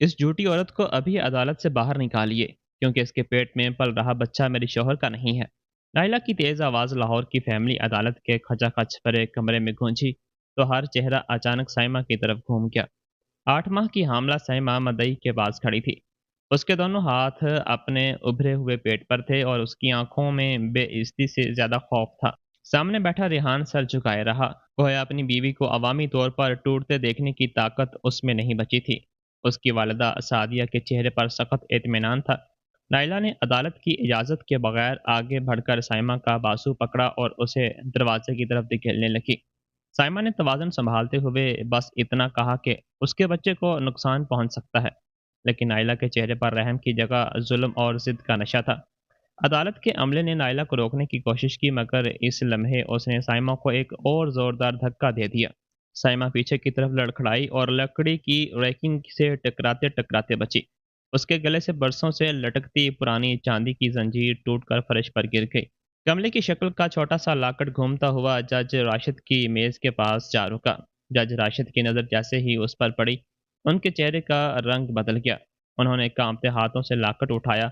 इस झूठी औरत को अभी अदालत से बाहर निकालिए, क्योंकि इसके पेट में पल रहा बच्चा मेरे शौहर का नहीं है। नाइला की तेज आवाज़ लाहौर की फैमिली अदालत के खचाखच भरे कमरे में गूंजी, तो हर चेहरा अचानक साइमा की तरफ घूम गया। 8 माह की हामला साइमा मदई के पास खड़ी थी। उसके दोनों हाथ अपने उभरे हुए पेट पर थे और उसकी आंखों में बेइज्जती से ज्यादा खौफ था। सामने बैठा रेहान सर झुकाए रहा, गोया अपनी बीवी को अवामी तौर पर टूटते देखने की ताकत उसमें नहीं बची थी। उसकी वालिदा सादिया के चेहरे पर सख्त इत्मीनान था। नाइला ने अदालत की इजाज़त के बगैर आगे बढ़कर साइमा का बाजू पकड़ा और उसे दरवाजे की तरफ धकेलने लगी। साइमा ने तवाज़ुन संभालते हुए बस इतना कहा कि उसके बच्चे को नुकसान पहुंच सकता है, लेकिन नाइला के चेहरे पर रहम की जगह जुल्म और जिद का नशा था। अदालत के अमले ने नाइला को रोकने की कोशिश की, मगर इस लम्हे उसने साइमा को एक और ज़ोरदार धक्का दे दिया। साइमा पीछे की तरफ लड़खड़ाई और लकड़ी की रैकिंग से टकराते टकराते बची। उसके गले से बरसों से लटकती पुरानी चांदी की जंजीर टूटकर फर्श पर गिर गई। कमले की शक्ल का छोटा सा लाकट घूमता हुआ जज राशिद की मेज के पास जा रुका। जज राशिद की नज़र जैसे ही उस पर पड़ी, उनके चेहरे का रंग बदल गया। उन्होंने कांपते हाथों से लाकट उठाया,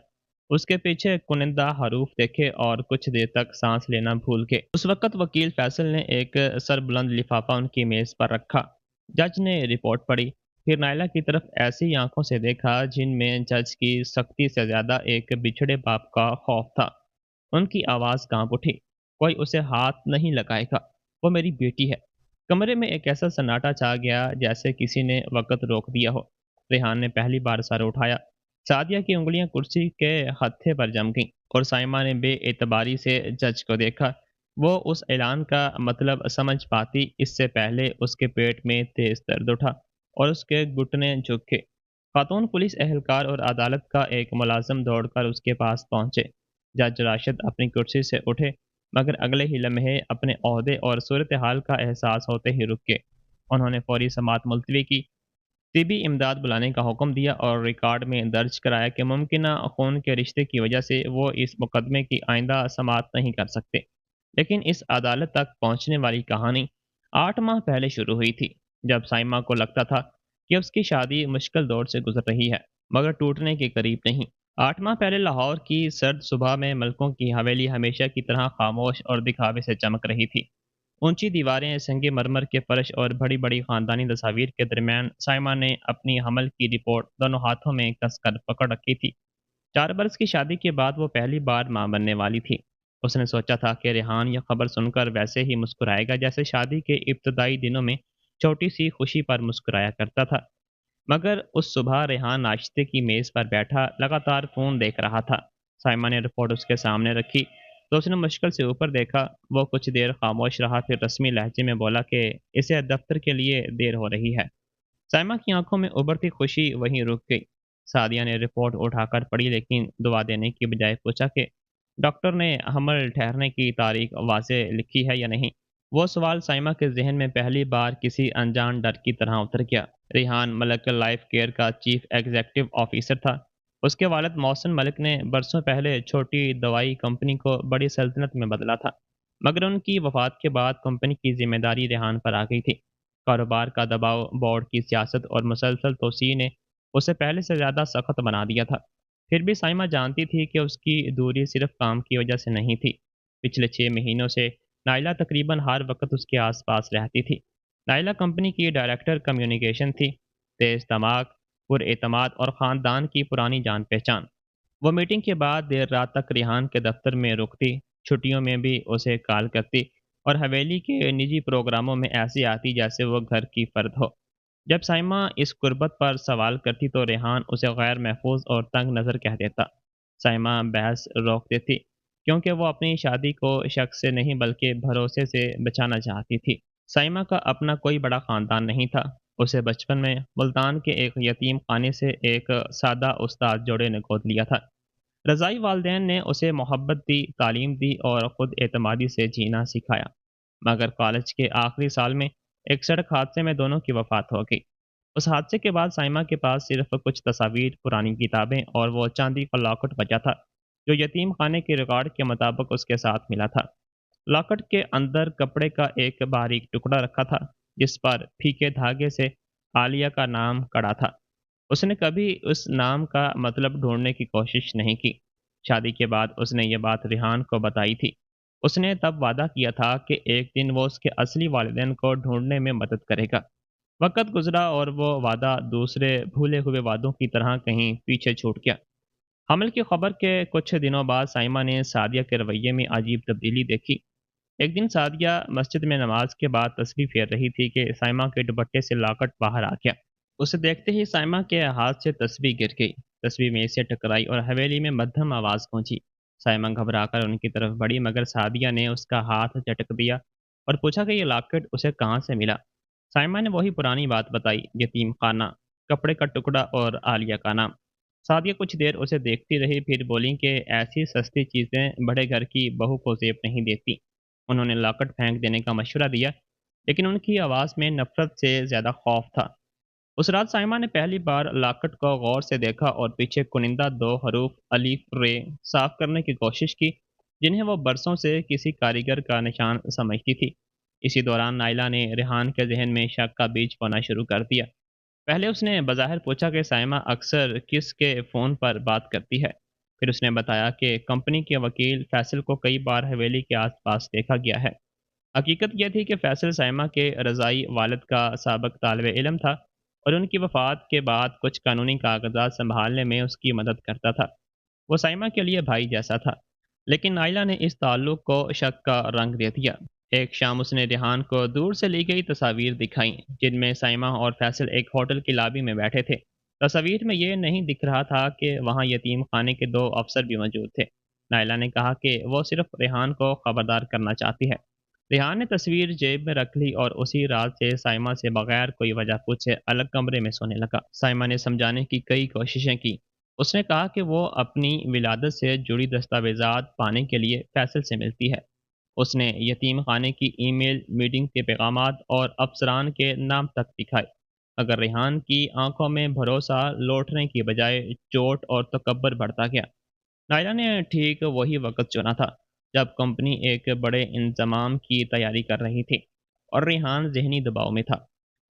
उसके पीछे कुनिंदा हरूफ देखे और कुछ देर तक सांस लेना भूल गए। उस वक्त वकील फैसल ने एक सरबुलंद लिफाफा उनकी मेज पर रखा। जज ने रिपोर्ट पढ़ी, फिर नायला की तरफ ऐसी आंखों से देखा जिनमें जज की सख्ती से ज्यादा एक बिछड़े बाप का खौफ था। उनकी आवाज कांप उठी, कोई उसे हाथ नहीं लगाएगा, वो मेरी बेटी है। कमरे में एक ऐसा सन्नाटा छा गया जैसे किसी ने वक्त रोक दिया हो। रेहान ने पहली बार सर उठाया। सादिया की उंगलियां कुर्सी के हत्थे पर जम गईं और साइमा ने बेएतबारी से जज को देखा। वो उस ऐलान का मतलब समझ पाती, इससे पहले उसके पेट में तेज दर्द उठा और उसके घुटने झुक गए। खातून पुलिस एहलकार और अदालत का एक मुलाजिम दौड़कर उसके पास पहुंचे। जज राशिद अपनी कुर्सी से उठे, मगर अगले ही लम्हे अपने ओहदे और सूरत हाल का एहसास होते ही रुक गए। उन्होंने फौरी समाअत मुलतवी की, तिबी इमदाद बुलाने का हुक्म दिया और रिकॉर्ड में दर्ज कराया कि मुमकिन खून के रिश्ते की वजह से वो इस मुकदमे की आइंदा समाअत नहीं कर सकते। लेकिन इस अदालत तक पहुंचने वाली कहानी 8 माह पहले शुरू हुई थी, जब साइमा को लगता था कि उसकी शादी मुश्किल दौर से गुजर रही है, मगर टूटने के करीब नहीं। 8 माह पहले लाहौर की सर्द सुबह में मलकों की हवेली हमेशा की तरह खामोश और दिखावे से चमक रही थी। ऊंची दीवारें, संगे मरमर के फर्श और बड़ी बड़ी खानदानी तस्वीर के दरमियान साइमा ने अपनी हमल की रिपोर्ट दोनों हाथों में कसकर पकड़ रखी थी। 4 बरस की शादी के बाद वो पहली बार मां बनने वाली थी। उसने सोचा था कि रेहान यह खबर सुनकर वैसे ही मुस्कुराएगा जैसे शादी के इब्तदाई दिनों में छोटी सी खुशी पर मुस्कुराया करता था। मगर उस सुबह रेहान नाश्ते की मेज़ पर बैठा लगातार फ़ोन देख रहा था। साइमा ने रिपोर्ट उसके सामने रखी, तो उसने मुश्किल से ऊपर देखा। वो कुछ देर खामोश रहा, फिर रस्मी लहजे में बोला कि इसे दफ्तर के लिए देर हो रही है। साइमा की आंखों में उभरती खुशी वहीं रुक गई। सादिया ने रिपोर्ट उठाकर पढ़ी, लेकिन दुआ देने की बजाय पूछा कि डॉक्टर ने हमल ठहरने की तारीख वाज़े लिखी है या नहीं। वो सवाल साइमा के जहन में पहली बार किसी अनजान डर की तरह उतर गया। रिहान मलक लाइफ केयर का चीफ एग्जीक्यूटिव ऑफिसर था। उसके वालिद मोहसिन मलिक ने बरसों पहले छोटी दवाई कंपनी को बड़ी सल्तनत में बदला था, मगर उनकी वफात के बाद कंपनी की जिम्मेदारी रेहान पर आ गई थी। कारोबार का दबाव, बोर्ड की सियासत और मुसलसल तोसी ने उसे पहले से ज़्यादा सख्त बना दिया था। फिर भी साइमा जानती थी कि उसकी दूरी सिर्फ काम की वजह से नहीं थी। पिछले 6 महीनों से नाइला तकरीबन हर वक्त उसके आसपास रहती थी। नाइला कंपनी की डायरेक्टर कम्युनिकेशन थी, तेज दिमाग, पुरएतमाद और ख़ानदान की पुरानी जान पहचान। वो मीटिंग के बाद देर रात तक रिहान के दफ्तर में रुकती, छुट्टियों में भी उसे कॉल करती और हवेली के निजी प्रोग्रामों में ऐसे आती जैसे वो घर की फ़र्द हो। जब साइमा इस कुर्बत पर सवाल करती तो रेहान उसे गैर महफूज और तंग नज़र कह देता। साइमा बहस रोक देती, क्योंकि वो अपनी शादी को शक से नहीं बल्कि भरोसे से बचाना चाहती थी। साइमा का अपना कोई बड़ा ख़ानदान नहीं था। उसे बचपन में मुल्तान के एक यतीम खाने से एक सादा उस्ताद जोड़े ने गोद लिया था। रज़ाई वालदेन ने उसे मोहब्बत दी, तालीम दी और ख़ुद एतमादी से जीना सिखाया। मगर कॉलेज के आखिरी साल में एक सड़क हादसे में दोनों की वफ़ात हो गई। उस हादसे के बाद साइमा के पास सिर्फ कुछ तस्वीर, पुरानी किताबें और वो चांदी का लॉकेट बचा था, जो यतीम खाने के रिकॉर्ड के मुताबिक उसके साथ मिला था। लॉकेट के अंदर कपड़े का एक बारीक टुकड़ा रखा था, जिस पर फीके धागे से आलिया का नाम कड़ा था। اس نے کبھی اس نام کا مطلب ڈھونڈنے کی کوشش نہیں کی۔ شادی کے بعد اس نے یہ بات ریحان کو بتائی تھی۔ اس نے تب وعدہ کیا تھا کہ ایک دن وہ اس کے اصلی والدین کو ڈھونڈنے میں مدد کرے گا۔ وقت گزرا اور وہ وعدہ دوسرے بھولے ہوئے وعدوں کی طرح کہیں پیچھے چھوٹ گیا۔ حمل کی خبر کے کچھ دنوں بعد سائمہ نے سعدیہ کے رویے میں عجیب تبدیلی دیکھی۔ ایک دن سعدیہ مسجد میں نماز کے بعد تسبیح پھیر رہی تھی کہ سائمہ کے دوپٹے سے لاکٹ باہر آ گیا۔ اسے دیکھتے ہی سائمہ کے ہاتھ سے تسبیح گر گئی۔ تسبیح میز سے ٹکرائی اور حویلی میں مدھم آواز پہنچی۔ سائمہ گھبرا کر ان کی طرف بڑھی مگر سعدیہ نے اس کا ہاتھ جھٹک دیا اور پوچھا کہ یہ لاکٹ اسے کہاں سے ملا۔ سائمہ نے وہی پرانی بات بتائی، یتیم خانہ، کپڑے کا ٹکڑا اور عالیہ کا نام۔ سعدیہ کچھ دیر اسے دیکھتی رہی، پھر بولی کہ ایسی سستی چیزیں بڑے گھر کی بہو کو زیب نہیں دیتی۔ انہوں نے لاکٹ پھینک دینے کا مشورہ دیا، لیکن ان کی آواز میں نفرت سے زیادہ خوف تھا۔ اس رات سائمہ نے پہلی بار لاکٹ کو غور سے دیکھا اور پیچھے کنندہ دو حروف الف رے صاف کرنے کی کوشش کی، جنہیں وہ برسوں سے کسی کاریگر کا نشان سمجھتی تھی۔ اسی دوران نائلہ نے ریحان کے ذہن میں شک کا بیج بونا شروع کر دیا۔ پہلے اس نے بظاہر پوچھا کہ سائمہ اکثر کس کے فون پر بات کرتی ہے۔ پھر اس نے بتایا کہ کمپنی کے وکیل فیصل کو کئی بار حویلی کے آس پاس دیکھا گیا ہے۔ حقیقت یہ تھی کہ فیصل سائمہ کے رضائی والد کا سابق طالب علم تھا اور ان کی وفات کے بعد کچھ قانونی کاغذات سنبھالنے میں اس کی مدد کرتا تھا۔ وہ سائمہ کے لیے بھائی جیسا تھا، لیکن نائلہ نے اس تعلق کو شک کا رنگ دے دیا۔ ایک شام اس نے ریحان کو دور سے لی گئی تصاویر دکھائیں، جن میں سائمہ اور فیصل ایک ہوٹل کی لابی میں بیٹھے تھے۔ تصاویر میں یہ نہیں دکھ رہا تھا کہ وہاں یتیم خانے کے دو افسر بھی موجود تھے۔ نائلہ نے کہا کہ وہ صرف ریحان کو خبردار کرنا چاہتی ہے۔ ریحان نے تصویر جیب میں رکھ لی اور اسی رات سے سائمہ سے بغیر کوئی وجہ پوچھے الگ کمرے میں سونے لگا۔ سائمہ نے سمجھانے کی کئی کوششیں کی۔ اس نے کہا کہ وہ اپنی ولادت سے جڑی دستاویزات پانے کے لیے فیصل سے ملتی ہے۔ اس نے یتیم خانے کی ای میل، میٹنگ کے پیغامات اور افسران کے نام تک دکھائے۔ اگر ریحان کی آنکھوں میں بھروسہ لوٹنے کی بجائے چوٹ اور تکبر بڑھتا گیا۔ نائلہ نے ٹھیک وہی وقت چنا تھا جب کمپنی ایک بڑے انضمام کی تیاری کر رہی تھی اور ریحان ذہنی دباؤ میں تھا۔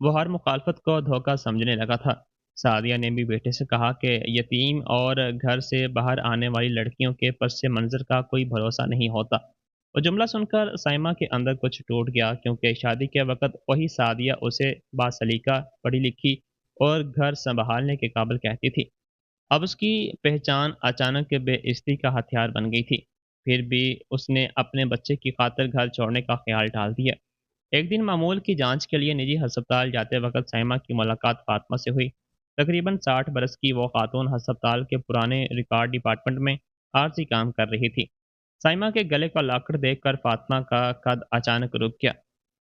وہ ہر مخالفت کو دھوکہ سمجھنے لگا تھا۔ سعدیہ نے بھی بیٹے سے کہا کہ یتیم اور گھر سے باہر آنے والی لڑکیوں کے پس منظر کا کوئی بھروسہ نہیں ہوتا۔ وہ جملہ سن کر سائمہ کے اندر کچھ ٹوٹ گیا، کیونکہ شادی کے وقت وہی سعدیہ اسے باسلیقہ، پڑھی لکھی اور گھر سنبھالنے کے قابل کہتی تھی۔ اب اس کی پہچان اچانک بے عزتی کا ہتھیار بن گئی تھی۔ پھر بھی اس نے اپنے بچے کی خاطر گھر چھوڑنے کا خیال ٹال دیا۔ ایک دن معمول کی جانچ کے لیے نجی ہسپتال جاتے وقت سائمہ کی ملاقات فاطمہ سے ہوئی۔ تقریباً 60 برس کی وہ خاتون ہسپتال کے پرانے ریکارڈ ڈپارٹمنٹ میں عارضی کام کر رہی تھی۔ سائمہ کے گلے کا لاکڑ دیکھ کر فاطمہ کا قد اچانک رک گیا۔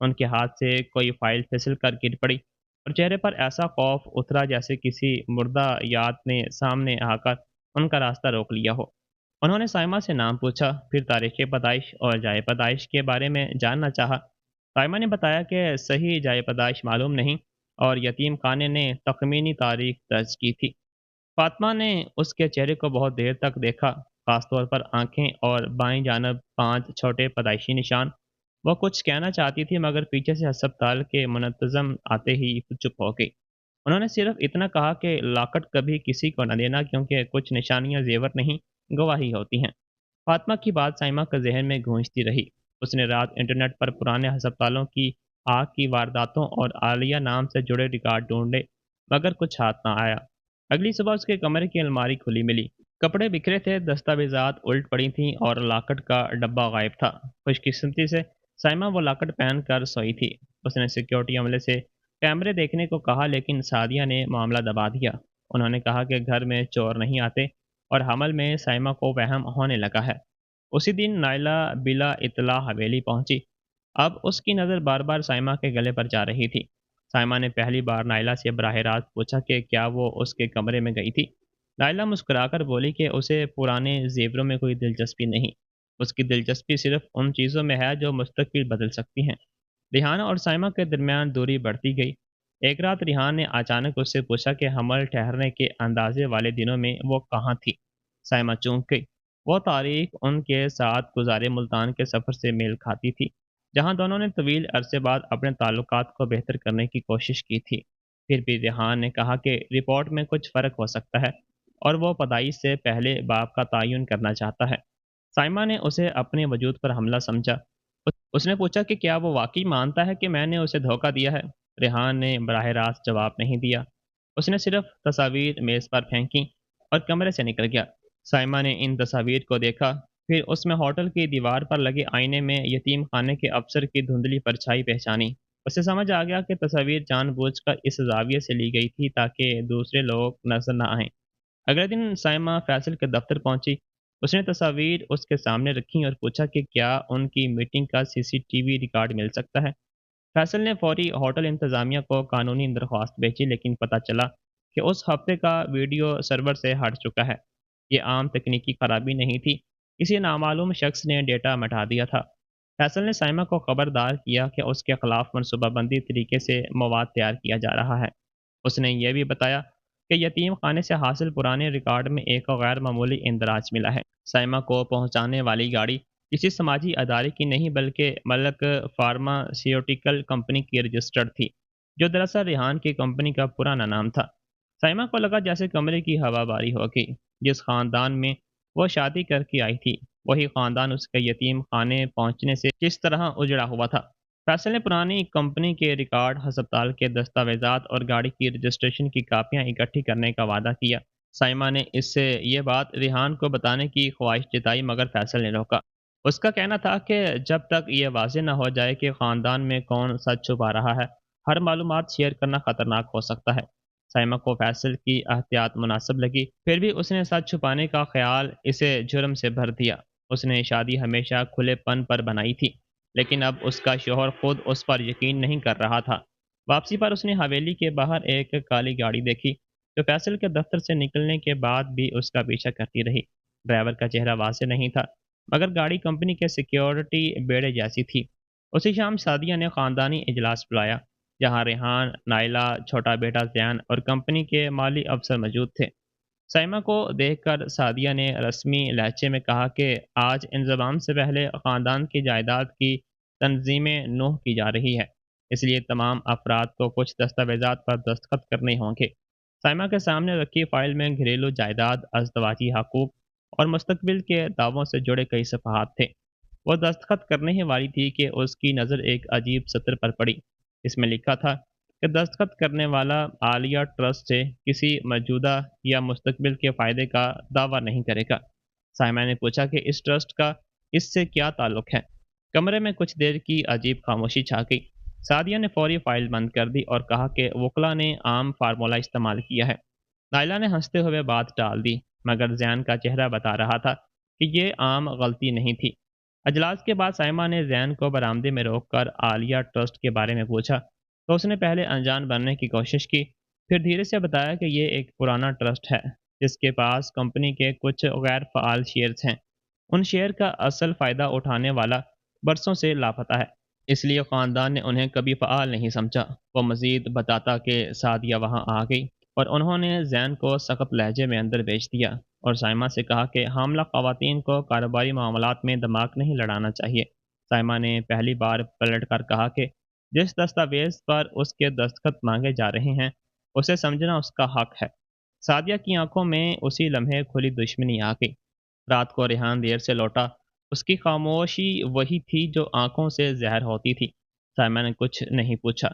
ان کے ہاتھ سے کوئی فائل پھسل کر گر پڑی اور چہرے پر ایسا خوف اترا جیسے کسی مردہ یاد نے سامنے آ کر ان کا راستہ روک لیا ہو۔ انہوں نے سائمہ سے نام پوچھا، پھر تاریخ پیدائش اور جائے پیدائش کے بارے میں جاننا چاہا۔ سائمہ نے بتایا کہ صحیح جائے پیدائش معلوم نہیں اور یتیم خانے نے تخمینی تاریخ درج کی تھی۔ فاطمہ نے اس کے چہرے کو بہت دیر تک دیکھا، خاص طور پر آنکھیں اور بائیں جانب 5 چھوٹے پیدائشی نشان۔ وہ کچھ کہنا چاہتی تھی مگر پیچھے سے ہسپتال کے منتظم آتے ہی چپ ہو گئی۔ انہوں نے صرف اتنا کہا کہ لاکٹ کبھی کسی کو نہ دینا، کیونکہ کچھ نشانیاں زیور نہیں، گواہی ہوتی ہیں۔ فاطمہ کی بات سائمہ کے ذہن میں گونجتی رہی۔ اس نے رات انٹرنیٹ پر پرانے ہسپتالوں کی آگ کی وارداتوں اور عالیہ نام سے جڑے ریکارڈ ڈھونڈے مگر کچھ ہاتھ نہ آیا۔ اگلی صبح اس کے کمرے کی الماری کھلی ملی۔ کپڑے بکھرے تھے، دستاویزات الٹ پڑی تھیں اور لاکٹ کا ڈبہ غائب تھا۔ خوش قسمتی سے سائمہ وہ لاکٹ پہن کر سوئی تھی۔ اس نے سیکیورٹی عملے سے کیمرے دیکھنے کو کہا، لیکن سعدیہ نے معاملہ دبا دیا۔ انہوں نے کہا کہ گھر میں چور نہیں آتے اور حمل میں سائمہ کو وہم ہونے لگا ہے۔ اسی دن نائلہ بلا اطلاع حویلی پہنچی۔ اب اس کی نظر بار بار سائمہ کے گلے پر جا رہی تھی۔ سائمہ نے پہلی بار نائلہ سے براہ راست پوچھا کہ کیا وہ اس کے کمرے میں گئی تھی۔ نائلہ مسکرا کر بولی کہ اسے پرانے زیوروں میں کوئی دلچسپی نہیں۔ اس کی دلچسپی صرف ان چیزوں میں ہے جو مستقبل بدل سکتی ہیں۔ ریحان اور سائمہ کے درمیان دوری بڑھتی گئی۔ ایک رات ریحان نے اچانک اس سے پوچھا کہ حمل ٹھہرنے کے اندازے والے دنوں میں وہ کہاں تھی۔ سائمہ چونک گئی۔ وہ تاریخ ان کے ساتھ گزارے ملتان کے سفر سے میل کھاتی تھی، جہاں دونوں نے طویل عرصے بعد اپنے تعلقات کو بہتر کرنے کی کوشش کی تھی۔ پھر بھی ریحان نے کہا کہ رپورٹ میں کچھ فرق ہو سکتا ہے اور وہ پیدائش سے پہلے باپ کا تعین کرنا چاہتا ہے۔ سائمہ نے اسے اپنے وجود پر حملہ سمجھا۔ اس نے پوچھا کہ کیا وہ واقعی مانتا ہے کہ میں نے اسے دھوکہ دیا ہے؟ ریحان نے براہ راست جواب نہیں دیا۔ اس نے صرف تصاویر میز پر پھینکی اور کمرے سے نکل گیا۔ سائمہ نے ان تصاویر کو دیکھا، پھر اس میں ہوٹل کی دیوار پر لگے آئینے میں یتیم خانے کے افسر کی دھندلی پرچھائی پہچانی۔ اسے سمجھ آ گیا کہ تصاویر جان بوجھ کر اس زاویے سے لی گئی تھی تاکہ دوسرے لوگ نظر نہ آئیں۔ اگلے دن سائمہ فیصل کے دفتر پہنچی۔ اس نے تصاویر اس کے سامنے رکھیں اور پوچھا کہ کیا ان کی میٹنگ کا سی سی ٹی وی ریکارڈ مل سکتا ہے۔ فیصل نے فوری ہوٹل انتظامیہ کو قانونی درخواست بھیجی، لیکن پتہ چلا کہ اس ہفتے کا ویڈیو سرور سے ہٹ چکا ہے۔ یہ عام تکنیکی خرابی نہیں تھی، کسی نامعلوم شخص نے ڈیٹا مٹا دیا تھا۔ فیصل نے سائمہ کو خبردار کیا کہ اس کے خلاف منصوبہ بندی طریقے سے مواد تیار کیا جا رہا ہے۔ اس نے یہ بھی بتایا کہ یتیم خانے سے حاصل پرانے ریکارڈ میں ایک غیر معمولی اندراج ملا ہے۔ سائمہ کو پہنچانے والی گاڑی کسی سماجی ادارے کی نہیں بلکہ ملک فارماسیوٹیکل کمپنی کی رجسٹرڈ تھی، جو دراصل ریحان کی کمپنی کا پرانا نام تھا۔ سائمہ کو لگا جیسے کمرے کی ہوا باری ہوگی۔ جس خاندان میں وہ شادی کر کے آئی تھی، وہی خاندان اس کے یتیم خانے پہنچنے سے کس طرح اجڑا ہوا تھا۔ فیصل نے پرانی کمپنی کے ریکارڈ، ہسپتال کے دستاویزات اور گاڑی کی رجسٹریشن کی کاپیاں اکٹھی کرنے کا وعدہ کیا۔ سائمہ نے اس سے یہ بات ریحان کو بتانے کی خواہش جتائی، مگر فیصل نے روکا۔ اس کا کہنا تھا کہ جب تک یہ واضح نہ ہو جائے کہ خاندان میں کون سچ چھپا رہا ہے، ہر معلومات شیئر کرنا خطرناک ہو سکتا ہے۔ سائمہ کو فیصل کی احتیاط مناسب لگی، پھر بھی اس نے سچ چھپانے کا خیال اسے جرم سے بھر دیا۔ اس نے شادی ہمیشہ کھلے پن پر بنائی تھی، لیکن اب اس کا شوہر خود اس پر یقین نہیں کر رہا تھا۔ واپسی پر اس نے حویلی کے باہر ایک کالی گاڑی دیکھی، جو فیصل کے دفتر سے نکلنے کے بعد بھی اس کا پیچھا کرتی رہی۔ ڈرائیور کا چہرہ واضح نہیں تھا، مگر گاڑی کمپنی کے سیکیورٹی بیڑے جیسی تھی۔ اسی شام سعدیہ نے خاندانی اجلاس بلایا، جہاں ریحان، نائلہ، چھوٹا بیٹا زین اور کمپنی کے مالی افسر موجود تھے۔ سائمہ کو دیکھ کر سعدیہ نے رسمی لہجے میں کہا کہ آج انضمام سے پہلے خاندان کی جائیداد کی تنظیم نوح کی جا رہی ہے، اس لیے تمام افراد کو کچھ دستاویزات پر دستخط کرنے ہوں گے۔ سائمہ کے سامنے رکھی فائل میں گھریلو جائیداد، ازدواجی حقوق اور مستقبل کے دعووں سے جڑے کئی صفحات تھے۔ وہ دستخط کرنے ہی والی تھی کہ اس کی نظر ایک عجیب سطر پر پڑی۔ اس میں لکھا تھا کہ دستخط کرنے والا عالیہ ٹرسٹ سے کسی موجودہ یا مستقبل کے فائدے کا دعویٰ نہیں کرے گا۔ سائمہ نے پوچھا کہ اس ٹرسٹ کا اس سے کیا تعلق ہے؟ کمرے میں کچھ دیر کی عجیب خاموشی چھا گئی۔ سعدیہ نے فوری فائل بند کر دی اور کہا کہ وکلا نے عام فارمولہ استعمال کیا ہے۔ نائلہ نے ہنستے ہوئے بات ٹال دی، مگر زین کا چہرہ بتا رہا تھا کہ یہ عام غلطی نہیں تھی۔ اجلاس کے بعد سائمہ نے زین کو برآمدے میں روک کر عالیہ ٹرسٹ کے بارے میں پوچھا، تو اس نے پہلے انجان بننے کی کوشش کی، پھر دھیرے سے بتایا کہ یہ ایک پرانا ٹرسٹ ہے، جس کے پاس کمپنی کے کچھ غیر فعال شیئرز ہیں۔ ان شیئر کا اصل فائدہ اٹھانے والا برسوں سے لاپتہ ہے، اس لیے خاندان نے انہیں کبھی فعال نہیں سمجھا۔ وہ مزید بتاتا کہ سعدیہ وہاں آ گئی اور انہوں نے زین کو سخت لہجے میں اندر بھیج دیا اور سائمہ سے کہا کہ حاملہ خواتین کو کاروباری معاملات میں دماغ نہیں لڑانا چاہیے۔ سائمہ نے پہلی بار پلٹ کر کہا کہ جس دستاویز پر اس کے دستخط مانگے جا رہے ہیں، اسے سمجھنا اس کا حق ہے۔ سعدیہ کی آنکھوں میں اسی لمحے کھلی دشمنی آ گئی۔ رات کو ریحان دیر سے لوٹا، اس کی خاموشی وہی تھی جو آنکھوں سے زہر ہوتی تھی۔ سائمہ نے کچھ نہیں پوچھا،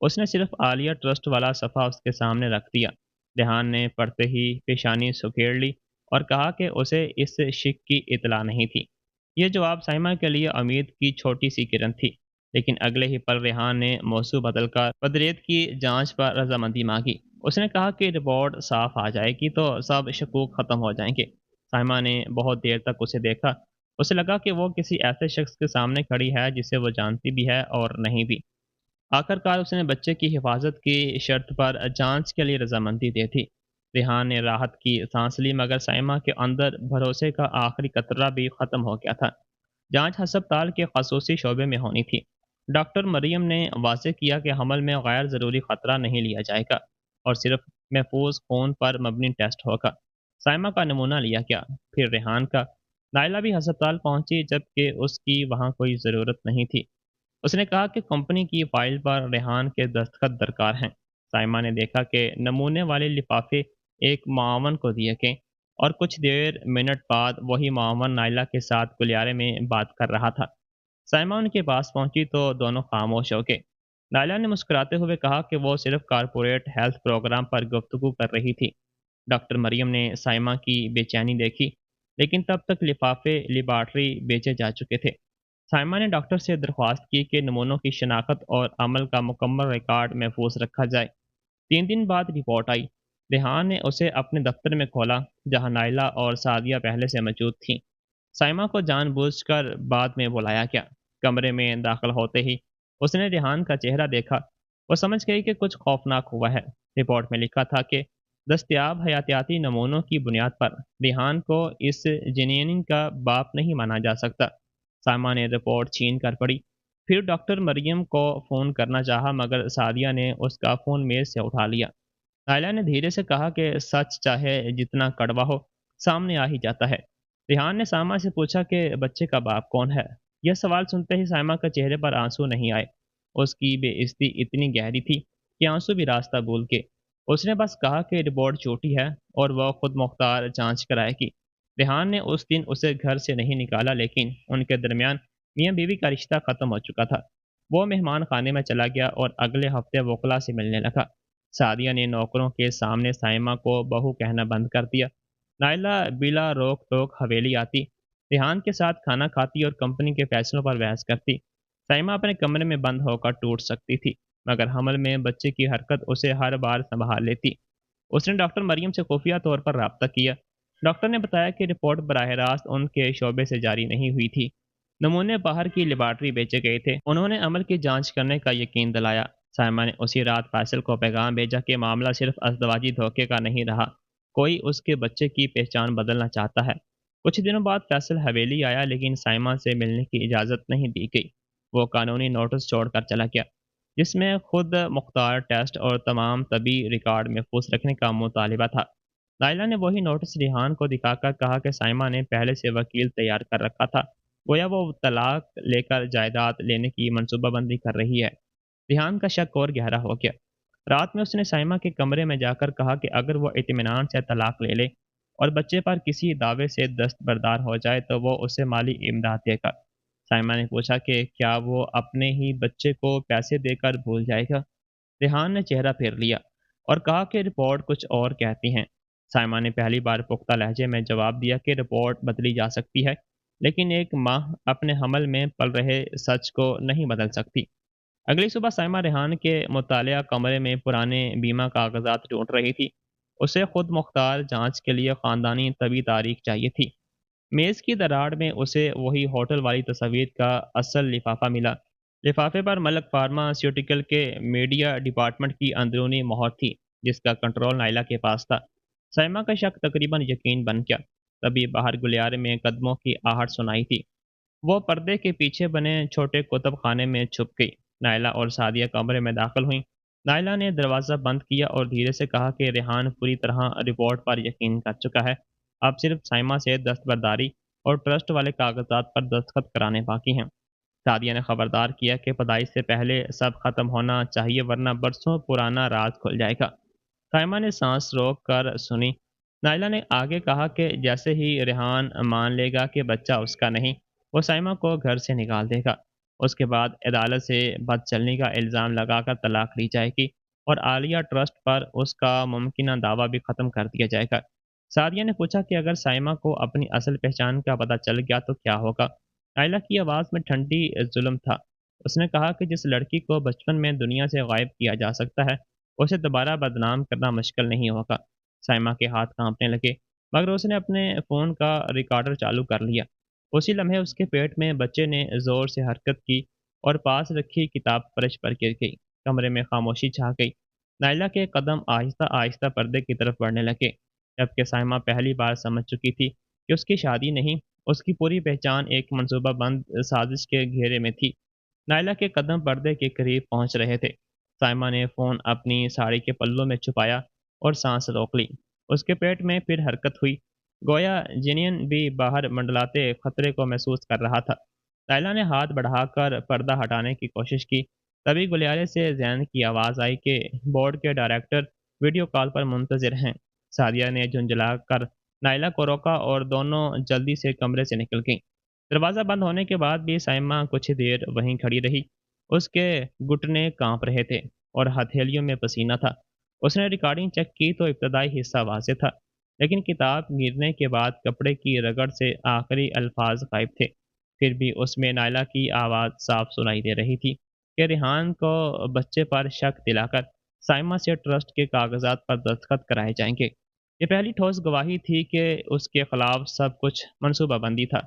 اس نے صرف عالیہ ٹرسٹ والا صفحہ اس کے سامنے رکھ دیا۔ ریحان نے پڑھتے ہی پیشانی سکیڑ لی اور کہا کہ اسے اس شک کی اطلاع نہیں تھی۔ یہ جواب سائمہ کے لیے امید کی چھوٹی سی کرن تھی، لیکن اگلے ہی پل ریحان نے موضوع بدل کر بدریت کی جانچ پر رضامندی مانگی۔ اس نے کہا کہ رپورٹ صاف آ جائے گی تو سب شکوک ختم ہو جائیں گے۔ سائمہ نے بہت دیر تک اسے دیکھا، اسے لگا کہ وہ کسی ایسے شخص کے سامنے کھڑی ہے جسے وہ جانتی بھی ہے اور نہیں بھی۔ آخر کار اس نے بچے کی حفاظت کی شرط پر جانچ کے لیے رضامندی دے دی۔ ریحان نے راحت کی سانس لی، مگر سائمہ کے اندر بھروسے کا آخری قطرہ بھی ختم ہو گیا تھا۔ جانچ ہسپتال کے خصوصی شعبے میں ہونی تھی۔ ڈاکٹر مریم نے واضح کیا کہ حمل میں غیر ضروری خطرہ نہیں لیا جائے گا اور صرف محفوظ خون پر مبنی ٹیسٹ ہوگا۔ سائمہ کا نمونہ لیا گیا، پھر ریحان کا۔ نائلہ بھی ہسپتال پہنچی، جبکہ اس کی وہاں کوئی ضرورت نہیں تھی۔ اس نے کہا کہ کمپنی کی فائل پر ریحان کے دستخط درکار ہیں۔ साइमा ने देखा कि नमूने वाले लिफाफे एक मुआवन को दिए गए और कुछ देर मिनट बाद वही मुआवन नाइला के साथ गलियारे में बात कर रहा था। साइमा उनके पास पहुंची तो दोनों खामोश हो गए। नाइला ने मुस्कुराते हुए कहा कि वो सिर्फ कारपोरेट हेल्थ प्रोग्राम पर गुफ्तगू कर रही थी। डॉक्टर मरियम ने साइमा की बेचैनी देखी, लेकिन तब तक लिफाफे लेबॉर्ट्री बेचे जा चुके थे। साइमा ने डॉक्टर से दरख्वास्त की कि नमूनों की शनाख्त और अमल का मुकम्मल रिकॉर्ड महफूज रखा जाए। 3 दिन बाद रिपोर्ट आई। रेहान ने उसे अपने दफ्तर में खोला, जहां नाइला और सादिया पहले से मौजूद थीं। साइमा को जानबूझकर बाद में बुलाया गया। कमरे में दाखिल होते ही उसने रेहान का चेहरा देखा। वो समझ गई कि कुछ खौफनाक हुआ है। रिपोर्ट में लिखा था कि दस्तयाब हयातियाती नमूनों की बुनियाद पर रेहान को इस जनीन का बाप नहीं माना जा सकता। साइमा ने रिपोर्ट छीन कर पढ़ी, फिर डॉक्टर मरियम को फ़ोन करना चाहा, मगर सादिया ने उसका फ़ोन मेज़ से उठा लिया। नायला ने धीरे से कहा कि सच चाहे जितना कड़वा हो, सामने आ ही जाता है। रिहान ने सामा से पूछा कि बच्चे का बाप कौन है। यह सवाल सुनते ही सामा के चेहरे पर आंसू नहीं आए। उसकी बेइज्जती इतनी गहरी थी कि आंसू भी रास्ता भूल गए। उसने बस कहा कि रिपोर्ट झूठी है और वह खुद मुख्तार जांच कराएगी। रिहान ने उस दिन उसे घर से नहीं निकाला, लेकिन उनके दरमियान मियाँ बीवी का रिश्ता ख़त्म हो चुका था। वो मेहमान खाने में चला गया और अगले हफ्ते वकला से मिलने लगा। सादिया ने नौकरों के सामने साइमा को बहू कहना बंद कर दिया। नाइला बिला रोक टोक हवेली आती, रिहान के साथ खाना खाती और कंपनी के फैसलों पर बहस करती। साइमा अपने कमरे में बंद होकर टूट सकती थी, मगर हमल में बच्चे की हरकत उसे हर बार संभाल लेती। उसने डॉक्टर मरियम से खुफिया तौर पर रब्ता किया। डॉक्टर ने बताया कि रिपोर्ट बराह रास्त उनके शोबे से जारी नहीं हुई थी। नमूने बाहर की लेबॉर्ट्री बेचे गए थे। उन्होंने अमल की जांच करने का यकीन दिलाया। साइमा ने उसी रात फैसल को पैगाम भेजा कि मामला सिर्फ अज़दवाजी धोखे का नहीं रहा, कोई उसके बच्चे की पहचान बदलना चाहता है। कुछ दिनों बाद फैसल हवेली आया, लेकिन साइमा से मिलने की इजाज़त नहीं दी गई। वो कानूनी नोटिस छोड़कर चला गया, जिसमें खुद मुख्तार टेस्ट और तमाम तबी रिकॉर्ड महफूज रखने का मुतालिबा था। नाइला ने वही नोटिस रिहान को दिखाकर कहा कि साइमा ने पहले से वकील तैयार कर रखा था, गोया वो तलाक लेकर जायदाद लेने की मनसूबाबंदी कर रही है। रिहान का शक और गहरा हो गया। रात में उसने साइमा के कमरे में जाकर कहा कि अगर वो इत्मीनान से तलाक ले ले और बच्चे पर किसी दावे से दस्तबरदार हो जाए तो वो उसे माली इमदाद देगा। साइमा ने पूछा कि क्या वो अपने ही बच्चे को पैसे देकर भूल जाएगा। रेहान ने चेहरा फेर लिया और कहा कि रिपोर्ट कुछ और कहती हैं। साइमा ने पहली बार पुख्ता लहजे में जवाब दिया कि रिपोर्ट बदली जा सकती है, लेकिन एक माँ अपने हमल में पल रहे सच को नहीं बदल सकती। अगली सुबह साइमा रेहान के मुतालिया कमरे में पुराने बीमा कागजात ढूंढ रही थी। उसे खुद मुख्तार जांच के लिए ख़ानदानी तबी तारीख चाहिए थी। मेज़ की दरार में उसे वही होटल वाली तस्वीर का असल लिफाफा मिला। लिफाफे पर मलक फार्मास्यूटिकल के मीडिया डिपार्टमेंट की अंदरूनी मोहर थी, जिसका कंट्रोल नाइला के पास था। साइमा का शक तकरीबन यकीन बन गया। तभी बाहर गुलियारे में कदमों की आहट सुनाई थी। वो पर्दे के पीछे बने छोटे कुतुब खाने में छुप गई। नाइला और सादिया कमरे में दाखिल हुई। नाइला ने दरवाज़ा बंद किया और धीरे से कहा कि रेहान पूरी तरह रिपोर्ट पर यकीन कर चुका है। अब सिर्फ साइमा से दस्तबरदारी और ट्रस्ट वाले कागजात पर दस्तखत कराने बाकी हैं। सादिया ने खबरदार किया कि पैदाइश से पहले सब खत्म होना चाहिए, वरना बरसों पुराना राज खुल जाएगा। साइमा ने सांस रोक कर सुनी। नाइला ने आगे कहा कि जैसे ही रेहान मान लेगा कि बच्चा उसका नहीं, वो साइमा को घर से निकाल देगा। उसके बाद अदालत से बदचलनी का इल्ज़ाम लगाकर तलाक ली जाएगी और आलिया ट्रस्ट पर उसका मुमकिन दावा भी ख़त्म कर दिया जाएगा। सादिया ने पूछा कि अगर साइमा को अपनी असल पहचान का पता चल गया तो क्या होगा। नाइला की आवाज़ में ठंडी जुल्म था। उसने कहा कि जिस लड़की को बचपन में दुनिया से गायब किया जा सकता है, उसे दोबारा बदनाम करना मुश्किल नहीं होगा। साइमा के हाथ कांपने लगे, मगर उसने अपने फ़ोन का रिकॉर्डर चालू कर लिया। उसी लम्हे उसके पेट में बच्चे ने ज़ोर से हरकत की और पास रखी किताब फर्श पर गिर गई। कमरे में खामोशी छा गई। नाइला के कदम आहिस्ता आहिस्ता पर्दे की तरफ बढ़ने लगे, जबकि साइमा पहली बार समझ चुकी थी कि उसकी शादी नहीं, उसकी पूरी पहचान एक मंसूबा बंद साजिश के घेरे में थी। नाइला के कदम पर्दे के करीब पहुंच रहे थे। साइमा ने फ़ोन अपनी साड़ी के पल्लों में छुपाया और सांस रोक ली। उसके पेट में फिर हरकत हुई, गोया जिनियन भी बाहर मंडलाते खतरे को महसूस कर रहा था। नाइला ने हाथ बढ़ाकर पर्दा हटाने की कोशिश की, तभी गलियारे से जैन की आवाज़ आई कि बोर्ड के डायरेक्टर वीडियो कॉल पर मुंतज़िर हैं। सादिया ने झुंझला कर नायला को रोका और दोनों जल्दी से कमरे से निकल गईं। दरवाज़ा बंद होने के बाद भी साइमा कुछ देर वहीं खड़ी रही। उसके घुटने कांप रहे थे और हथेलियों में पसीना था। उसने रिकॉर्डिंग चेक की तो इब्तदाई हिस्सा वाज़ेह था, लेकिन किताब गिरने के बाद कपड़े की रगड़ से आखिरी अल्फाज गायब थे। फिर भी उसमें नायला की आवाज़ साफ सुनाई दे रही थी कि रिहान को बच्चे पर शक दिलाकर साइमा से ट्रस्ट के कागजात पर दस्तखत कराए जाएंगे। ये पहली ठोस गवाही थी कि उसके खिलाफ सब कुछ मनसूबाबंदी था।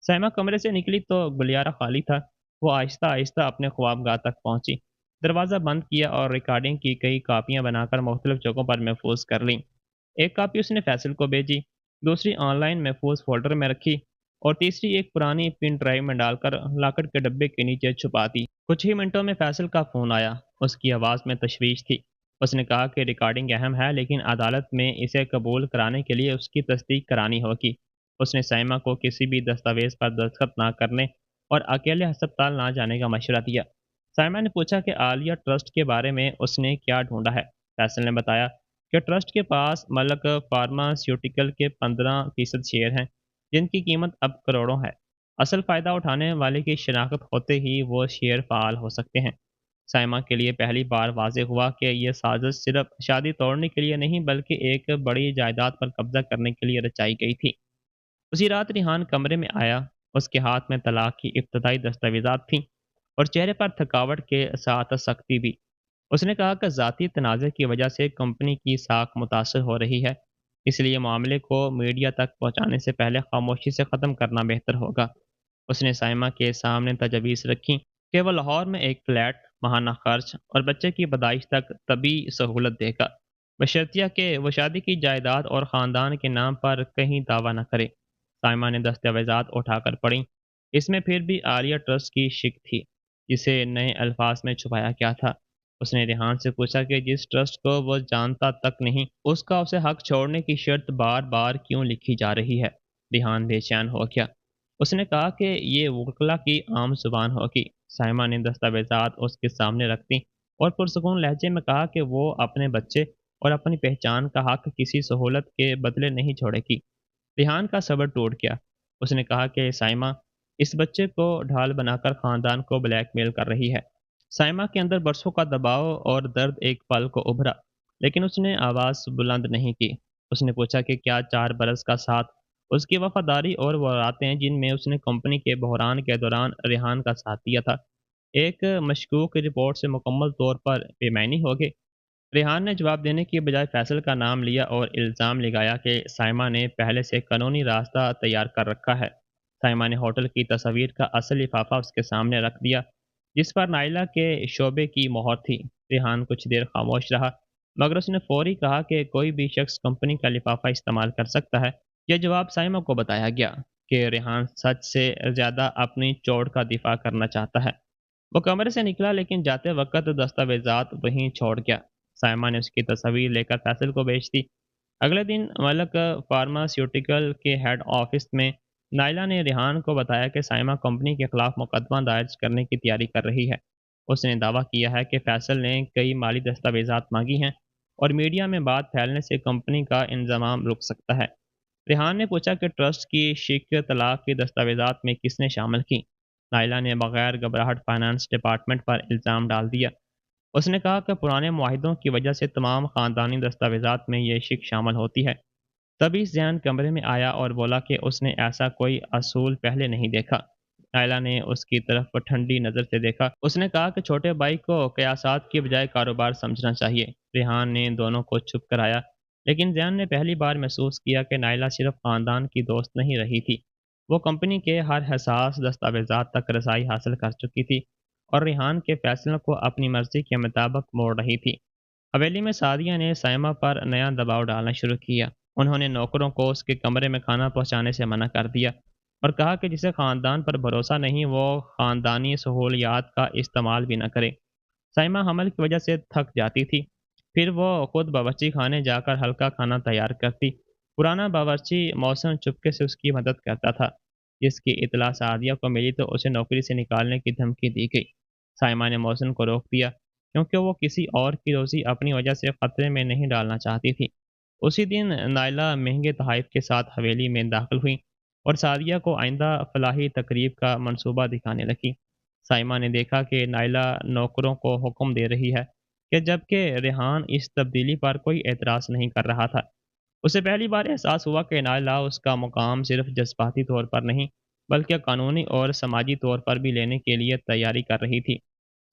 साइमा कमरे से निकली तो गलियारा खाली था। वो आहिस्ता आहिस्ता अपने ख्वाबगाह तक पहुंची, दरवाज़ा बंद किया और रिकॉर्डिंग की कई कापियां बनाकर मुख्तलिफ जगहों पर महफूज कर लीं। एक कॉपी उसने फैसल को भेजी, दूसरी ऑनलाइन महफूज फोल्डर में रखी और तीसरी एक पुरानी पिन ड्राइव में डालकर लाकड़ के डब्बे के नीचे छुपा दी। कुछ ही मिनटों में फैसल का फ़ोन आया। उसकी आवाज़ में तशवीश थी। उसने कहा कि रिकॉर्डिंग अहम है, लेकिन अदालत में इसे कबूल कराने के लिए उसकी तस्दीक करानी होगी। उसने साइमा को किसी भी दस्तावेज पर दस्तखत ना करने और अकेले अस्पताल ना जाने का मशवरा दिया। साइमा ने पूछा कि आलिया ट्रस्ट के बारे में उसने क्या ढूंढा है। फैसल ने बताया कि ट्रस्ट के पास मलक फार्मास्यूटिकल के 15% शेयर हैं, जिनकी कीमत अब करोड़ों है। असल फ़ायदा उठाने वाले की शिनाख्त होते ही वो शेयर फ़ाल हो सकते हैं। साइमा के लिए पहली बार वाज़ेह हुआ कि ये साज़िश सिर्फ शादी तोड़ने के लिए नहीं, बल्कि एक बड़ी जायदाद पर कब्ज़ा करने के लिए रचाई गई थी। उसी रात रिहान कमरे में आया। उसके हाथ में तलाक की इब्तदाई दस्तावेज़ात थीं और चेहरे पर थकावट के साथ सख्ती भी। उसने कहा कि ज़ाती तनाज़े की वजह से कंपनी की साख मुतासर हो रही है, इसलिए मामले को मीडिया तक पहुंचाने से पहले खामोशी से ख़त्म करना बेहतर होगा। उसने साइमा के सामने तजवीज़ रखी कि वह लाहौर में एक फ्लैट, माहाना खर्च और बच्चे की पैदाइश तक तभी सहूलत देगा, बशर्तिया कि वह शादी की जायदाद और ख़ानदान के नाम पर कहीं दावा न करे। साइमा ने दस्तावेज़ात उठाकर पढ़ी। इसमें फिर भी आलिया ट्रस्ट की शिक थी, जिसे नए अल्फाज में छुपाया गया था। उसने रेहान से पूछा कि जिस ट्रस्ट को वो जानता तक नहीं, उसका उसे हक छोड़ने की शर्त बार बार क्यों लिखी जा रही है। रेहान बेचैन हो गया। उसने कहा कि ये वकला की आम जुबान होगी। साइमा ने दस्तावेजात उसके सामने रख दी और पुरसकून लहजे में कहा कि वो अपने बच्चे और अपनी पहचान का हक किसी सहूलत के बदले नहीं छोड़ेगी। रेहान का सब्र टूट गया। उसने कहा कि साइमा इस बच्चे को ढाल बनाकर खानदान को ब्लैकमेल कर रही है। साइमा के अंदर बरसों का दबाव और दर्द एक पल को उभरा, लेकिन उसने आवाज़ बुलंद नहीं की। उसने पूछा कि क्या 4 बरस का साथ, उसकी वफादारी और वो रातें जिनमें उसने कंपनी के बहरान के दौरान रेहान का साथ दिया था, एक मशकूक रिपोर्ट से मुकम्मल तौर पर बेमानी हो गए। रेहान ने जवाब देने की बजाय फैसल का नाम लिया और इल्ज़ाम लगाया कि साइमा ने पहले से कानूनी रास्ता तैयार कर रखा है। साइमा ने होटल की तस्वीर का असल लिफाफा उसके सामने रख दिया, जिस पर नाइला के शोबे की मोहर थी। रेहान कुछ देर खामोश रहा, मगर उसने फौरी कहा कि कोई भी शख्स कंपनी का लिफाफा इस्तेमाल कर सकता है। यह जवाब साइमा को बताया गया कि रेहान सच से ज़्यादा अपनी चोट का दिफा करना चाहता है। वो कमरे से निकला, लेकिन जाते वक्त दस्तावेजात वहीं छोड़ गया। साइमा ने उसकी तस्वीर लेकर फैसल को भेज दी। अगले दिन मलक फार्मास्यूटिकल के हेड ऑफिस में नाइला ने रेहान को बताया कि साइमा कंपनी के खिलाफ मुकदमा दायर करने की तैयारी कर रही है। उसने दावा किया है कि फैसल ने कई माली दस्तावेजात मांगी हैं और मीडिया में बात फैलने से कंपनी का इंजमाम रुक सकता है। रेहान ने पूछा कि ट्रस्ट की शीक तलाक की दस्तावेजात में किसने शामिल की। नाइला ने बगैर घबराहट फाइनेंस डिपार्टमेंट पर इल्ज़ाम डाल दिया। उसने कहा कि पुराने मुआहिदों की वजह से तमाम ख़ानदानी दस्तावेजात में ये शिक शामिल होती है। तभी ज़ैन कमरे में आया और बोला कि उसने ऐसा कोई असूल पहले नहीं देखा। नायला ने उसकी तरफ ठंडी नज़र से देखा। उसने कहा कि छोटे भाई को कयासात की बजाय कारोबार समझना चाहिए। रेहान ने दोनों को चुप कराया, लेकिन ज़ैन ने पहली बार महसूस किया कि नायला सिर्फ ख़ानदान की दोस्त नहीं रही थी, वो कंपनी के हर हसास दस्तावेजात तक रसाई हासिल कर चुकी थी और रेहान के फैसलों को अपनी मर्जी के मुताबिक मोड़ रही थी। हवेली में सादिया ने साइमा पर नया दबाव डालना शुरू किया। उन्होंने नौकरों को उसके कमरे में खाना पहुंचाने से मना कर दिया और कहा कि जिसे ख़ानदान पर भरोसा नहीं, वो ख़ानदानी सहूलियात का इस्तेमाल भी न करे। साइमा हमल की वजह से थक जाती थी। फिर वो खुद बावर्ची खाने जाकर हल्का खाना तैयार करती। पुराना बावर्ची मौसम चुपके से उसकी मदद करता था। जिसकी इतला सादिया को मिली तो उसे नौकरी से निकालने की धमकी दी गई। साइमा ने मौसम को रोक दिया क्योंकि वो किसी और की रोज़ी अपनी वजह से खतरे में नहीं डालना चाहती थी। उसी दिन नायला महंगे तोहफ़े के साथ हवेली में दाखिल हुई और सादिया को आइंदा फलाही तकरीब का मंसूबा दिखाने लगी। साइमा ने देखा कि नायला नौकरों को हुक्म दे रही है कि जबकि रेहान इस तब्दीली पर कोई एतराज़ नहीं कर रहा था। उसे पहली बार एहसास हुआ कि नायला उसका मुकाम सिर्फ जज्बाती तौर पर नहीं बल्कि कानूनी और समाजी तौर पर भी लेने के लिए तैयारी कर रही थी।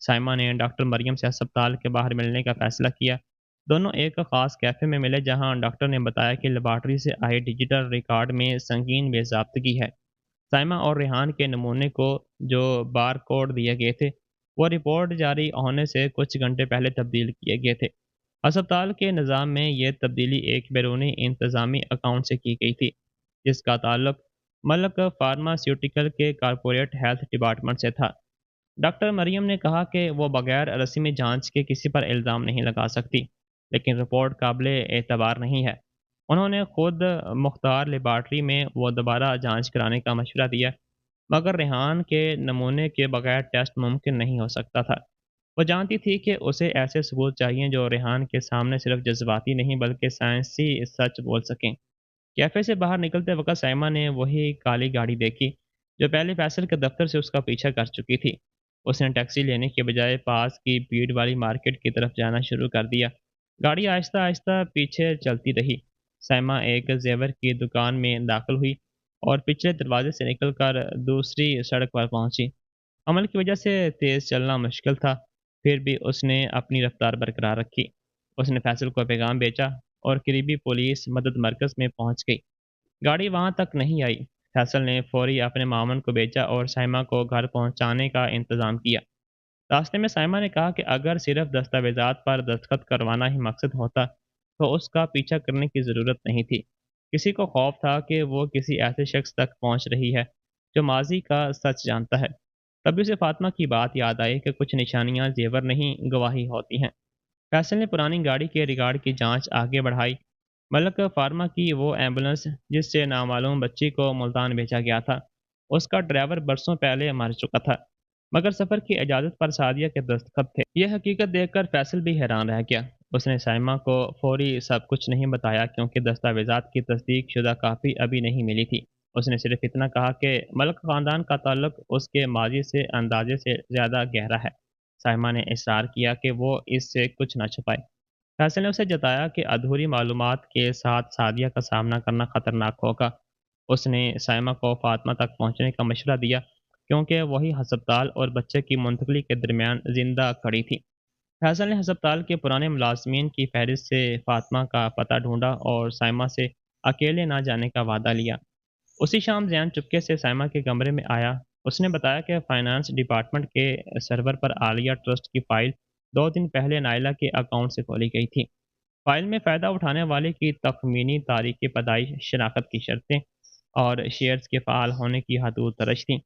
साइमा ने डॉक्टर मरियम से अस्पताल के बाहर मिलने का फैसला किया। दोनों एक ख़ास कैफ़े में मिले जहां डॉक्टर ने बताया कि लेबॉर्ट्री से आए डिजिटल रिकॉर्ड में संगीन बेज़ाब्तगी है। साइमा और रेहान के नमूने को जो बार कोड दिए गए थे वो रिपोर्ट जारी होने से कुछ घंटे पहले तब्दील किए गए थे। अस्पताल के निज़ाम में ये तब्दीली एक बैरूनी इंतज़ामी अकाउंट से की गई थी जिसका ताल्लुक मलक फार्मास्यूटिकल के कॉरपोरेट हेल्थ डिपार्टमेंट से था। डॉक्टर मरियम ने कहा कि वो बगैर रस्मी जांच के किसी पर इल्ज़ाम नहीं लगा सकती, लेकिन रिपोर्ट काबिल एतबार नहीं है। उन्होंने खुद मुख्तार लेबॉर्ट्री में वो दोबारा जांच कराने का मशवरा दिया, मगर रेहान के नमूने के बगैर टेस्ट मुमकिन नहीं हो सकता था। वो जानती थी कि उसे ऐसे सबूत चाहिए जो रेहान के सामने सिर्फ जज्बाती नहीं बल्कि साइंसी सच बोल सकें। कैफ़े से बाहर निकलते वक्त साइमा ने वही काली गाड़ी देखी जो पहले फैसल के दफ्तर से उसका पीछा कर चुकी थी। उसने टैक्सी लेने के बजाय पास की भीड़ वाली मार्केट की तरफ जाना शुरू कर दिया। गाड़ी आहिस्ता आहिस्ता पीछे चलती रही। साइमा एक जेवर की दुकान में दाखिल हुई और पिछले दरवाजे से निकलकर दूसरी सड़क पर पहुंची। अमल की वजह से तेज़ चलना मुश्किल था, फिर भी उसने अपनी रफ्तार बरकरार रखी। उसने फैसल को पैगाम भेजा और करीबी पुलिस मदद मरकज़ में पहुंच गई। गाड़ी वहां तक नहीं आई। फैसल ने फौरी अपने मामन को भेजा और साइमा को घर पहुंचाने का इंतज़ाम किया। रास्ते में साइमा ने कहा कि अगर सिर्फ दस्तावेजात पर दस्तखत करवाना ही मकसद होता तो उसका पीछा करने की ज़रूरत नहीं थी। किसी को खौफ था कि वो किसी ऐसे शख्स तक पहुंच रही है जो माजी का सच जानता है। तभी उसे फातिमा की बात याद आई कि कुछ निशानियां जेवर नहीं गवाही होती हैं। फैसल ने पुरानी गाड़ी के रिकॉर्ड की जांच आगे बढ़ाई। मलक फार्मा की वो एम्बुलेंस जिससे नामालूम बच्ची को मुल्तान भेजा गया था, उसका ड्राइवर बरसों पहले मर चुका था, मगर सफ़र की इजाज़त पर सादिया के दस्तखत थे। यह हकीकत देखकर फैसल भी हैरान रह गया। उसने साइमा को फौरी सब कुछ नहीं बताया क्योंकि दस्तावेजात की तस्दीक शुदा काफ़ी अभी नहीं मिली थी। उसने सिर्फ इतना कहा कि मलक ख़ानदान का ताल्लुक उसके माजी से अंदाजे से ज़्यादा गहरा है। साइमा ने इसरार किया कि वो इससे कुछ न छुपाए। फैसल ने उसे जताया कि अधूरी मालूमात के साथ सादिया का सामना करना खतरनाक होगा। उसने साइमा को फातिमा तक पहुंचने का मशवरा दिया क्योंकि वही हस्पताल और बच्चे की मुंतकली के दरमियान जिंदा खड़ी थी। फैसल ने हस्पताल के पुराने मुलाजमीन की फहरिस्त से फातिमा का पता ढूंढा और साइमा से अकेले ना जाने का वादा लिया। उसी शाम जैन चुपके से साइमा के कमरे में आया। उसने बताया कि फाइनेंस डिपार्टमेंट के सर्वर पर आलिया ट्रस्ट की फ़ाइल 2 दिन पहले नायला के अकाउंट से खोली गई थी। फ़ाइल में फ़ायदा उठाने वाले की तख़मीनी तारीख़ पैदाइश, शनाख्त की शर्तें और शेयर्स के फ़ाल होने की हदूद दर्ज थीं।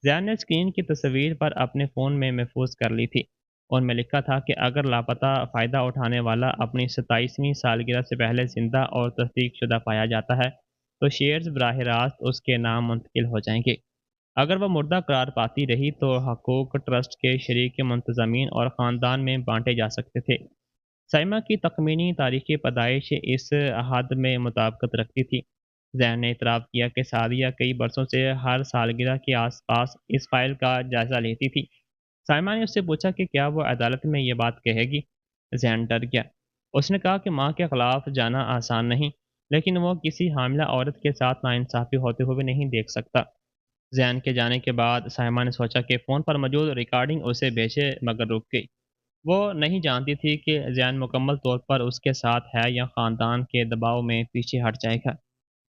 जैन ने स्क्रीन की तस्वीर पर अपने फ़ोन में महफूज कर ली थी। उनमें लिखा था कि अगर लापता फ़ायदा उठाने वाला अपनी 27वीं सालगिरह से पहले ज़िंदा और तस्दीक शुदा पाया जाता है, तो शेयर्स बराह रास्त उसके नाम मुंतकिल हो जाएंगे। अगर वह मुर्दा करार पाती रही तो हकूक ट्रस्ट के शरीक मुंतज़मीन और ख़ानदान में बांटे जा सकते थे। साइमा की तखमीनी तारीख़ पैदाइश इस हद में मुताबिकत रखती थी। जैन ने इतराफ़ किया कि सादिया कई बरसों से हर सालगिरह के आसपास इस फाइल का जायज़ा लेती थी। साइमा ने उससे पूछा कि क्या वो अदालत में ये बात कहेगी। जैन डर गया। उसने कहा कि माँ के ख़िलाफ़ जाना आसान नहीं, लेकिन वो किसी हामिला औरत के साथ नाइंसाफ़ी होते हुए नहीं देख सकता। जैन के जाने के बाद साइमा ने सोचा कि फ़ोन पर मौजूद रिकॉर्डिंग उसे भेजे, मगर रुक गई। वो नहीं जानती थी कि जैन मुकम्मल तौर पर उसके साथ है या ख़ानदान के दबाव में पीछे हट जाएगा।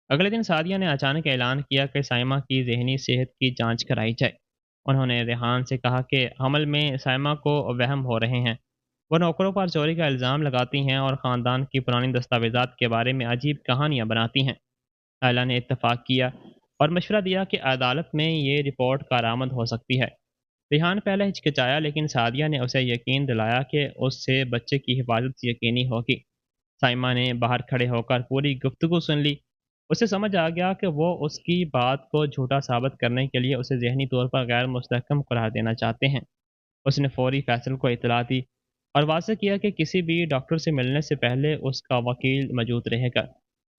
अगले दिन सादिया ने अचानक ऐलान किया कि साइमा की ज़हनी सेहत की जांच कराई जाए। उन्होंने रेहान से कहा कि हमल में साइमा को वहम हो रहे हैं। वो नौकरों पर चोरी का इल्ज़ाम लगाती हैं और ख़ानदान की पुरानी दस्तावेज़ात के बारे में अजीब कहानियाँ बनाती हैं। आयला ने इत्तफ़ाक़ किया और मशवरा दिया कि अदालत में ये रिपोर्ट कारआमद हो सकती है। रेहान पहले हिचकिचाया, लेकिन सादिया ने उसे यकीन दिलाया कि उससे बच्चे की हिफाजत यकीनी होगी। साइमा ने बाहर खड़े होकर पूरी गुफ्तगू सुन ली। उसे समझ आ गया कि वो उसकी बात को झूठा साबित करने के लिए उसे ज़हनी तौर पर गैर मुस्तहकम करार देना चाहते हैं। اس نے فوری فیصل کو اطلاع دی اور واضح کیا کہ کسی بھی ڈاکٹر سے ملنے سے پہلے اس کا وکیل موجود رہے گا۔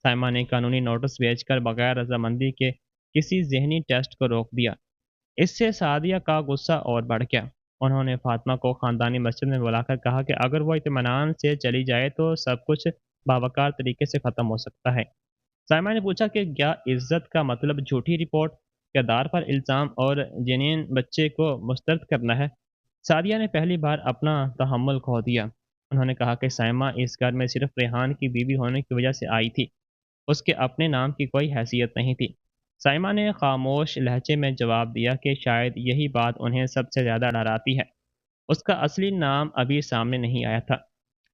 سائمہ نے قانونی نوٹس بھیج کر بغیر رضامندی کے کسی ذہنی ٹیسٹ کو روک دیا۔ اس سے سعدیہ کا غصہ اور بڑھ گیا۔ انہوں نے فاطمہ کو خاندانی مسجد میں بلا کر کہا کہ اگر وہ اطمینان سے چلی جائے تو سب کچھ باوقار طریقے سے ختم ہو سکتا ہے۔ سائمہ نے پوچھا کہ کیا عزت کا مطلب جھوٹی رپورٹ کے آدھار پر الزام اور جنین بچے کو مسترد کرنا ہے؟ سعدیہ نے پہلی بار اپنا تحمل کھو دیا۔ انہوں نے کہا کہ سائمہ اس گھر میں صرف ریحان کی بیوی ہونے کی وجہ سے آئی تھی، اس کے اپنے نام کی کوئی حیثیت نہیں تھی۔ سائمہ نے خاموش لہجے میں جواب دیا کہ شاید یہی بات انہیں سب سے زیادہ ڈراتی ہے، اس کا اصلی نام ابھی سامنے نہیں آیا تھا۔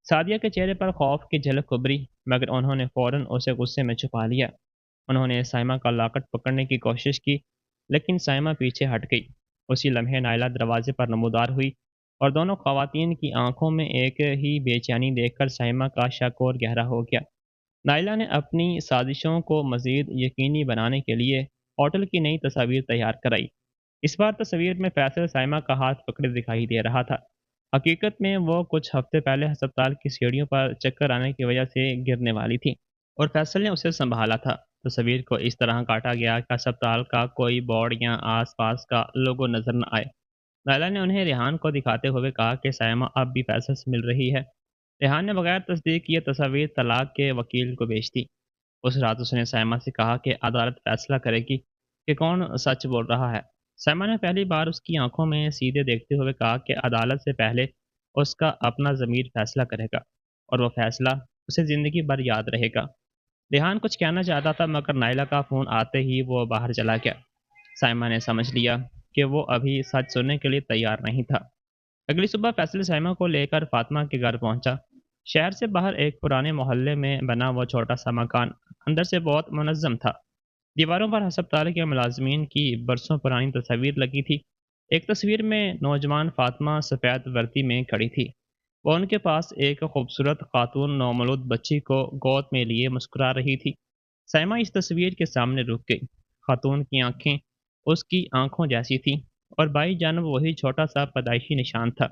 سعدیہ کے چہرے پر خوف کی جھلک ابھری، مگر انہوں نے فوراً اسے غصے میں چھپا لیا۔ انہوں نے سائمہ کا لاکٹ پکڑنے کی کوشش کی، لیکن سائمہ پیچھے ہٹ گئی۔ اسی لمحے نائلہ دروازے پر نمودار ہوئی اور دونوں خواتین کی آنکھوں میں ایک ہی بے چینی دیکھ کر سائمہ کا شک اور گہرا ہو گیا۔ نائلہ نے اپنی سازشوں کو مزید یقینی بنانے کے لیے ہوٹل کی نئی تصاویر تیار کرائی۔ اس بار تصویر میں فیصل سائمہ کا ہاتھ پکڑے دکھائی دے رہا تھا۔ حقیقت میں وہ کچھ ہفتے پہلے ہسپتال کی سیڑھیوں پر چکر آنے کی وجہ سے گرنے والی تھی اور فیصل نے اسے سنبھالا تھا۔ تصویر کو اس طرح کاٹا گیا کہ ہسپتال کا کوئی بورڈ یا آس پاس کا لوگو نظر نہ آئے۔ نائلہ نے انہیں ریحان کو دکھاتے ہوئے کہا کہ سائمہ اب بھی فیصل سے مل رہی ہے۔ ریحان نے بغیر تصدیق کیے تصاویر طلاق کے وکیل کو بھیج دی۔ اس رات اس نے سائمہ سے کہا کہ عدالت فیصلہ کرے گی کہ کون سچ بول رہا ہے۔ سائمہ نے پہلی بار اس کی آنکھوں میں سیدھے دیکھتے ہوئے کہا کہ عدالت سے پہلے اس کا اپنا ضمیر فیصلہ کرے گا، اور وہ فیصلہ اسے زندگی بھر یاد رہے گا۔ ریحان کچھ کہنا چاہتا تھا مگر نائلہ کا فون آتے ہی وہ باہر چلا گیا۔ سائمہ نے سمجھ لیا کہ وہ ابھی سچ سننے کے لیے تیار نہیں تھا۔ اگلی صبح فیصل سائمہ کو لے کر فاطمہ کے گھر پہنچا۔ شہر سے باہر ایک پرانے محلے میں بنا وہ چھوٹا سا مکان اندر سے بہت منظم تھا۔ دیواروں پر ہسپتال کے ملازمین کی برسوں پرانی تصاویر لگی تھی۔ ایک تصویر میں نوجوان فاطمہ سفید وردی میں کھڑی تھی۔ وہ ان کے پاس ایک خوبصورت خاتون نومولود بچی کو گود میں لیے مسکرا رہی تھی۔ سائمہ اس تصویر کے سامنے رک گئی۔ خاتون کی آنکھیں اس کی آنکھوں جیسی تھیں اور بائیں جانب وہی چھوٹا سا پیدائشی نشان تھا۔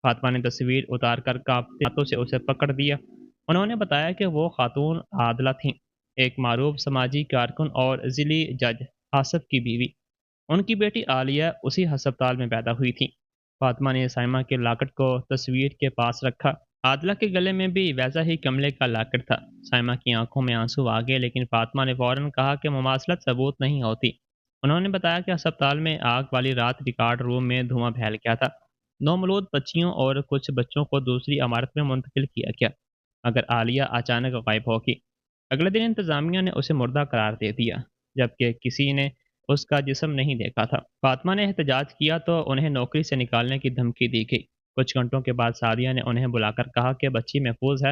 فاطمہ نے تصویر اتار کر کانپتے ہاتھوں سے اسے پکڑ دیا۔ انہوں نے بتایا کہ وہ خاتون عادلہ تھیں، ایک معروف سماجی کارکن اور ضلعی جج آصف کی بیوی۔ ان کی بیٹی عالیہ اسی ہسپتال میں پیدا ہوئی تھی۔ فاطمہ نے سائمہ کے لاکٹ کو تصویر کے پاس رکھا۔ عادلہ کے گلے میں بھی ویسا ہی کملے کا لاکٹ تھا۔ سائمہ کی آنکھوں میں آنسو آ گئے، لیکن فاطمہ نے فوراً کہا کہ مماثلت ثبوت نہیں ہوتی۔ انہوں نے بتایا کہ ہسپتال میں آگ والی رات ریکارڈ روم میں دھواں پھیل گیا تھا۔ نومولود بچیوں اور کچھ بچوں کو دوسری عمارت میں منتقل کیا گیا، مگر عالیہ اچانک غائب ہو گئی۔ اگلے دن انتظامیہ نے اسے مردہ قرار دے دیا، جبکہ کسی نے اس کا جسم نہیں دیکھا تھا۔ فاطمہ نے احتجاج کیا تو انہیں نوکری سے نکالنے کی دھمکی دی گئی۔ کچھ گھنٹوں کے بعد سعدیہ نے انہیں بلا کر کہا کہ بچی محفوظ ہے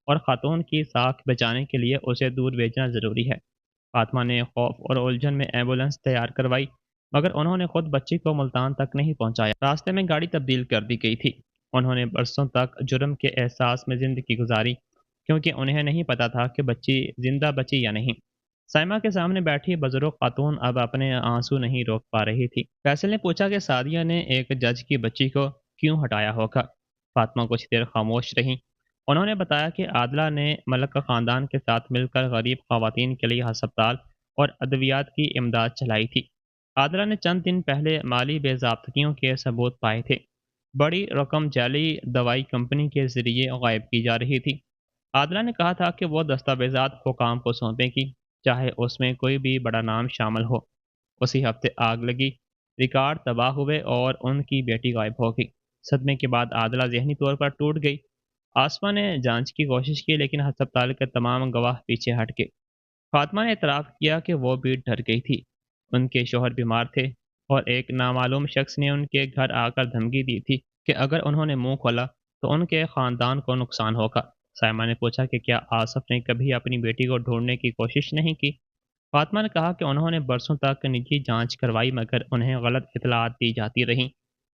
اور خاتون کی ساکھ بچانے کے لیے اسے دور بھیجنا ضروری ہے۔ فاطمہ نے خوف اور الجھن میں ایمبولینس تیار کروائی، مگر انہوں نے خود بچی کو ملتان تک نہیں پہنچایا۔ راستے میں گاڑی تبدیل کر دی گئی تھی۔ انہوں نے برسوں تک جرم کے احساس میں زندگی گزاری، کیونکہ انہیں نہیں پتا تھا کہ بچی زندہ بچی یا نہیں۔ سائمہ کے سامنے بیٹھی بزرگ خاتون اب اپنے آنسو نہیں روک پا رہی تھی۔ فیصل نے پوچھا کہ سعدیہ نے ایک جج کی بچی کو کیوں ہٹایا ہوگا۔ فاطمہ کچھ دیر خاموش رہیں۔ انہوں نے بتایا کہ عادلہ نے ملک خاندان کے ساتھ مل کر غریب خواتین کے لیے ہسپتال اور ادویات کی امداد چلائی تھی۔ عادلہ نے چند دن پہلے مالی بے ضابطگیوں کے ثبوت پائے تھے۔ بڑی رقم جعلی دوائی کمپنی کے ذریعے غائب کی جا رہی تھی۔ عادلہ نے کہا تھا کہ وہ دستاویزات حکام کو سونپے گی، چاہے اس میں کوئی بھی بڑا نام شامل ہو۔ اسی ہفتے آگ لگی، ریکارڈ تباہ ہوئے اور ان کی بیٹی غائب ہو گئی۔ صدمے کے بعد عادلہ ذہنی طور پر ٹوٹ گئی۔ آسمہ نے جانچ کی کوشش کی، لیکن ہسپتال کے تمام گواہ پیچھے ہٹ گئے۔ فاطمہ نے اعتراف کیا کہ وہ بھی ڈر گئی تھی۔ ان کے شوہر بیمار تھے اور ایک نامعلوم شخص نے ان کے گھر آ کر دھمکی دی تھی کہ اگر انہوں نے منہ کھولا تو ان کے خاندان کو نقصان ہوگا۔ سائمہ نے پوچھا کہ کیا آصف نے کبھی اپنی بیٹی کو ڈھونڈنے کی کوشش نہیں کی۔ فاطمہ نے کہا کہ انہوں نے برسوں تک نجی جانچ کروائی، مگر انہیں غلط اطلاعات دی جاتی رہیں۔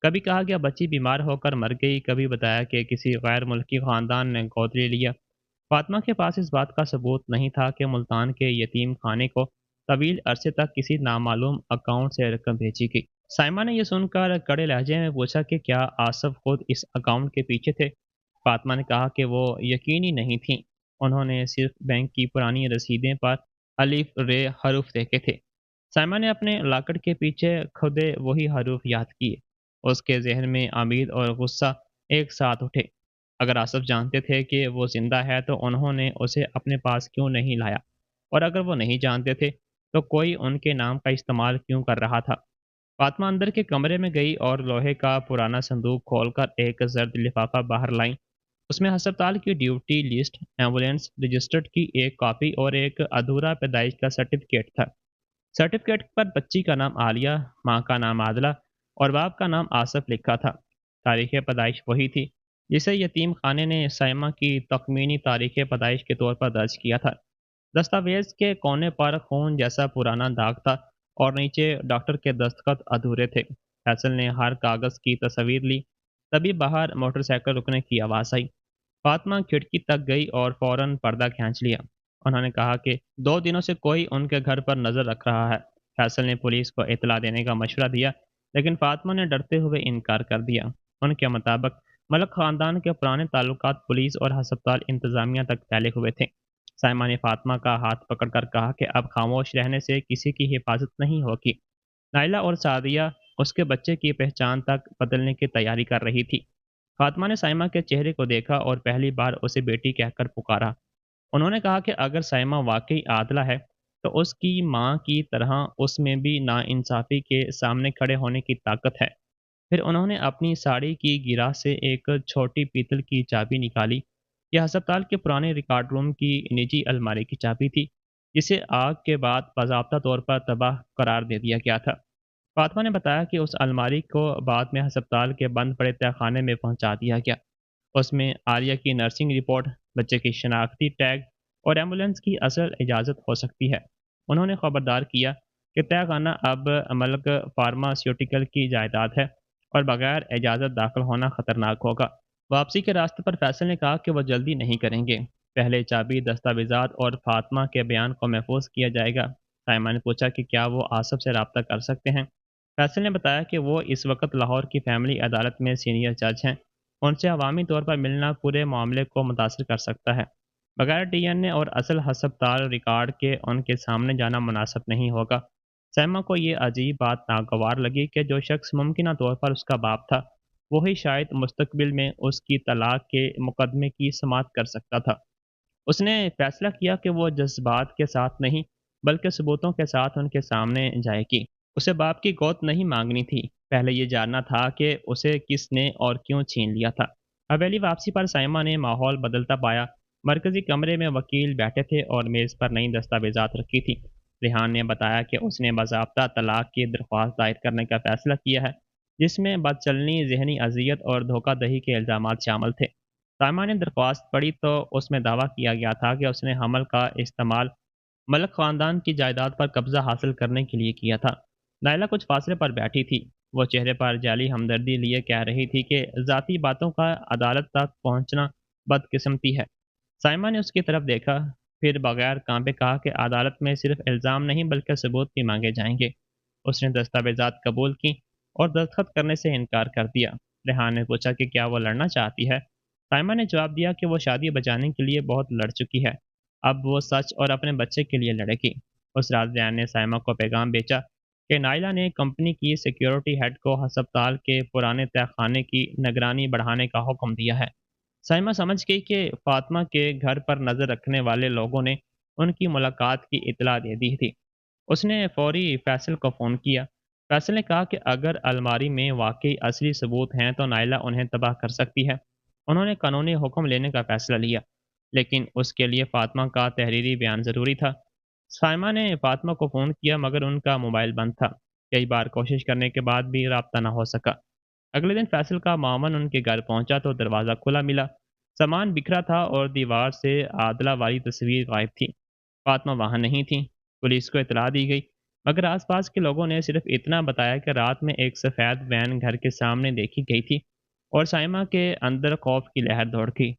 کبھی کہا گیا بچی بیمار ہو کر مر گئی، کبھی بتایا کہ کسی غیر ملکی خاندان نے گود لے لیا۔ فاطمہ کے پاس اس بات کا ثبوت نہیں تھا کہ ملتان کے یتیم خانے کو طویل عرصے تک کسی نامعلوم اکاؤنٹ سے رقم بھیجی گئی۔ साइमा ने यह सुनकर कड़े लहजे में पूछा कि क्या आसफ खुद इस अकाउंट के पीछे थे। फातिमा ने कहा कि वो यकीनी नहीं थी। उन्होंने सिर्फ बैंक की पुरानी रसीदें पर अलिफ रे हरूफ देखे थे। साइमा ने अपने लाकड़ के पीछे खुदे वही हरूफ याद किए। उसके जहन में उम्मीद और गुस्सा एक साथ उठे। अगर आसफ जानते थे कि वो जिंदा है तो उन्होंने उसे अपने पास क्यों नहीं लाया, और अगर वो नहीं जानते थे तो कोई उनके नाम का इस्तेमाल क्यों कर रहा था। फातिमा अंदर के कमरे में गई और लोहे का पुराना संदूक खोलकर एक जर्द लिफाफा बाहर लाई। उसमें अस्पताल की ड्यूटी लिस्ट, एम्बुलेंस रजिस्टर्ड की एक कॉपी और एक अधूरा पैदाइश का सर्टिफिकेट था। सर्टिफिकेट पर बच्ची का नाम आलिया, माँ का नाम आदला और बाप का नाम आसफ लिखा था। तारीख पैदाइश वही थी जिसे यतीम खाने ने साइमा की तखमीनी तारीख पैदाइश के तौर पर दर्ज किया था। दस्तावेज के कोने पर खून जैसा पुराना दाग था और नीचे डॉक्टर के दस्तखत अधूरे थे। फैसल ने हर कागज की तस्वीर ली। तभी बाहर मोटरसाइकिल रुकने की आवाज़ आई। फातिमा खिड़की तक गई और फौरन पर्दा खींच लिया। उन्होंने कहा कि 2 दिनों से कोई उनके घर पर नज़र रख रहा है। फैसल ने पुलिस को इतला देने का मशवरा दिया, लेकिन फातिमा ने डरते हुए इनकार कर दिया। उनके मुताबिक मलक ख़ानदान के पुराने ताल्लुकात पुलिस और हस्पताल इंतज़ामिया तक फैले हुए थे। साइमा ने फातिमा का हाथ पकड़कर कहा कि अब खामोश रहने से किसी की हिफाजत नहीं होगी। नाइला और सादिया उसके बच्चे की पहचान तक बदलने की तैयारी कर रही थी। फातिमा ने साइमा के चेहरे को देखा और पहली बार उसे बेटी कहकर पुकारा। उन्होंने कहा कि अगर साइमा वाकई आदला है तो उसकी माँ की तरह उसमें भी नाइंसाफ़ी के सामने खड़े होने की ताकत है। फिर उन्होंने अपनी साड़ी की गिरा से एक छोटी पीतल की चाबी निकाली। यह अस्पताल के पुराने रिकॉर्ड रूम की निजी अलमारी की चाबी थी, जिसे आग के बाद बाज़ाब्ता तौर पर तबाह करार दे दिया गया था। फातिमा ने बताया कि उस अलमारी को बाद में अस्पताल के बंद पड़े तहखाने में पहुंचा दिया गया। उसमें आलिया की नर्सिंग रिपोर्ट, बच्चे की शनाख्ती टैग और एम्बुलेंस की असल इजाज़त हो सकती है। उन्होंने खबरदार किया कि तहखाना अब मलक फार्मास्यूटिकल की जायदाद है और बगैर इजाज़त दाखिल होना ख़तरनाक होगा। वापसी के रास्ते पर फैसल ने कहा कि वह जल्दी नहीं करेंगे। पहले चाबी, दस्तावेज़ात और फातिमा के बयान को महफूज किया जाएगा। साइमा ने पूछा कि क्या वो आसफ से रब्ता कर सकते हैं। फैसल ने बताया कि वो इस वक्त लाहौर की फैमिली अदालत में सीनियर जज हैं। उनसे अवामी तौर पर मिलना पूरे मामले को मुतासर कर सकता है। बगैर डीएनए और असल हस्पताल रिकॉर्ड के उनके सामने जाना मुनासिब नहीं होगा। सैमा को ये अजीब बात नागवार लगी कि जो शख्स मुमकिन तौर पर उसका बाप था, वही शायद मुस्तकबिल में उसकी तलाक के मुकदमे की समाअत कर सकता था। उसने फैसला किया कि वो जज्बात के साथ नहीं, बल्कि सबूतों के साथ उनके सामने जाएगी। उसे बाप की गोद नहीं मांगनी थी, पहले ये जानना था कि उसे किसने और क्यों छीन लिया था। हवेली वापसी पर साइमा ने माहौल बदलता पाया। मरकजी कमरे में वकील बैठे थे और मेज़ पर नई दस्तावेजात रखी थी। रिहान ने बताया कि उसने बाज़ाब्ता तलाक की दरख्वास्त दायर करने का फैसला किया है, जिसमें बदचलनी, जहनी अजियत और धोखाधड़ी के इल्ज़ामात शामिल थे। साइमा ने दरख्वास्त पढ़ी तो उसमें दावा किया गया था कि उसने हमल का इस्तेमाल मलक ख़ानदान की जायदाद पर कब्ज़ा हासिल करने के लिए किया था। नायला कुछ फासले पर बैठी थी। वो चेहरे पर जाली हमदर्दी लिए कह रही थी कि ज़ाती बातों का अदालत तक पहुंचना बदकिस्मती है। साइमा ने उसकी तरफ देखा, फिर बगैर कांपे कहा कि अदालत में सिर्फ इल्ज़ाम नहीं बल्कि सबूत भी मांगे जाएंगे। उसने दस्तावेजात कबूल की और दस्तखत करने से इनकार कर दिया। रेहान ने पूछा कि क्या वो लड़ना चाहती है। साइमा ने जवाब दिया कि वो शादी बचाने के लिए बहुत लड़ चुकी है, अब वो सच और अपने बच्चे के लिए लड़ेगी। उस रात रेहान ने साइमा को पैगाम भेजा कि नाइला ने कंपनी की सिक्योरिटी हेड को अस्पताल के पुराने तहखाने की निगरानी बढ़ाने का हुक्म दिया है। साइमा समझ गई कि फातिमा के घर पर नज़र रखने वाले लोगों ने उनकी मुलाकात की इतला दे दी थी। उसने फौरी फैसल को फ़ोन किया। फैसल ने कहा कि अगर अलमारी में वाकई असली सबूत हैं तो नाइला उन्हें तबाह कर सकती है। उन्होंने कानूनी हुक्म लेने का फ़ैसला लिया, लेकिन उसके लिए फ़ातिमा का तहरीरी बयान ज़रूरी था। साइमा ने फ़ातिमा को फ़ोन किया मगर उनका मोबाइल बंद था। कई बार कोशिश करने के बाद भी रब्ता न हो सका। अगले दिन फैसल का मामन उनके घर पहुंचा तो दरवाज़ा खुला मिला। सामान बिखरा था और दीवार से आदला वाली तस्वीर गायब थी। फातिमा वहाँ नहीं थी। पुलिस को इतला दी गई, मगर आसपास के लोगों ने सिर्फ इतना बताया कि रात में एक सफ़ेद वैन घर के सामने देखी गई थी और साइमा के अंदर खौफ की लहर दौड़ गई।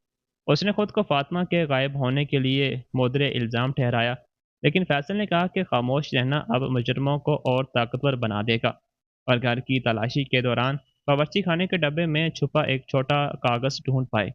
उसने खुद को फातिमा के गायब होने के लिए मुद्रे इल्ज़ाम ठहराया, लेकिन फैसल ने कहा कि खामोश रहना अब मुजरमों को और ताकतवर बना देगा। और घर की तलाशी के दौरान बावर्ची खाने के डब्बे में छुपा एक छोटा कागज़ ढूंढ पाए।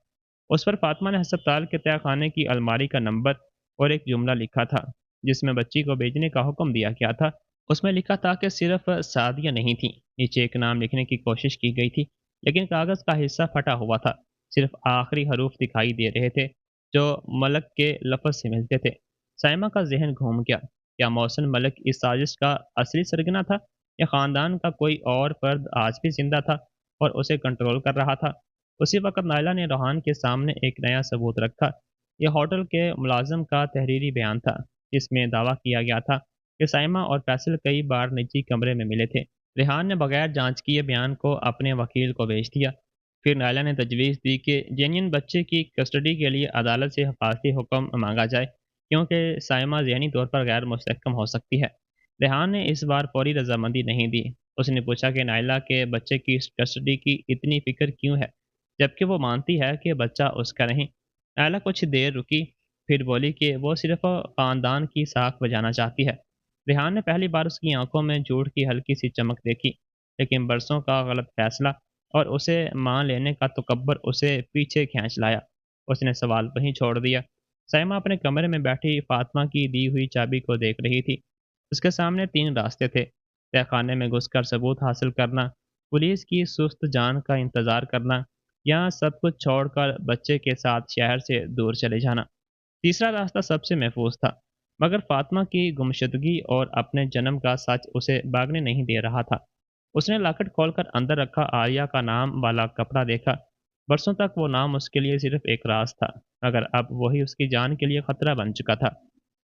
उस पर फातिमा ने अस्पताल के तहखाने की अलमारी का नंबर और एक जुमला लिखा था, जिसमें बच्ची को भेजने का हुक्म दिया गया था। उसमें लिखा था कि सिर्फ सादिया नहीं थी। नीचे एक नाम लिखने की कोशिश की गई थी, लेकिन कागज़ का हिस्सा फटा हुआ था। सिर्फ आखिरी हरूफ दिखाई दे रहे थे, जो मलक के लफ्ज़ से मिलते थे। साइमा का जहन घूम गया। क्या मोहसिन मलिक इस साजिश का असली सरगना था, या ख़ानदान का कोई और फर्द आज भी जिंदा था और उसे कंट्रोल कर रहा था? उसी वक्त नायला ने रोहान के सामने एक नया सबूत रखा। यह होटल के मुलाजिम का तहरीरी बयान था, जिसमें दावा किया गया था कि साइमा और फैसल कई बार निजी कमरे में मिले थे। रेहान ने बगैर जांच किए बयान को अपने वकील को भेज दिया। फिर नायला ने तजवीज़ दी कि जेनियन बच्चे की कस्टडी के लिए अदालत से हिफाजती हुक्म मांगा जाए, क्योंकि साइमा ज़हनी तौर पर गैर मुस्तहकम हो सकती है। रेहान ने इस बार फौरी रजामंदी नहीं दी। उसने पूछा कि नायला के बच्चे की कस्टडी की इतनी फिक्र क्यों है, जबकि वो मानती है कि बच्चा उसका नहीं। नायला कुछ देर रुकी, फिर बोली कि वो सिर्फ ख़ानदान की साख बजाना चाहती है। रेहान ने पहली बार उसकी आंखों में झूठ की हल्की सी चमक देखी, लेकिन बरसों का गलत फैसला और उसे मान लेने का तकब्बर उसे पीछे खींच लाया। उसने सवाल वहीं छोड़ दिया। साइमा अपने कमरे में बैठी फातिमा की दी हुई चाबी को देख रही थी। उसके सामने 3 रास्ते थे: तहखाने में घुसकर सबूत हासिल करना, पुलिस की सुस्त जान का इंतज़ार करना, या सब कुछ छोड़कर बच्चे के साथ शहर से दूर चले जाना। तीसरा रास्ता सबसे महफूज था, मगर फातिमा की गुमशुदगी और अपने जन्म का सच उसे भागने नहीं दे रहा था। उसने लॉकेट खोलकर अंदर रखा आलिया का नाम वाला कपड़ा देखा। बरसों तक वो नाम उसके लिए सिर्फ एक राज था, मगर अब वही उसकी जान के लिए खतरा बन चुका था।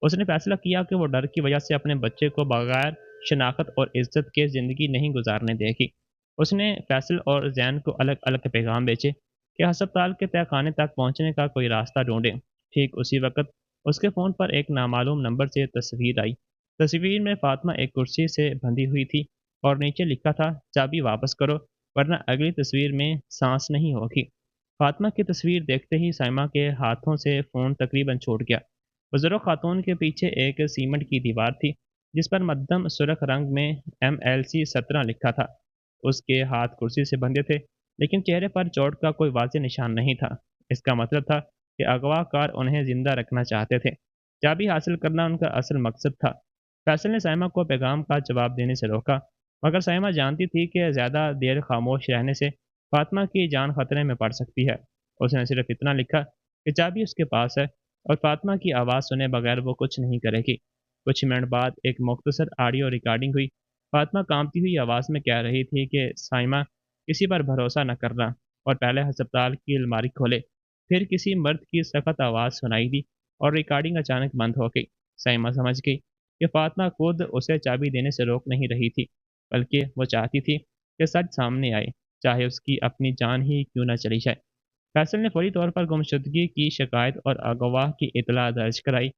उसने फैसला किया कि वो डर की वजह से अपने बच्चे को बगैर शनाख्त और इज्जत के ज़िंदगी नहीं गुजारने देगी। उसने फैसल और जैन को अलग अलग पैगाम भेजे कि अस्पताल के तहखाने तक पहुंचने का कोई रास्ता ढूंढें। ठीक उसी वक्त उसके फ़ोन पर एक नामालूम नंबर से तस्वीर आई। तस्वीर में फातिमा एक कुर्सी से बंधी हुई थी और नीचे लिखा था, चाबी वापस करो वरना अगली तस्वीर में सांस नहीं होगी। फातिमा की तस्वीर देखते ही साइमा के हाथों से फ़ोन तकरीबन छूट गया। बुजुर्ग खातून के पीछे एक सीमेंट की दीवार थी, जिस पर मध्यम सुर्ख रंग में MLC 17 लिखा था। उसके हाथ कुर्सी से बंधे थे, लेकिन चेहरे पर चोट का कोई वाज़ेह निशान नहीं था। इसका मतलब था कि अगवाकार उन्हें जिंदा रखना चाहते थे। चाबी हासिल करना उनका असल मकसद था। फैसल ने साइमा को पैगाम का जवाब देने से रोका, मगर साइमा जानती थी कि ज़्यादा देर खामोश रहने से फातिमा की जान खतरे में पड़ सकती है। उसने सिर्फ इतना लिखा कि चाबी उसके पास है और फातिमा की आवाज़ सुने बगैर वो कुछ नहीं करेगी। कुछ मिनट बाद एक मुख्तसर ऑडियो रिकॉर्डिंग हुई। फातिमा कांपती हुई आवाज़ में कह रही थी कि साइमा, किसी पर भरोसा न करना और पहले अस्पताल की अलमारी खोले। फिर किसी मर्द की सख्त आवाज़ सुनाई दी और रिकॉर्डिंग अचानक बंद हो गई। साइमा समझ गई कि फातिमा खुद उसे चाबी देने से रोक नहीं रही थी, बल्कि वो चाहती थी कि सच सामने आए, चाहे उसकी अपनी जान ही क्यों न चली जाए। फैसल ने फौरी तौर पर गुमशुदगी की शिकायत और अगवा की इतला दर्ज कराई।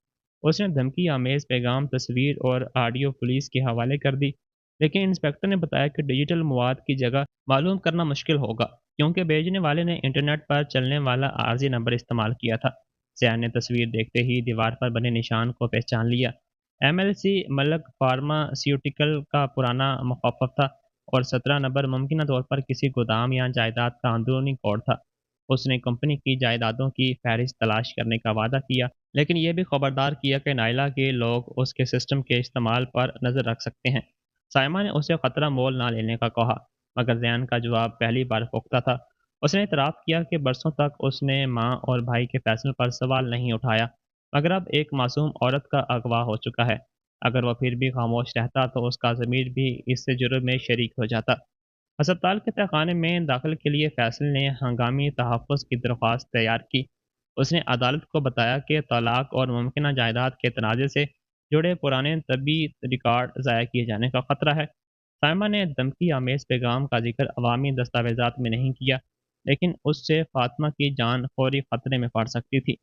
उसने धमकी आमेज पैगाम, तस्वीर और ऑडियो पुलिस के हवाले कर दी, लेकिन इंस्पेक्टर ने बताया कि डिजिटल मवाद की जगह मालूम करना मुश्किल होगा, क्योंकि भेजने वाले ने इंटरनेट पर चलने वाला आर्जी नंबर इस्तेमाल किया था। जैन ने तस्वीर देखते ही दीवार पर बने निशान को पहचान लिया। MLC मलक फार्मास्यूटिकल का पुराना मुखफ़्फ़फ़ था और 17 नंबर मुमकिन तौर पर किसी गोदाम या जायदाद का अंदरूनी कोड था। उसने कंपनी की जायदादों की फहरिस्त तलाश करने का वादा किया, लेकिन यह भी खबरदार किया कि नायला के लोग उसके सिस्टम के इस्तेमाल पर नज़र रख सकते हैं। साइमा ने उसे ख़तरा मोल ना लेने का कहा, मगर जैन का जवाब पहली बार पुख्ता था। उसने इतराफ़ किया कि बरसों तक उसने माँ और भाई के फैसले पर सवाल नहीं उठाया, मगर अब एक मासूम औरत का अगवा हो चुका है। अगर वह फिर भी खामोश रहता तो उसका ज़मीर भी इससे जुर्म में शरीक हो जाता। अस्पताल के तहखाने में दाखिल के लिए फैसल ने हंगामी तहफ़्फ़ुज़ की दरख्वास्त तैयार की। उसने अदालत को बताया कि तलाक और मुमकिन जायदाद के तनाज़े से जुड़े पुराने तबी रिकॉर्ड ज़ाया किए जाने का ख़तरा है। साइमा ने धमकी आमेज़ पैगाम का जिक्र अवामी दस्तावेज़ात में नहीं किया, लेकिन उससे फातिमा की जान फौरी ख़तरे में पड़ सकती थी।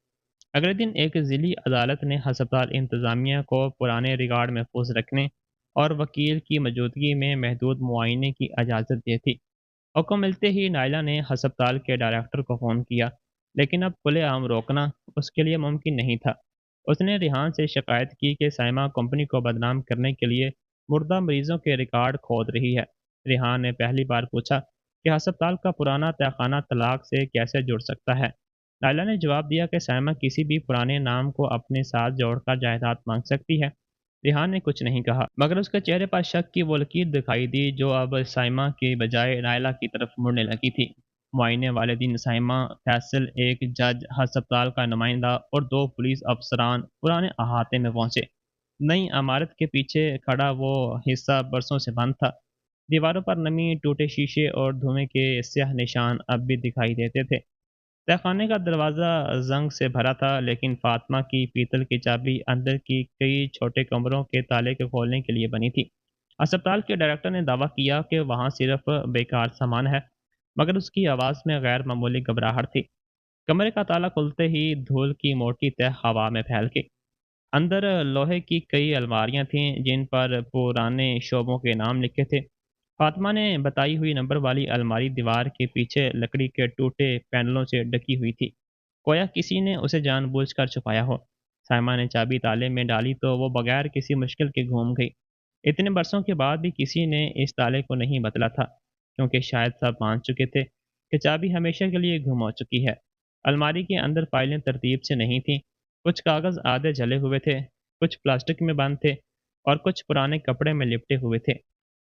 अगले दिन एक ज़िली अदालत ने अस्पताल इंतज़ामिया को पुराने रिकॉर्ड महफूज रखने और वकील की मौजूदगी में महदूद मुआयने की इजाज़त दी थी। हुक्म मिलते ही नायला ने अस्पताल के डायरेक्टर को फ़ोन किया, लेकिन अब खुलेआम रोकना उसके लिए मुमकिन नहीं था। उसने रिहान से शिकायत की कि साइमा कंपनी को बदनाम करने के लिए मुर्दा मरीजों के रिकॉर्ड खोद रही है। रिहान ने पहली बार पूछा कि अस्पताल का पुराना तहखाना तलाक से कैसे जुड़ सकता है। लायला ने जवाब दिया कि साइमा किसी भी पुराने नाम को अपने साथ जोड़कर जायदाद मांग सकती है। रिहान ने कुछ नहीं कहा, मगर उसके चेहरे पर शक की वो लकीर दिखाई दी जो अब साइमा के बजाय नायला की तरफ मुड़ने लगी थी। मुआयने वाले दिन साइमा, फैसल, एक जज, अस्पताल का नुमाइंदा और दो पुलिस अफसरान पुराने अहाते में पहुंचे। नई इमारत के पीछे खड़ा वो हिस्सा बरसों से बंद था। दीवारों पर नमी, टूटे शीशे और धुएं के स्याह निशान अब भी दिखाई देते थे। तहखाने का दरवाज़ा ज़ंग से भरा था, लेकिन फातिमा की पीतल की चाबी अंदर की कई छोटे कमरों के ताले को खोलने के लिए बनी थी। अस्पताल के डायरेक्टर ने दावा किया कि वहाँ सिर्फ बेकार सामान है, मगर उसकी आवाज़ में गैर मामूली घबराहट थी। कमरे का ताला खुलते ही धूल की मोटी तह हवा में फैल गई। अंदर लोहे की कई अलमारियां थीं जिन पर पुराने शोबों के नाम लिखे थे। फातिमा ने बताई हुई नंबर वाली अलमारी दीवार के पीछे लकड़ी के टूटे पैनलों से ढकी हुई थी, गोया किसी ने उसे जानबूझकर छुपाया हो। साइमा ने चाबी ताले में डाली तो वो बगैर किसी मुश्किल के घूम गई। इतने बरसों के बाद भी किसी ने इस ताले को नहीं बदला था, क्योंकि शायद सब मान चुके थे कि चाबी हमेशा के लिए गुम हो चुकी है। अलमारी के अंदर फाइलें तरतीब से नहीं थीं। कुछ कागज़ आधे जले हुए थे, कुछ प्लास्टिक में बंद थे और कुछ पुराने कपड़े में लिपटे हुए थे।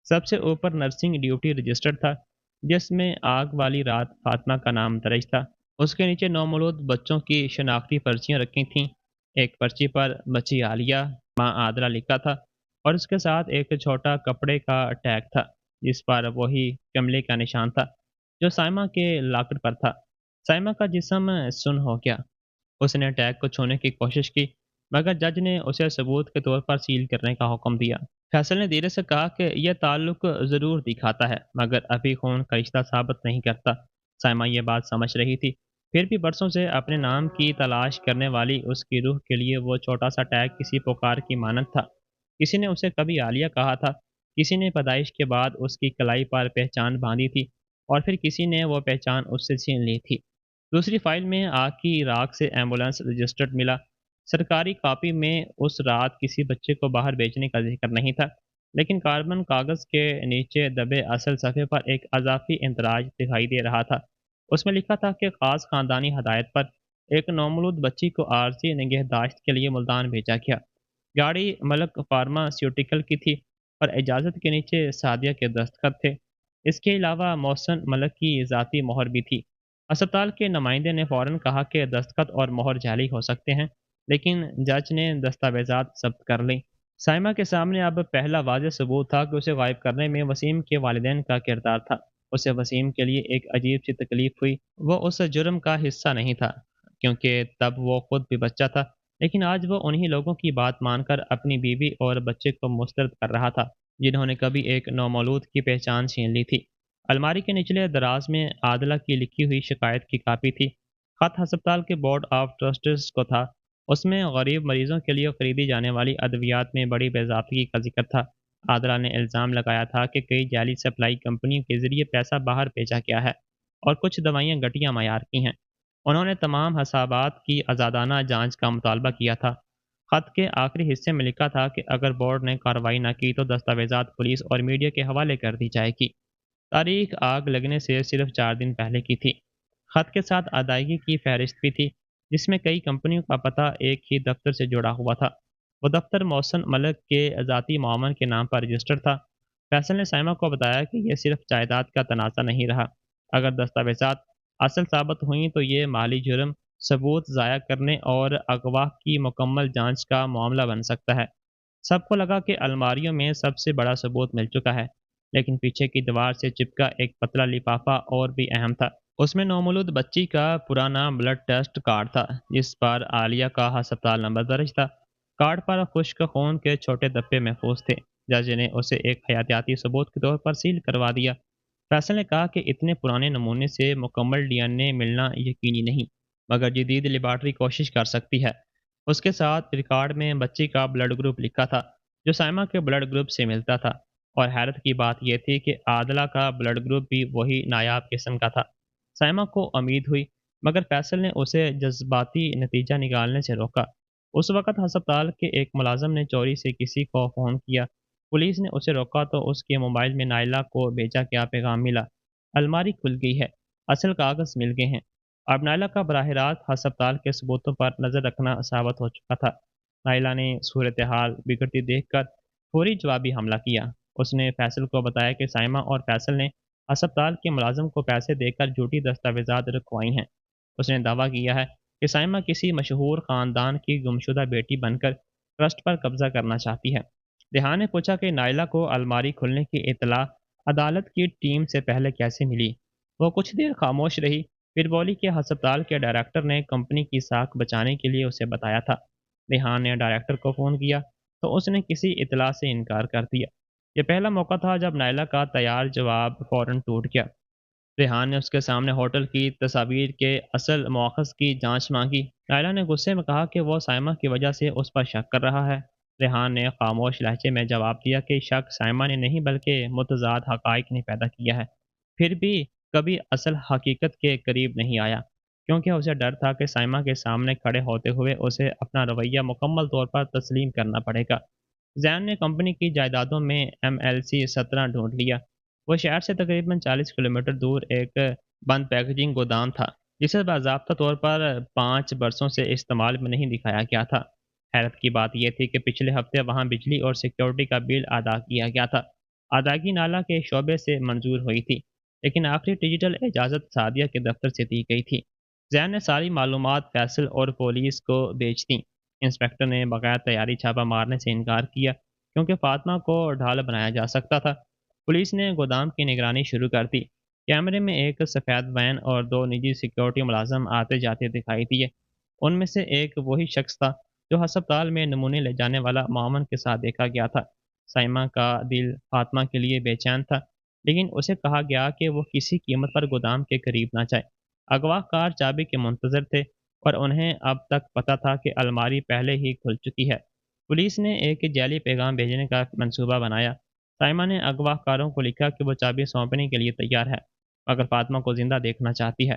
सबसे ऊपर नर्सिंग ड्यूटी रजिस्टर था, जिसमें आग वाली रात फातिमा का नाम दर्ज था। उसके नीचे नौमौलूद बच्चों की शनाख्ती पर्चियाँ रखी थीं। एक पर्ची पर बच्ची आलिया, माँ आदरा लिखा था और उसके साथ एक छोटा कपड़े का टैग था, जिस पर वही कमले का निशान था, जो साइमा के लॉकर पर था। साइमा का जिस्म सुन्न हो गया। उसने टैग को छूने की कोशिश की, मगर जज ने उसे सबूत के तौर पर सील करने का हुक्म दिया। फैसल ने धीरे से कहा कि यह ताल्लुक ज़रूर दिखाता है, मगर अभी खून का रिश्ता साबित नहीं करता। साइमा ये बात समझ रही थी, फिर भी बरसों से अपने नाम की तलाश करने वाली उसकी रूह के लिए वो छोटा सा टैग किसी पुकार की मानत था। किसी ने उसे कभी आलिया कहा था, किसी ने पैदाइश के बाद उसकी कलाई पर पहचान बांधी थी और फिर किसी ने वो पहचान उससे छीन ली थी। दूसरी फाइल में आग की राख से एम्बुलेंस रजिस्टर्ड मिला। सरकारी कॉपी में उस रात किसी बच्चे को बाहर भेजने का जिक्र नहीं था, लेकिन कार्बन कागज़ के नीचे दबे असल सफ़े पर एक अजाफी इंदराज दिखाई दे रहा था। उसमें लिखा था कि ख़ास ख़ानदानी हदायत पर एक नौमौलूद बच्ची को आरजी निगहदाश्त के लिए मुल्तान भेजा गया। गाड़ी मलक फार्मास्यूटिकल की थी और इजाज़त के नीचे सादिया के दस्तखत थे। इसके अलावा मोहसन मलक की ज़ाती मोहर भी थी। अस्पताल के नुमाइंदे ने फ़ौरन कहा कि दस्तखत और मोहर जाली हो सकते हैं, लेकिन जज ने दस्तावेज़ात ज़ब्त कर ली। साइमा के सामने अब पहला वाज़ेह सबूत था कि उसे गायब करने में वसीम के वालिदैन का किरदार था। उसे वसीम के लिए एक अजीब सी तकलीफ़ हुई। वो उस जुर्म का हिस्सा नहीं था, क्योंकि तब वो खुद भी बच्चा था, लेकिन आज वो उन्हीं लोगों की बात मानकर अपनी बीवी और बच्चे को मुस्तरद कर रहा था, जिन्होंने कभी एक नौमौलूद की पहचान छीन ली थी। अलमारी के निचले दराज में आदला की लिखी हुई शिकायत की कापी थी। खत अस्पताल के बोर्ड ऑफ ट्रस्टीज को था। उसमें गरीब मरीजों के लिए खरीदी जाने वाली अद्वियात में बड़ी बेज़ाब्तगी का जिक्र था। आदला ने इल्ज़ाम लगाया था कि कई जाली सप्लाई कंपनियों के ज़रिए पैसा बाहर भेजा गया है और कुछ दवाइयाँ घटिया मयार की हैं। उन्होंने तमाम हिसाबात की आज़ादाना जांच का मुतालबा किया था। खत के आखिरी हिस्से में लिखा था कि अगर बोर्ड ने कार्रवाई न की तो दस्तावेज़ात पुलिस और मीडिया के हवाले कर दी जाएगी। तारीख आग लगने से सिर्फ 4 दिन पहले की थी। खत के साथ अदायगी की फहरिस्त भी थी, जिसमें कई कंपनियों का पता एक ही दफ्तर से जुड़ा हुआ था। वो दफ्तर मोहसन मलिक के ज़ाती मामन के नाम पर रजिस्टर्ड था। फैसल ने साइमा को बताया कि यह सिर्फ जायदाद का तनाज़ा नहीं रहा। अगर दस्तावेज़ात असल साबित हुई तो ये माली जुर्म, सबूत ज़ाया करने और अगवा की मुकम्मल जांच का मामला बन सकता है। सबको लगा कि अलमारियों में सबसे बड़ा सबूत मिल चुका है, लेकिन पीछे की दीवार से चिपका एक पतला लिफाफा और भी अहम था। उसमें नौमौलूद बच्ची का पुराना ब्लड टेस्ट कार्ड था, जिस पर आलिया का अस्पताल नंबर दर्ज था। कार्ड पर खुश्क खून के छोटे धब्बे महफूज थे। जज ने उसे एक हयातियाती सबूत के तौर पर सील करवा दिया। फैसल ने कहा कि इतने पुराने नमूने से मुकम्मल डीएनए मिलना यकीनी नहीं, मगर जदीद लेबार्टरी कोशिश कर सकती है। उसके साथ रिकॉर्ड में बच्ची का ब्लड ग्रुप लिखा था, जो साइमा के ब्लड ग्रुप से मिलता था। और हैरत की बात यह थी कि आदला का ब्लड ग्रुप भी वही नायाब किस्म का था। साइमा को उम्मीद हुई, मगर फैसल ने उसे जज्बाती नतीजा निकालने से रोका। उस वक़्त अस्पताल के एक मुलाज़म ने चोरी से किसी को फ़ोन किया पुलिस ने उसे रोका तो उसके मोबाइल में नायला को भेजा क्या पैगाम मिला। अलमारी खुल गई है, असल कागज मिल गए हैं। अब नायला का बराह रास्त अस्पताल के सबूतों पर नजर रखना साबित हो चुका था। नायला ने सूरत हाल बिगड़ती देखकर फौरी जवाबी हमला किया। उसने फैसल को बताया कि साइमा और फैसल ने अस्पताल के मुलाजिम को पैसे देकर झूठी दस्तावेजात रखवाई हैं। उसने दावा किया है कि साइमा किसी मशहूर खानदान की गुमशुदा बेटी बनकर ट्रस्ट पर कब्जा करना चाहती है। रेहान ने पूछा कि नायला को अलमारी खुलने की इतला अदालत की टीम से पहले कैसे मिली। वो कुछ देर खामोश रही, फिर बोली कि अस्पताल के डायरेक्टर ने कंपनी की साख बचाने के लिए उसे बताया था। रेहान ने डायरेक्टर को फ़ोन किया तो उसने किसी इतला से इनकार कर दिया। यह पहला मौका था जब नायला का तैयार जवाब फौरन टूट गया। रेहान ने उसके सामने होटल की तस्वीर के असल मौखज़ की जांच मांगी। नायला ने गुस्से में कहा कि वो साइमा की वजह से उस पर शक कर रहा है। रेहान ने खामोश लहजे में जवाब दिया कि शक साइमा ने नहीं बल्कि मुतज़ाद हक़ाइक़ ने पैदा किया है। फिर भी कभी असल हकीकत के करीब नहीं आया, क्योंकि उसे डर था कि साइमा के सामने खड़े होते हुए उसे अपना रवैया मुकम्मल तौर पर तस्लीम करना पड़ेगा। जैन ने कंपनी की जायदादों में MLC 17 ढूंढ लिया। वो शहर से तकरीबन 40 किलोमीटर दूर एक बंद पैकेजिंग गोदाम था, जिसे बाज़ाब्ता तौर पर 5 बरसों से इस्तेमाल में नहीं दिखाया गया था। हैरत की बात यह थी कि पिछले हफ्ते वहां बिजली और सिक्योरिटी का बिल अदा किया गया था। अदायगी नाला के शोबे से मंजूर हुई थी, लेकिन आखिरी डिजिटल इजाज़त सादिया के दफ्तर से दी गई थी। जैन ने सारी मालूमात फैसल और पुलिस को बेच दी। इंस्पेक्टर ने बगैर तैयारी छापा मारने से इनकार किया, क्योंकि फातिमा को ढाल बनाया जा सकता था। पुलिस ने गोदाम की निगरानी शुरू कर दी। कैमरे में एक सफ़ेद वैन और 2 निजी सिक्योरिटी मुलाजम आते जाते दिखाई दिए। उनमें से एक वही शख्स था जो अस्पताल में नमूने ले जाने वाला मामन के साथ देखा गया था। साइमा का दिल फातिमा के लिए बेचैन था, लेकिन उसे कहा गया कि वो किसी कीमत पर गोदाम के करीब ना जाए। अगवाकार चाबी के मुंतजर थे और उन्हें अब तक पता था कि अलमारी पहले ही खुल चुकी है। पुलिस ने एक जैली पैगाम भेजने का मंसूबा बनाया। साइमा ने अगवाकारों को लिखा कि वो चाबी सौंपने के लिए तैयार है, मगर फातिमा को जिंदा देखना चाहती है।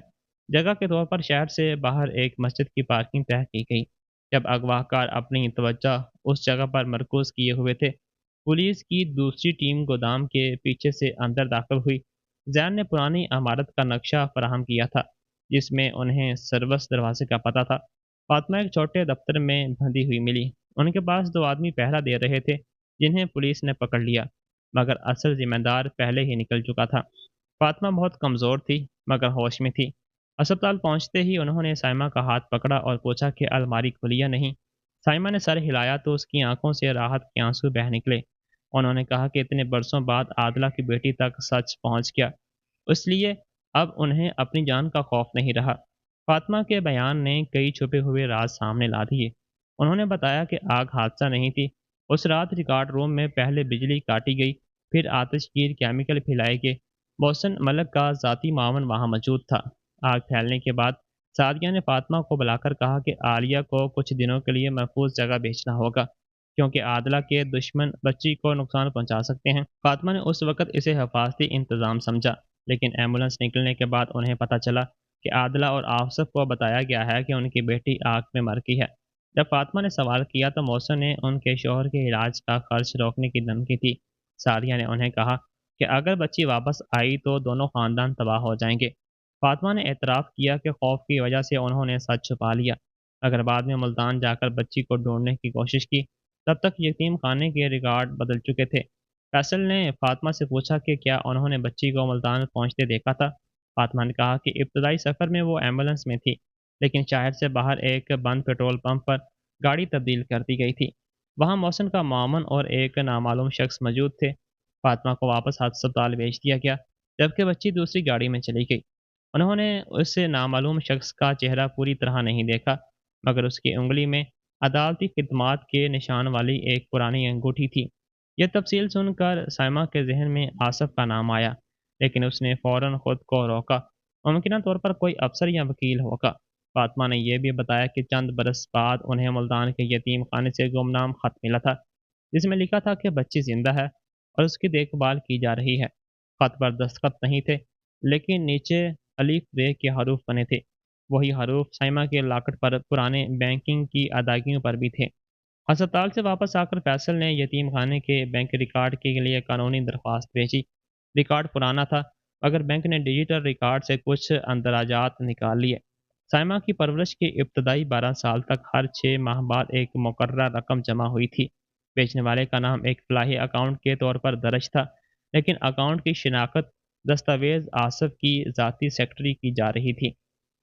जगह के तौर पर शहर से बाहर एक मस्जिद की पार्किंग तय की गई। जब अगवाकार अपनी तवज्जो उस जगह पर मरकूज किए हुए थे, पुलिस की दूसरी टीम गोदाम के पीछे से अंदर दाखिल हुई। जैन ने पुरानी इमारत का नक्शा फराहम किया था, जिसमें उन्हें सर्वस दरवाजे का पता था। फातिमा एक छोटे दफ्तर में बंधी हुई मिली। उनके पास 2 आदमी पहरा दे रहे थे, जिन्हें पुलिस ने पकड़ लिया, मगर असल जिम्मेदार पहले ही निकल चुका था। फातिमा बहुत कमज़ोर थी, मगर होश में थी। अस्पताल पहुंचते ही उन्होंने साइमा का हाथ पकड़ा और पूछा कि अलमारी खुली या नहीं। साइमा ने सर हिलाया तो उसकी आंखों से राहत के आंसू बह निकले। उन्होंने कहा कि इतने बरसों बाद आदला की बेटी तक सच पहुंच गया, इसलिए अब उन्हें अपनी जान का खौफ नहीं रहा। फातिमा के बयान ने कई छुपे हुए राज सामने ला दिए। उन्होंने बताया कि आग हादसा नहीं थी। उस रात रिकॉर्ड रूम में पहले बिजली काटी गई, फिर आतिशगीर केमिकल फैलाए गए। मोहसिन मलिक का ज़ाती मामन वहाँ मौजूद था। आग फैलने के बाद सादिया ने फातिमा को बुलाकर कहा कि आलिया को कुछ दिनों के लिए महफूज जगह भेजना होगा, क्योंकि आदला के दुश्मन बच्ची को नुकसान पहुंचा सकते हैं। फातिमा ने उस वक्त इसे हिफाजती इंतज़ाम समझा, लेकिन एम्बुलेंस निकलने के बाद उन्हें पता चला कि आदला और आसफ को बताया गया है कि उनकी बेटी आग में मर गई है। जब फातिमा ने सवाल किया तो मौसम ने उनके शोहर के इलाज का खर्च रोकने की धमकी दी। सादिया ने उन्हें कहा कि अगर बच्ची वापस आई तो दोनों खानदान तबाह हो जाएंगे। फातिमा ने एतराफ़ किया कि खौफ की वजह से उन्होंने सच छुपा लिया, अगर बाद में मुल्तान जाकर बच्ची को ढूंढने की कोशिश की। तब तक यतीम खाने के रिकॉर्ड बदल चुके थे। फैसल ने फातिमा से पूछा कि क्या उन्होंने बच्ची को मुल्तान पहुंचते देखा था। फातिमा ने कहा कि इब्तदाई सफ़र में वो एम्बुलेंस में थी, लेकिन शहर से बाहर एक बंद पेट्रोल पंप पर गाड़ी तब्दील कर दी गई थी। वहाँ मौसन का मामन और एक नामालूम शख्स मौजूद थे। फातिमा को वापस अस्पताल भेज दिया गया, जबकि बच्ची दूसरी गाड़ी में चली गई। उन्होंने उस नामालूम शख्स का चेहरा पूरी तरह नहीं देखा, मगर उसकी उंगली में अदालती खिदमात के निशान वाली एक पुरानी अंगूठी थी। यह तफसील सुनकर साइमा के जहन में आसफ का नाम आया, लेकिन उसने फ़ौरन खुद को रोका। मुमकिन तौर पर कोई अफसर या वकील होगा। फातिमा ने यह भी बताया कि चंद बरस बाद उन्हें मुल्तान के यतीम खाने से गुमनाम खत मिला था, जिसमें लिखा था कि बच्ची जिंदा है और उसकी देखभाल की जा रही है। खत पर दस्तखत नहीं थे, लेकिन नीचे अलीफ बे के हरूफ बने थे। वही हरूफ साइमा के लॉकेट पर पुराने बैंकिंग की अदायगियों पर भी थे। अस्पताल से वापस आकर फैसल ने यतीम खाने के बैंक रिकॉर्ड के लिए कानूनी दरख्वास्त भेजी। रिकॉर्ड पुराना था, मगर बैंक ने डिजिटल रिकॉर्ड से कुछ अंदराजात निकाल लिए। साइमा की परवरिश की इब्तदाई 12 साल तक हर 6 माह बाद एक मुकर्रर रकम जमा हुई थी। बेचने वाले का नाम एक फलाही अकाउंट के तौर पर दर्ज था, लेकिन अकाउंट की शिनाख्त दस्तावेज आसफ की ज़ाती सेक्रेटरी की जा रही थी।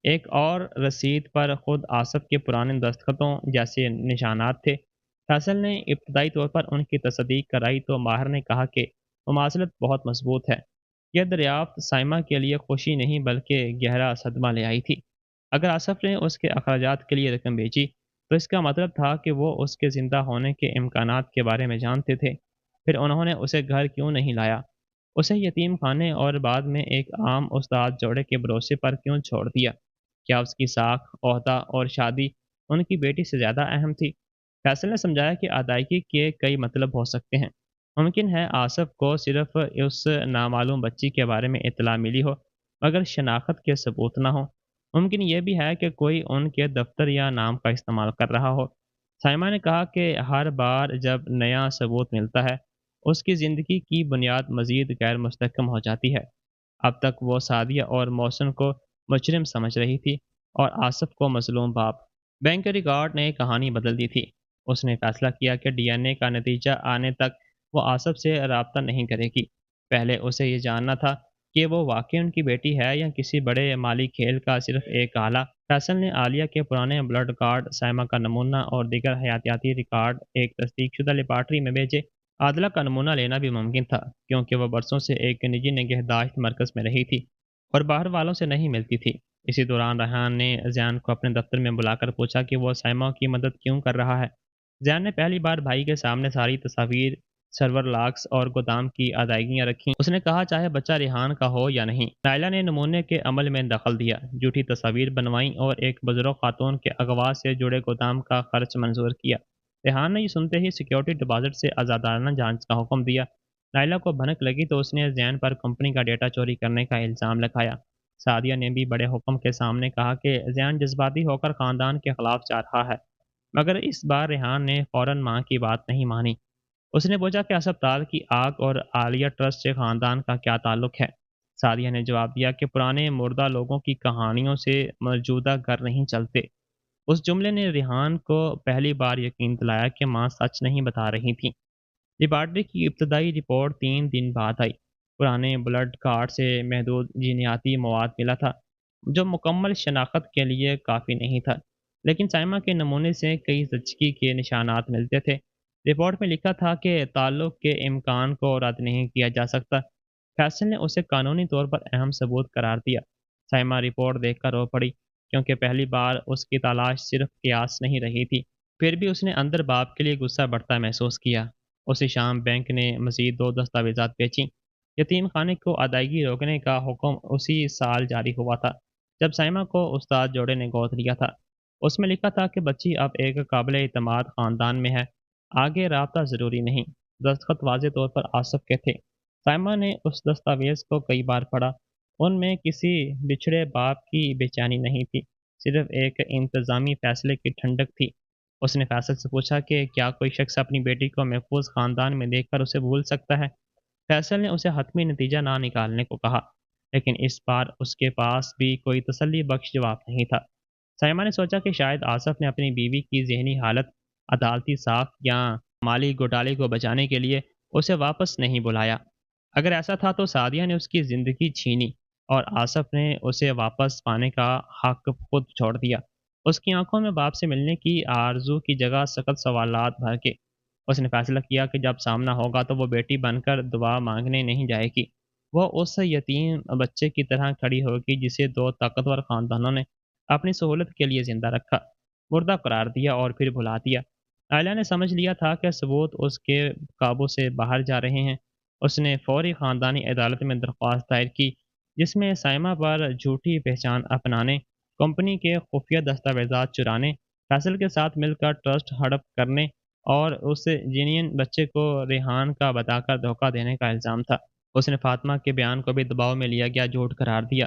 एक और रसीद पर खुद आसफ के पुराने दस्तखतों जैसे निशानात थे। फैसल ने इब्तदाई तौर पर उनकी तस्दीक कराई तो माहिर ने कहा कि मुमासलत बहुत मजबूत है। यह दरियाफ्त साइमा के लिए खुशी नहीं बल्कि गहरा सदमा ले आई थी। अगर आसफ ने उसके अखराजात के लिए रकम भेजी तो इसका मतलब था कि वो उसके ज़िंदा होने के इम्कानात के बारे में जानते थे। फिर उन्होंने उसे घर क्यों नहीं लाया, उसे यतीम खाने और बाद में एक आम उस्ताद जोड़े के भरोसे पर क्यों छोड़ दिया? क्या उसकी साख, ओहदा और शादी उनकी बेटी से ज़्यादा अहम थी? फैसल ने समझाया कि अदायगी के कई मतलब हो सकते हैं। मुमकिन है आसफ को सिर्फ उस नामालूम बच्ची के बारे में इतला मिली हो, मगर शनाख्त के सबूत ना हो। मुमकिन यह भी है कि कोई उनके दफ्तर या नाम का इस्तेमाल कर रहा हो। साइमा ने कहा कि हर बार जब नया सबूत मिलता है, उसकी ज़िंदगी की बुनियाद मज़ीद गैर मुस्तहकम हो जाती है। अब तक वो सादिया और मौसम को मुजरिम समझ रही थी और आसफ को मजलूम बाप। बैंक के रिकॉर्ड ने कहानी बदल दी थी। उसने फैसला किया कि डीएनए का नतीजा आने तक वो आसफ से रब्ता नहीं करेगी। पहले उसे ये जानना था कि वो वाकई उनकी बेटी है या किसी बड़े माली खेल का सिर्फ एक आला। फैसल ने आलिया के पुराने ब्लड कार्ड, साइमा का नमूना और दीगर हयातियाती रिकॉर्ड एक तस्दीकशुदा लेबार्ट्री में भेजे। आदला का नमूना लेना भी मुमकिन था, क्योंकि वह बरसों से एक निजी निगहदाश्त मरकज़ में रही थी और बाहर वालों से नहीं मिलती थी। इसी दौरान रेहान ने जैन को अपने दफ्तर में बुलाकर पूछा कि वो साइमा की मदद क्यों कर रहा है। जैन ने पहली बार भाई के सामने सारी तस्वीर, सर्वर लॉक्स और गोदाम की अदायगियाँ रखीं। उसने कहा चाहे बच्चा रेहान का हो या नहीं। नायला ने नमूने के अमल में दखल दिया, झूठी तस्वीर बनवाई और एक बुजुर्ग खातून के अगवा से जुड़े गोदाम का खर्च मंजूर किया। रेहान ने ये सुनते ही सिक्योरिटी डिपॉजिट से आज़ादाना जांच का हुक्म दिया। नायला को भनक लगी तो उसने जैन पर कंपनी का डेटा चोरी करने का इल्ज़ाम लगाया। सादिया ने भी बड़े हुक्म के सामने कहा कि जैन जज्बाती होकर ख़ानदान के खिलाफ जा रहा है, मगर इस बार रेहान ने फ़ौरन मां की बात नहीं मानी। उसने पूछा कि अस्पताल की आग और आलिया ट्रस्ट से ख़ानदान का क्या ताल्लुक है। सादिया ने जवाब दिया कि पुराने मुर्दा लोगों की कहानियों से मौजूदा घर नहीं चलते। उस जुमले ने रिहान को पहली बार यकीन दिलाया कि मां सच नहीं बता रही थी। लेबॉर्ट्री की इब्तदाई रिपोर्ट 3 दिन बाद आई। पुराने ब्लड कार्ड से महदूद जीनियाती मवाद मिला था, जो मुकम्मल शनाख्त के लिए काफ़ी नहीं था, लेकिन साइमा के नमूने से कई जच्चगी के निशानात मिलते थे। रिपोर्ट में लिखा था कि ताल्लुक के इम्कान को रद्द नहीं किया जा सकता। फैसल ने उसे कानूनी तौर पर अहम सबूत करार दिया। साइमा रिपोर्ट देखकर रो पड़ी, क्योंकि पहली बार उसकी तलाश सिर्फ कियास नहीं रही थी। फिर भी उसने अंदर बाप के लिए गुस्सा बढ़ता महसूस किया। उसी शाम बैंक ने मज़ीद 2 दस्तावेज़ात बेचीं। यतीम खाने को अदायगी रोकने का हुक्म उसी साल जारी हुआ था, जब साइमा को उस्ताद जोड़े ने गोद लिया था। उसमें लिखा था कि बच्ची अब एक काबिल एतमाद ख़ानदान में है, आगे राब्ता ज़रूरी नहीं। दस्तखत वाज़े तौर पर आसफ़ के थे। साइमा ने उस दस्तावेज़ को कई बार पढ़ा। उनमें किसी बिछड़े बाप की बेचैनी नहीं थी, सिर्फ एक इंतज़ामी फ़ैसले की ठंडक थी। उसने फैसल से पूछा कि क्या कोई शख्स अपनी बेटी को महफूज ख़ानदान में देखकर उसे भूल सकता है। फैसल ने उसे हतमी नतीजा ना निकालने को कहा, लेकिन इस बार उसके पास भी कोई तसल्ली बख्श जवाब नहीं था। साइमा ने सोचा कि शायद आसफ ने अपनी बीवी की जहनी हालत, अदालती साख या माली घोटाले को बचाने के लिए उसे वापस नहीं बुलाया। अगर ऐसा था तो सादिया ने उसकी ज़िंदगी छीनी और आसफ ने उसे वापस पाने का हक खुद छोड़ दिया। उसकी आंखों में बाप से मिलने की आरज़ू की जगह सख्त सवालात भर के उसने फैसला किया कि जब सामना होगा तो वो बेटी बनकर दुआ मांगने नहीं जाएगी। वो उस यतीम बच्चे की तरह खड़ी होगी जिसे 2 ताकतवर ख़ानदानों ने अपनी सहूलत के लिए ज़िंदा रखा, मुर्दा करार दिया और फिर भुला दिया। आयला ने समझ लिया था कि सबूत उसके काबू से बाहर जा रहे हैं। उसने फौरी ख़ानदानी अदालत में दरख्वास्त दायर की, जिसमें साइमा पर झूठी पहचान अपनाने, कंपनी के खुफिया दस्तावेज़ात चुराने, फैसल के साथ मिलकर ट्रस्ट हड़प करने और उस जीनियन बच्चे को रेहान का बताकर धोखा देने का इल्ज़ाम था। उसने फातिमा के बयान को भी दबाव में लिया गया झूठ करार दिया।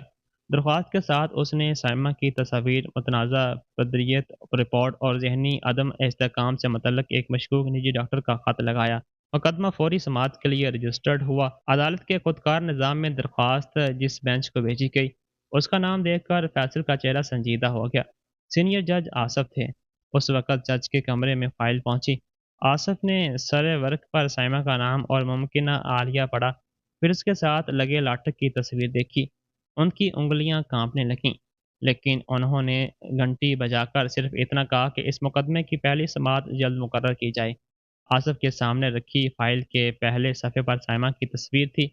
درخواست کے ساتھ اس نے سائمہ کی تصاویر، متنازع بدریت رپورٹ اور ذہنی عدم استحکام سے متعلق ایک مشکوک نجی ڈاکٹر کا خط لگایا۔ مقدمہ فوری سماعت کے لیے رجسٹرڈ ہوا۔ عدالت کے خودکار نظام میں درخواست جس بینچ کو بھیجی گئی، اس کا نام دیکھ کر فیصل کا چہرہ سنجیدہ ہو گیا۔ سینئر جج آصف تھے۔ اس وقت جج کے کمرے میں فائل پہنچی۔ آصف نے سر ورق پر سائمہ کا نام اور ممکنہ عالیہ پڑھا، پھر اس کے ساتھ لگے لاٹک کی تصویر دیکھی۔ ان کی انگلیاں کانپنے لگیں، لیکن انہوں نے گھنٹی بجا کر صرف اتنا کہا کہ اس مقدمے کی پہلی سماعت جلد مقرر کی جائے۔ آصف کے سامنے رکھی فائل کے پہلے صفحے پر سائمہ کی تصویر تھی۔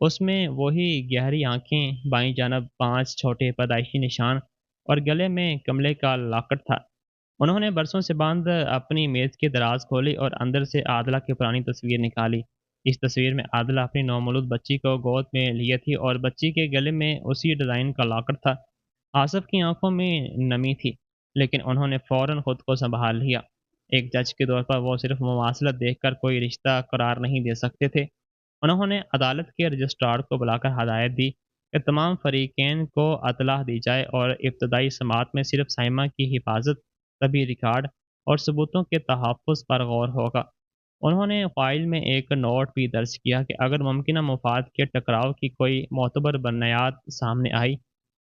اس میں وہی گہری آنکھیں، بائیں جانب 5 چھوٹے پیدائشی نشان اور گلے میں کملے کا لاکٹ تھا۔ انہوں نے برسوں سے بند اپنی میز کی دراز کھولی اور اندر سے عادلہ کی پرانی تصویر نکالی۔ اس تصویر میں عادلہ اپنی نومولود بچی کو گود میں لیے تھی اور بچی کے گلے میں اسی ڈیزائن کا لاکٹ تھا۔ آصف کی آنکھوں میں نمی تھی، لیکن انہوں نے فوراً خود کو سنبھال لیا۔ ایک جج کے طور پر وہ صرف مماثلت دیکھ کر کوئی رشتہ قرار نہیں دے سکتے تھے۔ انہوں نے عدالت کے رجسٹرار کو بلا کر ہدایت دی کہ تمام فریقین کو اطلاع دی جائے اور ابتدائی سماعت میں صرف سائمہ کی حفاظت، طبی ریکارڈ اور ثبوتوں کے تحفظ پر غور ہوگا۔ انہوں نے فائل میں ایک نوٹ بھی درج کیا کہ اگر ممکنہ مفاد کے ٹکراؤ کی کوئی معتبر بنیاد سامنے آئی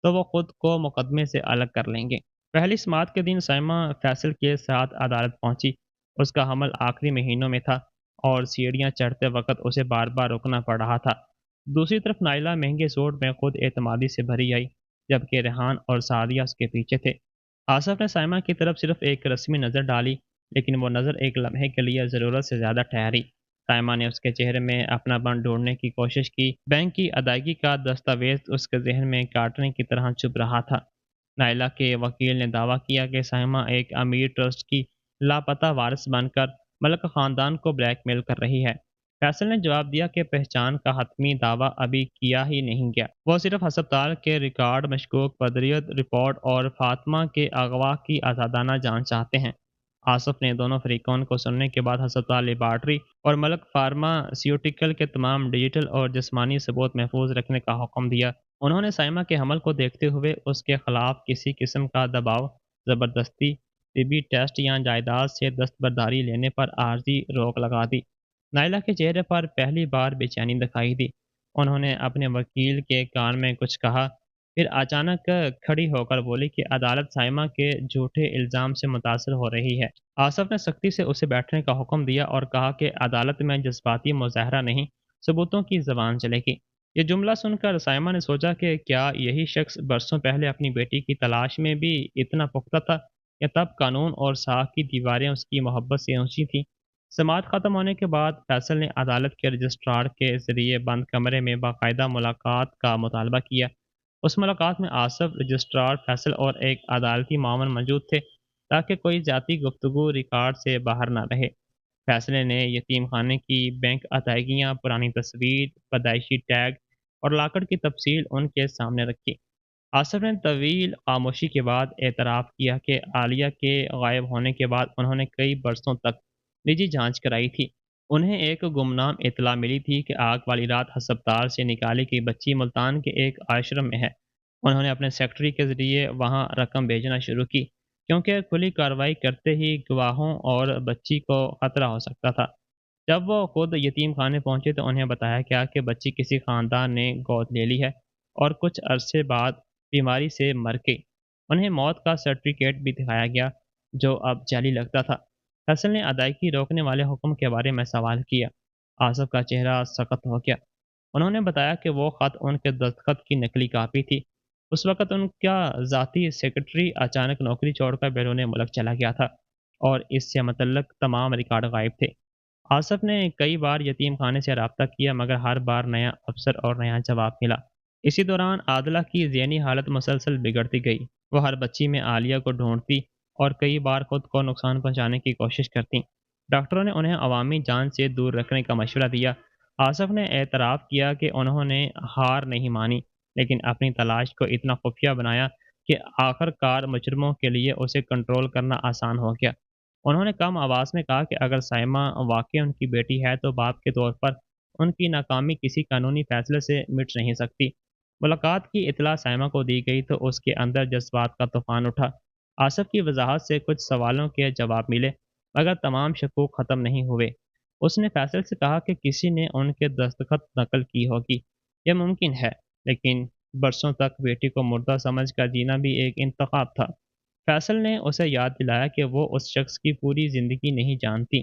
تو وہ خود کو مقدمے سے الگ کر لیں گے۔ پہلی سماعت کے دن سائمہ فیصل کے ساتھ عدالت پہنچی۔ اس کا حمل آخری مہینوں میں تھا اور سیڑھیاں چڑھتے وقت اسے بار بار رکنا پڑ رہا تھا۔ دوسری طرف نائلہ مہنگے سوٹ میں خود اعتمادی سے بھری آئی، جبکہ ریحان اور سعدیہ اس کے پیچھے تھے۔ آصف نے سائمہ کی طرف صرف ایک رسمی نظر ڈالی، لیکن وہ نظر ایک لمحے کے لیے ضرورت سے زیادہ ٹھہری۔ سائمہ نے اس کے چہرے میں اپنا بن ڈھونڈنے کی کوشش کی۔ بینک کی ادائیگی کا دستاویز اس کے ذہن میں کاٹنے کی طرح چبھ رہا تھا۔ نائلہ کے وکیل نے دعویٰ کیا کہ سائمہ ایک امیر ٹرسٹ کی لاپتہ وارث بن کر ملک خاندان کو بلیک میل کر رہی ہے۔ فیصل نے جواب دیا کہ پہچان کا حتمی دعویٰ ابھی کیا ہی نہیں گیا۔ وہ صرف ہسپتال کے ریکارڈ، مشکوک بدریت رپورٹ اور فاطمہ کے اغوا کی آزادانہ جانچ چاہتے ہیں۔ آصف نے دونوں فریقوں کو سننے کے بعد ہسپتال لیبارٹری اور ملک فارماسیوٹیکل کے تمام ڈیجیٹل اور جسمانی ثبوت محفوظ رکھنے کا حکم دیا۔ انہوں نے سائمہ کے حمل کو دیکھتے ہوئے اس کے خلاف کسی قسم کا دباؤ، زبردستی، طبی ٹیسٹ یا جائیداد سے دستبرداری لینے پر عارضی روک لگا دی۔ نائلہ کے چہرے پر پہلی بار بے چینی دکھائی دی۔ انہوں نے اپنے وکیل کے کان میں کچھ کہا، پھر اچانک کھڑی ہو کر بولی کہ عدالت سائمہ کے جھوٹے الزام سے متاثر ہو رہی ہے۔ آصف نے سختی سے اسے بیٹھنے کا حکم دیا اور کہا کہ عدالت میں جذباتی مظاہرہ نہیں، ثبوتوں کی زبان چلے گی۔ یہ جملہ سن کر سائمہ نے سوچا کہ کیا یہی شخص برسوں پہلے اپنی بیٹی کی تلاش میں بھی اتنا پختہ تھا، یا تب قانون اور ساکھ کی دیواریں اس کی محبت سے اونچی تھیں۔ سماعت ختم ہونے کے بعد فیصل نے عدالت کے رجسٹرار کے ذریعے بند کمرے میں باقاعدہ ملاقات کا مطالبہ کیا۔ اس ملاقات میں آصف، رجسٹرار فیصل اور ایک عدالتی معاون موجود تھے، تاکہ کوئی ذاتی گفتگو ریکارڈ سے باہر نہ رہے۔ فیصلے نے یتیم خانے کی بینک ادائیگیاں، پرانی تصویر، پیدائشی ٹیگ اور لاکٹ کی تفصیل ان کے سامنے رکھی۔ آصف نے طویل خاموشی کے بعد اعتراف کیا کہ عالیہ کے غائب ہونے کے بعد انہوں نے کئی برسوں تک نجی جانچ کرائی تھی۔ انہیں ایک گمنام اطلاع ملی تھی کہ آگ والی رات ہسپتال سے نکالی گئی بچی ملتان کے ایک آشرم میں ہے۔ انہوں نے اپنے سیکرٹری کے ذریعے وہاں رقم بھیجنا شروع کی، کیونکہ کھلی کارروائی کرتے ہی گواہوں اور بچی کو خطرہ ہو سکتا تھا۔ جب وہ خود یتیم خانے پہنچے تو انہیں بتایا گیا کہ بچی کسی خاندان نے گود لے لی ہے اور کچھ عرصے بعد بیماری سے مر گئی۔ انہیں موت کا سرٹیفکیٹ بھی دکھایا گیا، جو اب جعلی لگتا تھا۔ فیصل نے ادائیگی روکنے والے حکم کے بارے میں سوال کیا۔ آصف کا چہرہ سخت ہو گیا۔ انہوں نے بتایا کہ وہ خط ان کے دستخط کی نقلی کاپی تھی۔ اس وقت ان کا ذاتی سیکرٹری اچانک نوکری چھوڑ کر بیرون ملک چلا گیا تھا اور اس سے متعلق تمام ریکارڈ غائب تھے۔ آصف نے کئی بار یتیم خانے سے رابطہ کیا، مگر ہر بار نیا افسر اور نیا جواب ملا۔ اسی دوران عادلہ کی ذہنی حالت مسلسل بگڑتی گئی۔ وہ ہر بچی میں عالیہ کو ڈھونڈتی اور کئی بار خود کو نقصان پہنچانے کی کوشش کرتی۔ ڈاکٹروں نے انہیں عوامی جان سے دور رکھنے کا مشورہ دیا۔ آصف نے اعتراف کیا کہ انہوں نے ہار نہیں مانی، لیکن اپنی تلاش کو اتنا خفیہ بنایا کہ آخر کار مجرموں کے لیے اسے کنٹرول کرنا آسان ہو گیا۔ انہوں نے کم آواز میں کہا کہ اگر سائمہ واقعی ان کی بیٹی ہے تو باپ کے طور پر ان کی ناکامی کسی قانونی فیصلے سے مٹ نہیں سکتی۔ ملاقات کی اطلاع سائمہ کو دی گئی تو اس کے اندر جذبات کا طوفان اٹھا۔ آصف کی وضاحت سے کچھ سوالوں کے جواب ملے، مگر تمام شکوک ختم نہیں ہوئے۔ اس نے فیصل سے کہا کہ کسی نے ان کے دستخط نقل کی ہوگی۔ یہ ممکن ہے، لیکن برسوں تک بیٹی کو مردہ سمجھ کر جینا بھی ایک انتخاب تھا۔ فیصل نے اسے یاد دلایا کہ وہ اس شخص کی پوری زندگی نہیں جانتی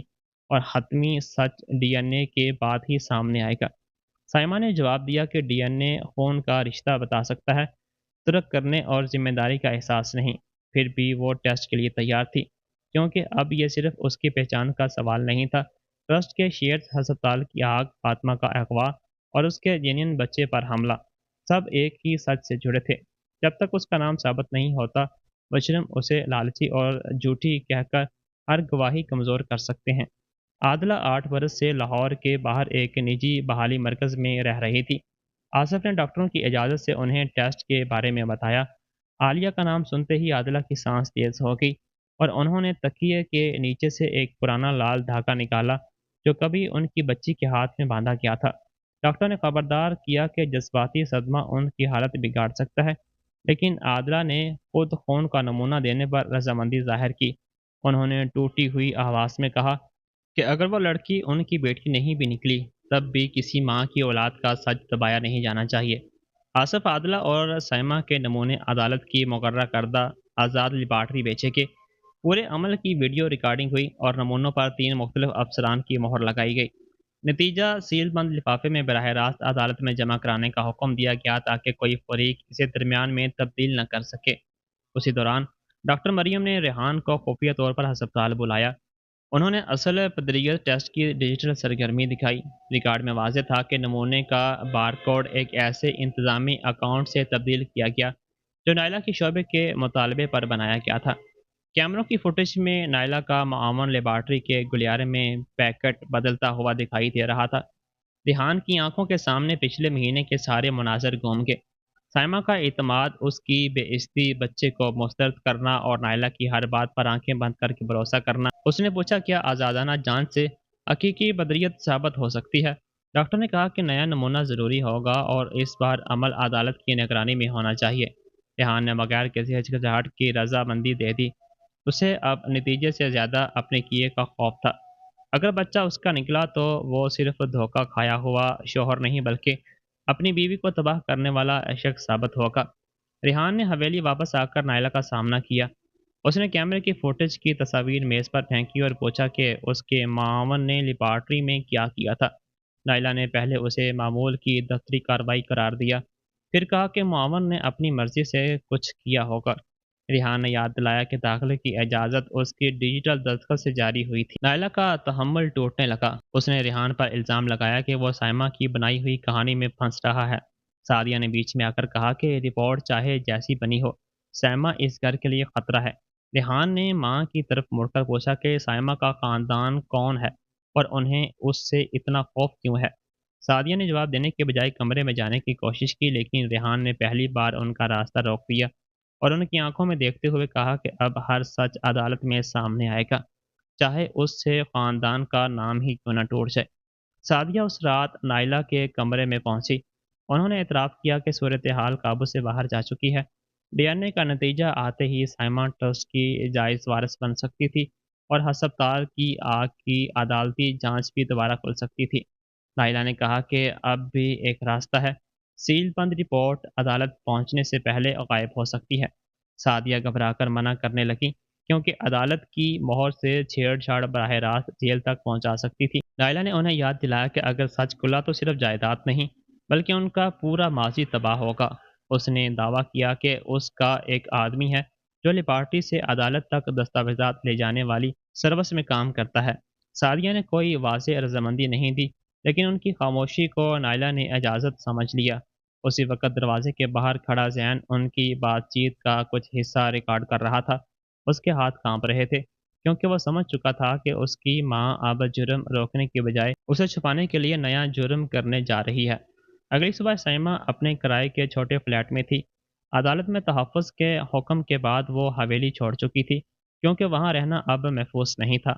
اور حتمی سچ ڈی این اے کے بعد ہی سامنے آئے گا۔ سائمہ نے جواب دیا کہ ڈی این اے خون کا رشتہ بتا سکتا ہے، ترک کرنے اور ذمہ داری کا احساس نہیں۔ پھر بھی وہ ٹیسٹ کے لیے تیار تھی، کیونکہ اب یہ صرف اس کی پہچان کا سوال نہیں تھا۔ ٹرسٹ کے شیئرز، ہسپتال کی آگ، فاطمہ کا اغوا اور اس کے جنین بچے پر حملہ، سب ایک ہی سچ سے جڑے تھے۔ جب تک اس کا نام ثابت نہیں ہوتا، مجرم اسے لالچی اور جھوٹی کہہ کر ہر گواہی کمزور کر سکتے ہیں۔ عادلہ 8 برس سے لاہور کے باہر ایک نجی بحالی مرکز میں رہ رہی تھی۔ آصف نے ڈاکٹروں کی اجازت سے انہیں ٹیسٹ کے بارے میں بتایا۔ عالیہ کا نام سنتے ہی عادلہ کی سانس تیز ہو گئی اور انہوں نے تکیے کے نیچے سے ایک پرانا لال دھاگا نکالا جو کبھی ان کی بچی کے ہاتھ میں باندھا گیا تھا۔ ڈاکٹر نے خبردار کیا کہ جذباتی صدمہ ان کی حالت بگاڑ سکتا ہے، لیکن عادلہ نے خود خون کا نمونہ دینے پر رضامندی ظاہر کی۔ انہوں نے ٹوٹی ہوئی آواز میں کہا کہ اگر وہ لڑکی ان کی بیٹی نہیں بھی نکلی، تب بھی کسی ماں کی اولاد کا سچ دبایا نہیں جانا چاہیے۔ آصف، عادلہ اور سائمہ کے نمونے عدالت کی مقررہ کردہ آزاد لیبارٹری بھیجے گئے۔ پورے عمل کی ویڈیو ریکارڈنگ ہوئی اور نمونوں پر 3 مختلف افسران کی مہر لگائی گئی۔ نتیجہ سیل بند لفافے میں براہ راست عدالت میں جمع کرانے کا حکم دیا گیا تاکہ کوئی فریق اسے درمیان میں تبدیل نہ کر سکے۔ اسی دوران ڈاکٹر مریم نے ریحان کو خفیہ طور پر ہسپتال بلایا۔ انہوں نے اصل پدریت ٹیسٹ کی ڈیجیٹل سرگرمی دکھائی۔ ریکارڈ میں واضح تھا کہ نمونے کا بارکوڈ ایک ایسے انتظامی اکاؤنٹ سے تبدیل کیا گیا جو نائلہ کے شعبے کے مطالبے پر بنایا گیا تھا۔ کیمروں کی فوٹیج میں نائلہ کا معاون لیبارٹری کے گلیارے میں پیکٹ بدلتا ہوا دکھائی دے رہا تھا۔ ریحان کی آنکھوں کے سامنے پچھلے مہینے کے سارے مناظر گھوم گئے۔ سائمہ کا اعتماد، اس کی بے عزتی، بچے کو مسترد کرنا اور نائلہ کی ہر بات پر آنکھیں بند کر کے بھروسہ کرنا۔ اس نے پوچھا، کیا آزادانہ جانچ سے حقیقی بدریت ثابت ہو سکتی ہے؟ ڈاکٹر نے کہا کہ نیا نمونہ ضروری ہوگا اور اس بار عمل عدالت کی نگرانی میں ہونا چاہیے۔ ریحان نے بغیر کسی ہچکچاہٹ کی رضامندی دے دی۔ اسے اب نتیجے سے زیادہ اپنے کیے کا خوف تھا۔ اگر بچہ اس کا نکلا تو وہ صرف دھوکہ کھایا ہوا شوہر نہیں بلکہ اپنی بیوی کو تباہ کرنے والا شخص ثابت ہوگا۔ ریحان نے حویلی واپس آ کر نائلہ کا سامنا کیا۔ اس نے کیمرے کی فوٹیج کی تصاویر میز پر پھینکی اور پوچھا کہ اس کے معاون نے لیبارٹری میں کیا کیا تھا۔ نائلہ نے پہلے اسے معمول کی دفتری کارروائی قرار دیا، پھر کہا کہ معاون نے اپنی مرضی سے کچھ کیا ہوگا۔ ریحان نے یاد دلایا کہ داخلے کی اجازت اس کی ڈیجیٹل دستخط سے جاری ہوئی تھی۔ نائلہ کا تحمل ٹوٹنے لگا۔ اس نے ریحان پر الزام لگایا کہ وہ سائمہ کی بنائی ہوئی کہانی میں پھنس رہا ہے۔ سعدیہ نے بیچ میں آ کر کہا کہ رپورٹ چاہے جیسی بنی ہو، سائمہ اس گھر کے لیے خطرہ ہے۔ ریحان نے ماں کی طرف مڑ کر پوچھا کہ سائمہ کا خاندان کون ہے اور انہیں اس سے اتنا خوف کیوں ہے؟ سعدیہ نے جواب دینے کے بجائے کمرے میں جانے کی کوشش کی، لیکن ریحان نے پہلی بار ان کا راستہ روک دیا اور ان کی آنکھوں میں دیکھتے ہوئے کہا کہ اب ہر سچ عدالت میں سامنے آئے گا، چاہے اس سے خاندان کا نام ہی کیوں نہ ٹوٹ جائے۔ سعدیہ اس رات نائلہ کے کمرے میں پہنچی۔ انہوں نے اعتراف کیا کہ صورتحال قابو سے باہر جا چکی ہے۔ ڈی این اے کا نتیجہ آتے ہی سائمہ ٹرسٹ کی جائز وارث بن سکتی تھی اور ہسپتال کی آگ کی عدالتی جانچ بھی دوبارہ کھل سکتی تھی۔ نائلہ نے کہا کہ اب بھی ایک راستہ ہے، سیل بند رپورٹ عدالت پہنچنے سے پہلے غائب ہو سکتی ہے۔ سعدیہ گھبرا کر منع کرنے لگیں کیونکہ عدالت کی مہر سے چھیڑ چھاڑ براہ راست جیل تک پہنچا سکتی تھی۔ نائلہ نے انہیں یاد دلایا کہ اگر سچ کھلا تو صرف جائیداد نہیں بلکہ ان کا پورا ماضی تباہ ہوگا۔ اس نے دعویٰ کیا کہ اس کا ایک آدمی ہے جو لیبارٹری سے عدالت تک دستاویزات لے جانے والی سروس میں کام کرتا ہے۔ سعدیہ نے کوئی واضح رضامندی نہیں دی، لیکن ان کی خاموشی کو نائلہ نے اجازت سمجھ لیا۔ اسی وقت دروازے کے باہر کھڑا زین ان کی بات چیت کا کچھ حصہ ریکارڈ کر رہا تھا۔ اس کے ہاتھ کانپ رہے تھے کیونکہ وہ سمجھ چکا تھا کہ اس کی ماں اب جرم روکنے کے بجائے اسے چھپانے کے لیے نیا جرم کرنے جا رہی ہے۔ اگلی صبح سائمہ اپنے کرائے کے چھوٹے فلیٹ میں تھی۔ عدالت میں تحفظ کے حکم کے بعد وہ حویلی چھوڑ چکی تھی کیونکہ وہاں رہنا اب محفوظ نہیں تھا۔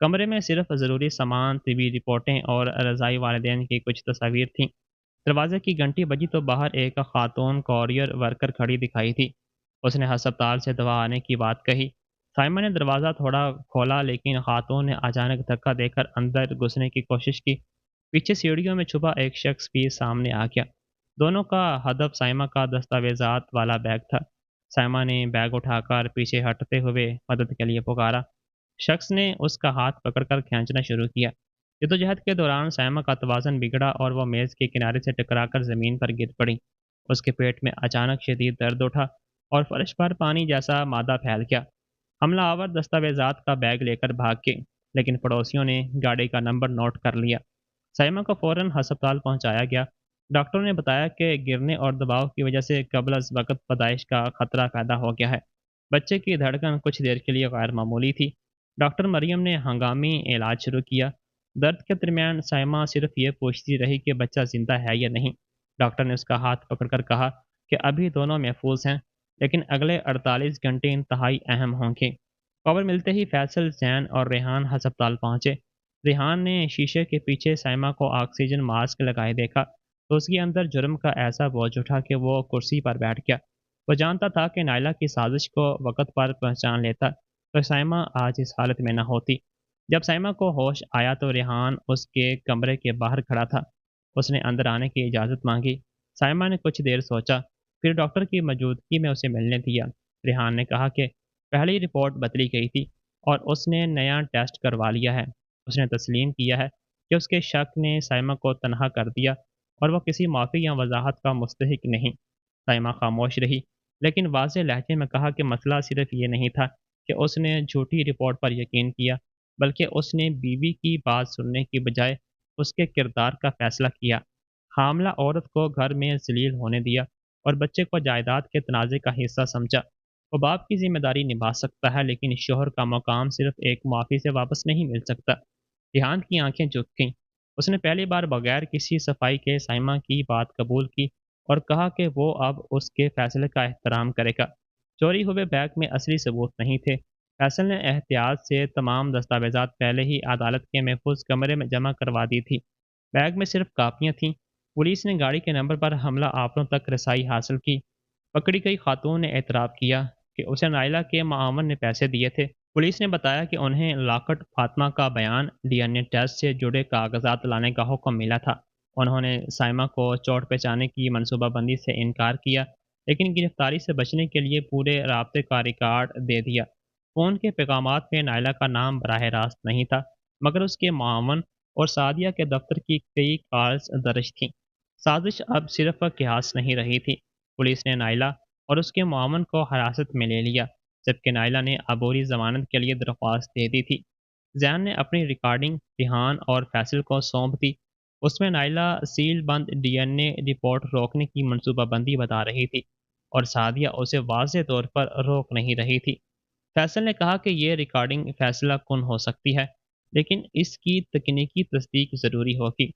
کمرے میں صرف ضروری سامان، طبی رپورٹیں اور رضائی والدین کی کچھ تصاویر تھیں۔ दरवाजे की घंटी बजी तो बाहर एक खातून कॉरियर वर्कर खड़ी दिखाई थी। उसने अस्पताल से दवा आने की बात कही। साइमन ने दरवाज़ा थोड़ा खोला, लेकिन खातून ने अचानक धक्का देकर अंदर घुसने की कोशिश की। पीछे सीढ़ियों में छुपा एक शख्स भी सामने आ गया। दोनों का हदफ साइमा का दस्तावेजात वाला बैग था। साइमा ने बैग उठाकर पीछे हटते हुए मदद के लिए पुकारा। शख्स ने उसका हाथ पकड़कर खींचना शुरू किया। जद्दोजहद के दौरान साइमा का तवाज़ुन बिगड़ा और वह मेज़ के किनारे से टकराकर ज़मीन पर गिर पड़ी। उसके पेट में अचानक शदीद दर्द उठा और फर्श पर पानी जैसा मादा फैल गया। हमलावर दस्तावेजात का बैग लेकर भाग गए, लेकिन पड़ोसियों ने गाड़ी का नंबर नोट कर लिया। साइमा को फौरन अस्पताल पहुंचाया गया। डॉक्टरों ने बताया कि गिरने और दबाव की वजह से कबल अज़ वक़्त पैदाइश का खतरा पैदा हो गया है। बच्चे की धड़कन कुछ देर के लिए गैर मामूली थी। डॉक्टर मरियम ने हंगामी इलाज शुरू किया। दर्द के दरमियान साइमा सिर्फ ये पूछती रही कि बच्चा जिंदा है या नहीं। डॉक्टर ने उसका हाथ पकड़कर कहा कि अभी दोनों महफूज हैं, लेकिन अगले 48 घंटे इंतहाई अहम होंगे। खबर मिलते ही फैसल, जैन और रेहान अस्पताल पहुंचे। रेहान ने शीशे के पीछे साइमा को ऑक्सीजन मास्क लगाए देखा तो उसके अंदर जुर्म का ऐसा बोझ उठा कि वो कुर्सी पर बैठ गया। वो जानता था कि नायला की साजिश को वक़्त पर पहचान लेता तो साइमा आज इस हालत में न होती। जब साइमा को होश आया तो रेहान उसके कमरे के बाहर खड़ा था। उसने अंदर आने की इजाज़त मांगी। साइमा ने कुछ देर सोचा, फिर डॉक्टर की मौजूदगी में उसे मिलने दिया। रेहान ने कहा कि पहली रिपोर्ट बदली गई थी और उसने नया टेस्ट करवा लिया है। उसने तस्लीम किया है कि उसके शक ने साइमा को तनहा कर दिया और वह किसी माफ़ी या वजाहत का मुस्तहिक नहीं। साइमा खामोश रही, लेकिन वाज़ेह लहजे में कहा कि मसला सिर्फ ये नहीं था कि उसने झूठी रिपोर्ट पर यकीन किया, बल्कि उसने बीवी की बात सुनने की बजाय उसके किरदार का फैसला किया। हामला औरत को घर में जलील होने दिया और बच्चे को जायदाद के तनाज़े का हिस्सा समझा। वो बाप की जिम्मेदारी निभा सकता है, लेकिन शोहर का मकाम सिर्फ एक माफ़ी से वापस नहीं मिल सकता। रिहान की आंखें झुक गईं। उसने पहली बार बगैर किसी सफाई के साइमा की बात कबूल की और कहा कि वो अब उसके फैसले का एहतराम करेगा। चोरी हुए बैग में असली सबूत नहीं थे। फैसल ने एहतियात से तमाम दस्तावेजात पहले ही अदालत के महफूज कमरे में जमा करवा दी थी। बैग में सिर्फ कापियां थीं। पुलिस ने गाड़ी के नंबर पर हमला आवरों तक रसाई हासिल की। पकड़ी गई खातून ने एतराफ़ किया कि उसे नायला के मामन ने पैसे दिए थे। पुलिस ने बताया कि उन्हें लाकट फातिमा का बयान, डीएनए टेस्ट से जुड़े कागजात लाने का हुक्म मिला था। उन्होंने साइमा को चोट पहुँचाने की मनसूबाबंदी से इनकार किया, लेकिन गिरफ्तारी से बचने के लिए पूरे राब्ते का रिकॉर्ड दे दिया। फ़ोन के पैगामात में नायला का नाम बराह रास्त नहीं था, मगर उसके मामन और सादिया के दफ्तर की कई कॉल्स दर्ज थीं। साजिश अब सिर्फ कयास नहीं रही थी। पुलिस ने नायला और उसके मामन को हिरासत में ले लिया, जबकि नायला ने अबूरी ज़मानत के लिए दरख्वास्त दे दी थी। जैन ने अपनी रिकॉर्डिंग रिहान और फैसल को सौंप दी। उसमें नायला सील बंद डीएनए रिपोर्ट रोकने की मनसूबाबंदी बता रही थी और सादिया उसे वाज़ेह तौर पर रोक नहीं रही थी। फैसल ने कहा कि ये रिकॉर्डिंग फैसला कुन हो सकती है, लेकिन इसकी तकनीकी तस्दीक ज़रूरी होगी।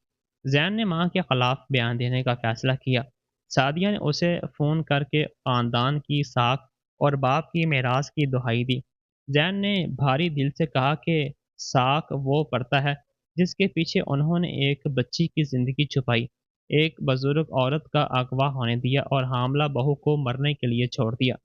जैन ने मां के खिलाफ बयान देने का फैसला किया। सादिया ने उसे फ़ोन करके ख़ानदान की साख और बाप की मेरास की दुहाई दी। जैन ने भारी दिल से कहा कि साख वो पड़ता है जिसके पीछे उन्होंने एक बच्ची की ज़िंदगी छुपाई, एक बुजुर्ग औरत का अगवा होने दिया और हामला बहू को मरने के लिए छोड़ दिया।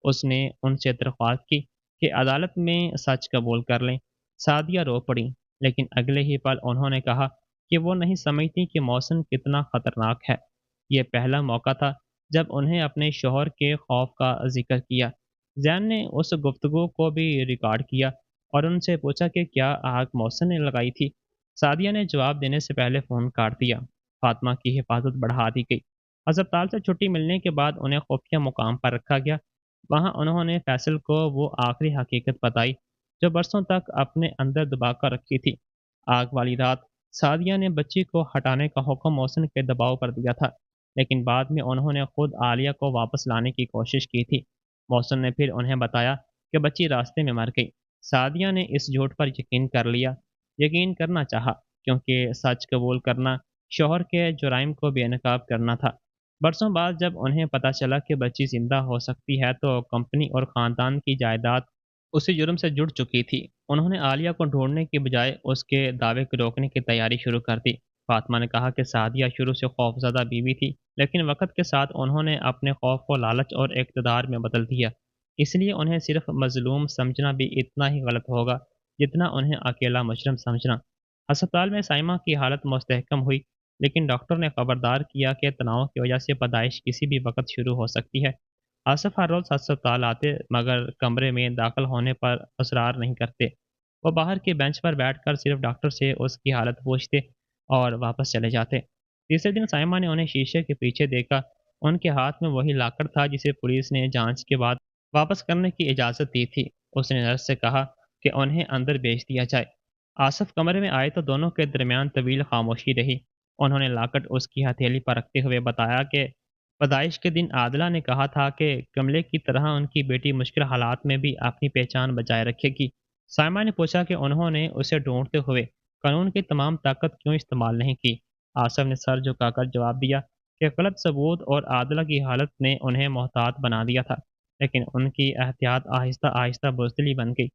उसने उनसे दरख्वास्त की कि अदालत में सच कबूल कर लें। सादिया रो पड़ी, लेकिन अगले ही पल उन्होंने कहा कि वो नहीं समझती कि मौसम कितना ख़तरनाक है। ये पहला मौका था जब उन्हें अपने शौहर के खौफ का जिक्र किया। जैन ने उस गुफ्तगू को भी रिकॉर्ड किया और उनसे पूछा कि क्या आग मौसम ने लगाई थी। सादिया ने जवाब देने से पहले फ़ोन काट दिया। फातिमा की हिफाजत बढ़ा दी गई। अस्पताल से छुट्टी मिलने के बाद उन्हें खुफिया मुकाम पर रखा गया। वहाँ उन्होंने फैसल को वो आखिरी हकीकत बताई जो बरसों तक अपने अंदर दबा कर रखी थी। आग वाली रात सादिया ने बच्ची को हटाने का हुक्म मोहसिन के दबाव पर दिया था, लेकिन बाद में उन्होंने खुद आलिया को वापस लाने की कोशिश की थी। मोहसिन ने फिर उन्हें बताया कि बच्ची रास्ते में मर गई। सादिया ने इस झूठ पर यकीन कर लिया। यकीन करना चाहा, क्योंकि सच कबूल करना शौहर के जुराइम को बेनकाब करना था। बरसों बाद जब उन्हें पता चला कि बच्ची जिंदा हो सकती है तो कंपनी और ख़ानदान की जायदाद उसी जुर्म से जुड़ चुकी थी। उन्होंने आलिया को ढूंढने की बजाय उसके दावे को रोकने की तैयारी शुरू कर दी। فاطمہ نے کہا کہ سعدیہ شروع سے خوفزدہ بیوی تھی، لیکن وقت کے ساتھ انہوں نے اپنے خوف کو لالچ اور اقتدار میں بدل دیا۔ اس لیے انہیں صرف مظلوم سمجھنا بھی اتنا ہی غلط ہوگا جتنا انہیں اکیلا مجرم سمجھنا۔ ہسپتال میں سائمہ کی حالت مستحکم ہوئی، لیکن ڈاکٹر نے خبردار کیا کہ تناؤ کی وجہ سے پیدائش کسی بھی وقت شروع ہو سکتی ہے۔ آصف ہر روز ہسپتال آتے مگر کمرے میں داخل ہونے پر اصرار نہیں کرتے۔ وہ باہر کے بینچ پر بیٹھ کر صرف ڈاکٹر سے اس کی حالت پوچھتے اور واپس چلے جاتے۔ تیسرے دن سائمہ نے انہیں شیشے کے پیچھے دیکھا۔ ان کے ہاتھ میں وہی لاکر تھا جسے پولیس نے جانچ کے بعد واپس کرنے کی اجازت دی تھی۔ اس نے نرس سے کہا کہ انہیں اندر بھیج دیا جائے۔ آصف کمرے میں آئے تو دونوں کے درمیان طویل خاموشی رہی۔ انہوں نے لاکٹ اس کی ہتھیلی پر رکھتے ہوئے بتایا کہ پیدائش کے دن عادلہ نے کہا تھا کہ کملے کی طرح ان کی بیٹی مشکل حالات میں بھی اپنی پہچان بچائے رکھے گی۔ سائمہ نے پوچھا کہ انہوں نے اسے ڈھونڈتے ہوئے قانون کی تمام طاقت کیوں استعمال نہیں کی۔ آصف نے سر جھکا کر جواب دیا کہ غلط ثبوت اور عادلہ کی حالت نے انہیں محتاط بنا دیا تھا، لیکن ان کی احتیاط آہستہ آہستہ بزدلی بن گئی۔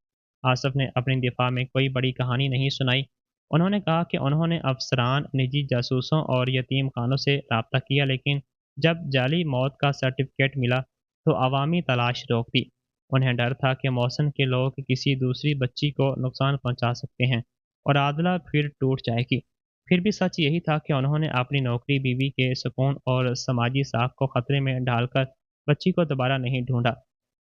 آصف نے اپنی دفاع میں کوئی بڑی کہانی نہیں سنائی۔ انہوں نے کہا کہ انہوں نے افسران، نجی جاسوسوں اور یتیم خانوں سے رابطہ کیا، لیکن جب جعلی موت کا سرٹیفکیٹ ملا تو عوامی تلاش روک دی۔ انہیں ڈر تھا کہ محسن کے لوگ کسی دوسری بچی کو نقصان پہنچا سکتے ہیں اور عادلہ پھر ٹوٹ جائے گی۔ پھر بھی سچ یہی تھا کہ انہوں نے اپنی نوکری، بیوی کے سکون اور سماجی ساکھ کو خطرے میں ڈال کر بچی کو دوبارہ نہیں ڈھونڈا۔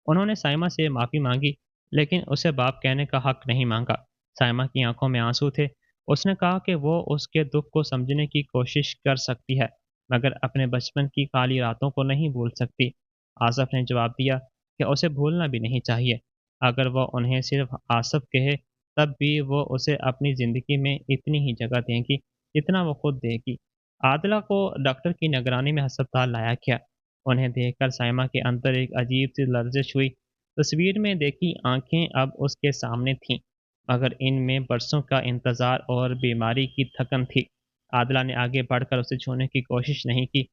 انہوں نے سائمہ سے معافی مانگی، لیکن اسے باپ کہنے کا حق نہیں مانگا۔ سائمہ کی آنکھوں میں آنسو تھے۔ اس نے کہا کہ وہ اس کے دکھ کو سمجھنے کی کوشش کر سکتی ہے، مگر اپنے بچپن کی خالی راتوں کو نہیں بھول سکتی۔ آصف نے جواب دیا کہ اسے بھولنا بھی نہیں چاہیے۔ اگر وہ انہیں صرف آصف کہے تب بھی وہ اسے اپنی زندگی میں اتنی ہی جگہ دیں گی جتنا وہ خود دے گی۔ عادلہ کو ڈاکٹر کی نگرانی میں ہسپتال لایا گیا۔ انہیں دیکھ کر سائمہ کے اندر ایک عجیب سی لرزش ہوئی۔ تصویر میں دیکھی آنکھیں اب اس کے سامنے تھیں، مگر ان میں برسوں کا انتظار اور بیماری کی تھکن تھی۔ عادلہ نے آگے بڑھ کر اسے چھونے کی کوشش نہیں کی۔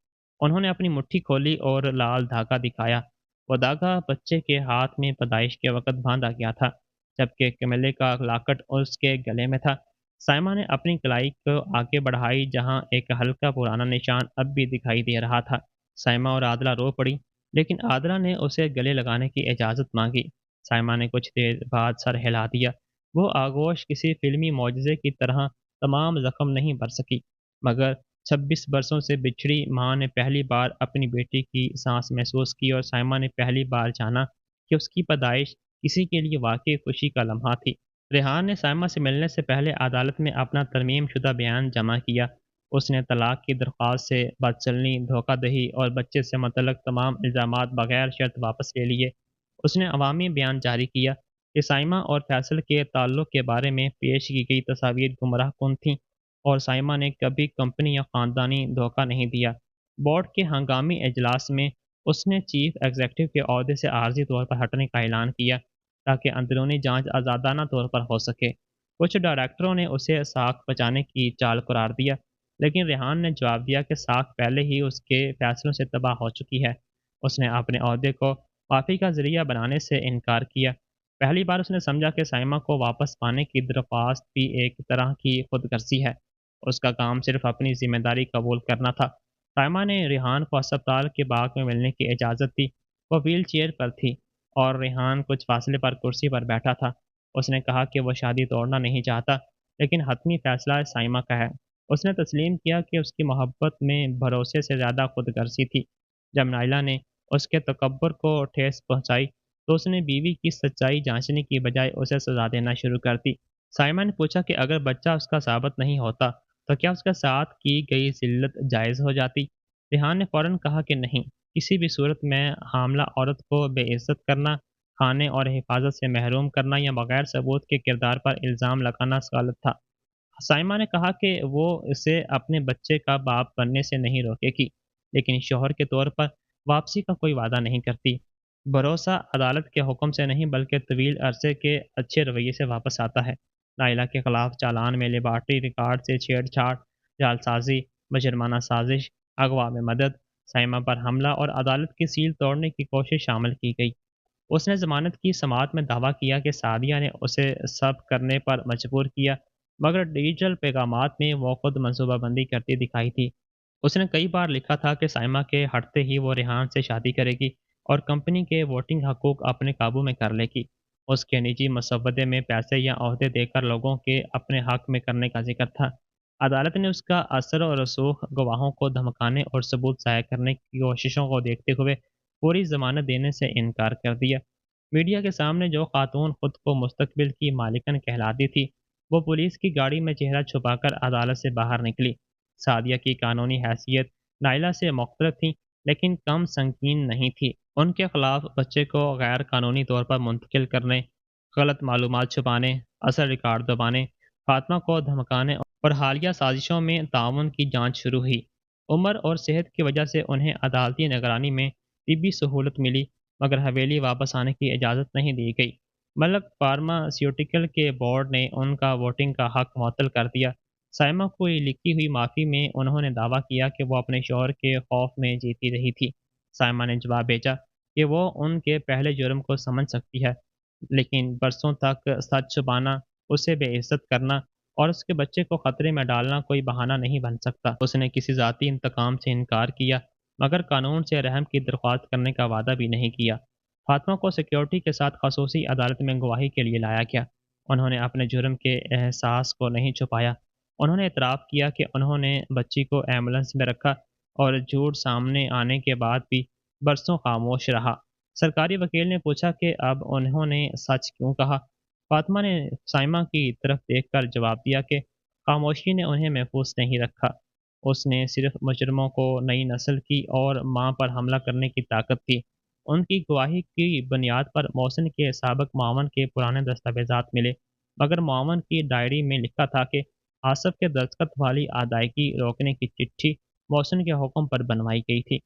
انہوں نے اپنی مٹھی کھولی اور لال دھاگا دکھایا۔ وہ دھاگا بچے کے ہاتھ میں پیدائش کے وقت باندھا گیا تھا، جبکہ کملے کا لاکٹ اس کے گلے میں تھا۔ سائمہ نے اپنی کلائی کو آگے بڑھائی جہاں ایک ہلکا پرانا نشان اب بھی دکھائی دے رہا تھا۔ سائمہ اور عادلہ رو پڑی، لیکن عادلہ نے اسے گلے لگانے کی اجازت مانگی۔ سائمہ نے کچھ دیر بعد سر ہلا دیا۔ وہ آغوش کسی فلمی معجزے کی طرح تمام زخم نہیں بھر سکی، مگر 26 برسوں سے بچھڑی ماں نے پہلی بار اپنی بیٹی کی سانس محسوس کی، اور سائمہ نے پہلی بار جانا کہ اس کی پیدائش کسی کے لیے واقعی خوشی کا لمحہ تھی۔ ریحان نے سائمہ سے ملنے سے پہلے عدالت میں اپنا ترمیم شدہ بیان جمع کیا۔ اس نے طلاق کی درخواست سے بدچلنی، دھوکہ دہی اور بچے سے متعلق تمام الزامات بغیر شرط واپس لے لیے۔ اس نے عوامی بیان جاری کیا کہ سائمہ اور فیصل کے تعلق کے بارے میں پیش کی گئی تصاویر گمراہ کن تھیں، اور سائمہ نے کبھی کمپنی یا خاندانی دھوکہ نہیں دیا۔ بورڈ کے ہنگامی اجلاس میں اس نے چیف ایگزیکٹو کے عہدے سے عارضی طور پر ہٹنے کا اعلان کیا تاکہ اندرونی جانچ آزادانہ طور پر ہو سکے۔ کچھ ڈائریکٹروں نے اسے ساکھ بچانے کی چال قرار دیا، لیکن ریحان نے جواب دیا کہ ساکھ پہلے ہی اس کے فیصلوں سے تباہ ہو چکی ہے۔ اس نے اپنے عہدے کو معافی کا ذریعہ بنانے سے انکار کیا۔ پہلی بار اس نے سمجھا کہ سائمہ کو واپس پانے کی درخواست بھی ایک طرح کی خود غرضی ہے۔ اس کا کام صرف اپنی ذمہ داری قبول کرنا تھا۔ سائمہ نے ریحان کو ہسپتال کے باغ میں ملنے کی اجازت دی۔ وہ ویل چیئر پر تھی اور ریحان کچھ فاصلے پر کرسی پر بیٹھا تھا۔ اس نے کہا کہ وہ شادی توڑنا نہیں چاہتا، لیکن حتمی فیصلہ سائمہ کا ہے۔ اس نے تسلیم کیا کہ اس کی محبت میں بھروسے سے زیادہ خود غرضی تھی۔ جب نائلہ نے اس کے تکبر کو ٹھیس پہنچائی تو اس نے بیوی کی سچائی جانچنے کی بجائے اسے سزا دینا شروع کر دی۔ سائمہ نے پوچھا کہ اگر بچہ اس کا ثابت نہیں ہوتا تو کیا اس کے ساتھ کی گئی ذلت جائز ہو جاتی؟ ریحان نے فوراً کہا کہ نہیں، کسی بھی صورت میں حاملہ عورت کو بے عزت کرنا، کھانے اور حفاظت سے محروم کرنا یا بغیر ثبوت کے کردار پر الزام لگانا غلط تھا۔ سائمہ نے کہا کہ وہ اسے اپنے بچے کا باپ بننے سے نہیں روکے گی، لیکن شوہر کے طور پر واپسی کا کوئی وعدہ نہیں کرتی۔ بھروسہ عدالت کے حکم سے نہیں بلکہ طویل عرصے کے اچھے رویے سے واپس آتا ہے۔ نائلہ کے خلاف چالان میں لیبارٹری ریکارڈ سے چھیڑ چھاڑ، جعل سازی، مجرمانہ سازش، اغوا میں مدد، سائمہ پر حملہ اور عدالت کی سیل توڑنے کی کوشش شامل کی گئی۔ اس نے ضمانت کی سماعت میں دعویٰ کیا کہ سعدیہ نے اسے سب کرنے پر مجبور کیا، मगर डिजिटल पैगामात में वो खुद मनसूबा बंदी करती दिखाई थी। उसने कई बार लिखा था कि साइमा के हटते ही वो रेहान से शादी करेगी और कंपनी के वोटिंग हकूक अपने काबू में कर लेगी। उसके निजी मसवदे में पैसे या ओहदे देकर लोगों के अपने हक में करने का जिक्र था। अदालत ने उसका असर और रसूख गवाहों को धमकाने और सबूत ज़ाया करने की कोशिशों को देखते हुए पूरी ज़मानत देने से इनकार कर दिया। मीडिया के सामने जो खातून खुद को मुस्तकबिल की मालिकन कहलाती थी, वो पुलिस की गाड़ी में चेहरा छुपाकर अदालत से बाहर निकली। सादिया की कानूनी हैसियत नाइला से मुख्तलिफ थी, लेकिन कम संगीन नहीं थी। उनके खिलाफ बच्चे को गैर कानूनी तौर पर मुंतकिल करने, गलत मालूमात छुपाने, असल रिकॉर्ड दबाने, फातिमा को धमकाने और हालिया साजिशों में ताउन की जांच शुरू हुई। उम्र और सेहत की वजह से उन्हें अदालती निगरानी में तिब्बी सहूलत मिली, मगर हवेली वापस आने की इजाज़त नहीं दी गई। मलक फार्मास्यूटिकल के बोर्ड ने उनका वोटिंग का हक मुअत्तल कर दिया। साइमा को लिखी हुई माफ़ी में उन्होंने दावा किया कि वो अपने शौहर के खौफ में जीती रही थी। साइमा ने जवाब भेजा कि वो उनके पहले जुर्म को समझ सकती है, लेकिन बरसों तक सच छुपाना, उसे बेइज्जत करना और उसके बच्चे को खतरे में डालना कोई बहाना नहीं बन सकता। उसने किसी ज़ाती इंतकाम से इनकार किया, मगर कानून से रहम की दरख्वास्त करने का वादा भी नहीं किया। फातिमा को सिक्योरिटी के साथ खसूसी अदालत में गवाही के लिए लाया गया। उन्होंने अपने जुर्म के एहसास को नहीं छुपाया। उन्होंने इतराफ़ किया कि उन्होंने बच्ची को एम्बुलेंस में रखा और झूठ सामने आने के बाद भी बरसों खामोश रहा। सरकारी वकील ने पूछा कि अब उन्होंने सच क्यों कहा। फातिमा ने साइमा की तरफ देखकर जवाब दिया कि खामोशी ने उन्हें महफूज नहीं रखा। उसने सिर्फ मुजरमों को नई नस्ल की और माँ पर हमला करने की ताकत थी। उनकी गवाही की बुनियाद पर मोहसिन के साबिक मावन के पुराने दस्तावेजात मिले, मगर मावन की डायरी में लिखा था कि आसफ के दस्तखत वाली अदायगी रोकने की चिट्ठी मोहसिन के हुक्म पर बनवाई गई थी।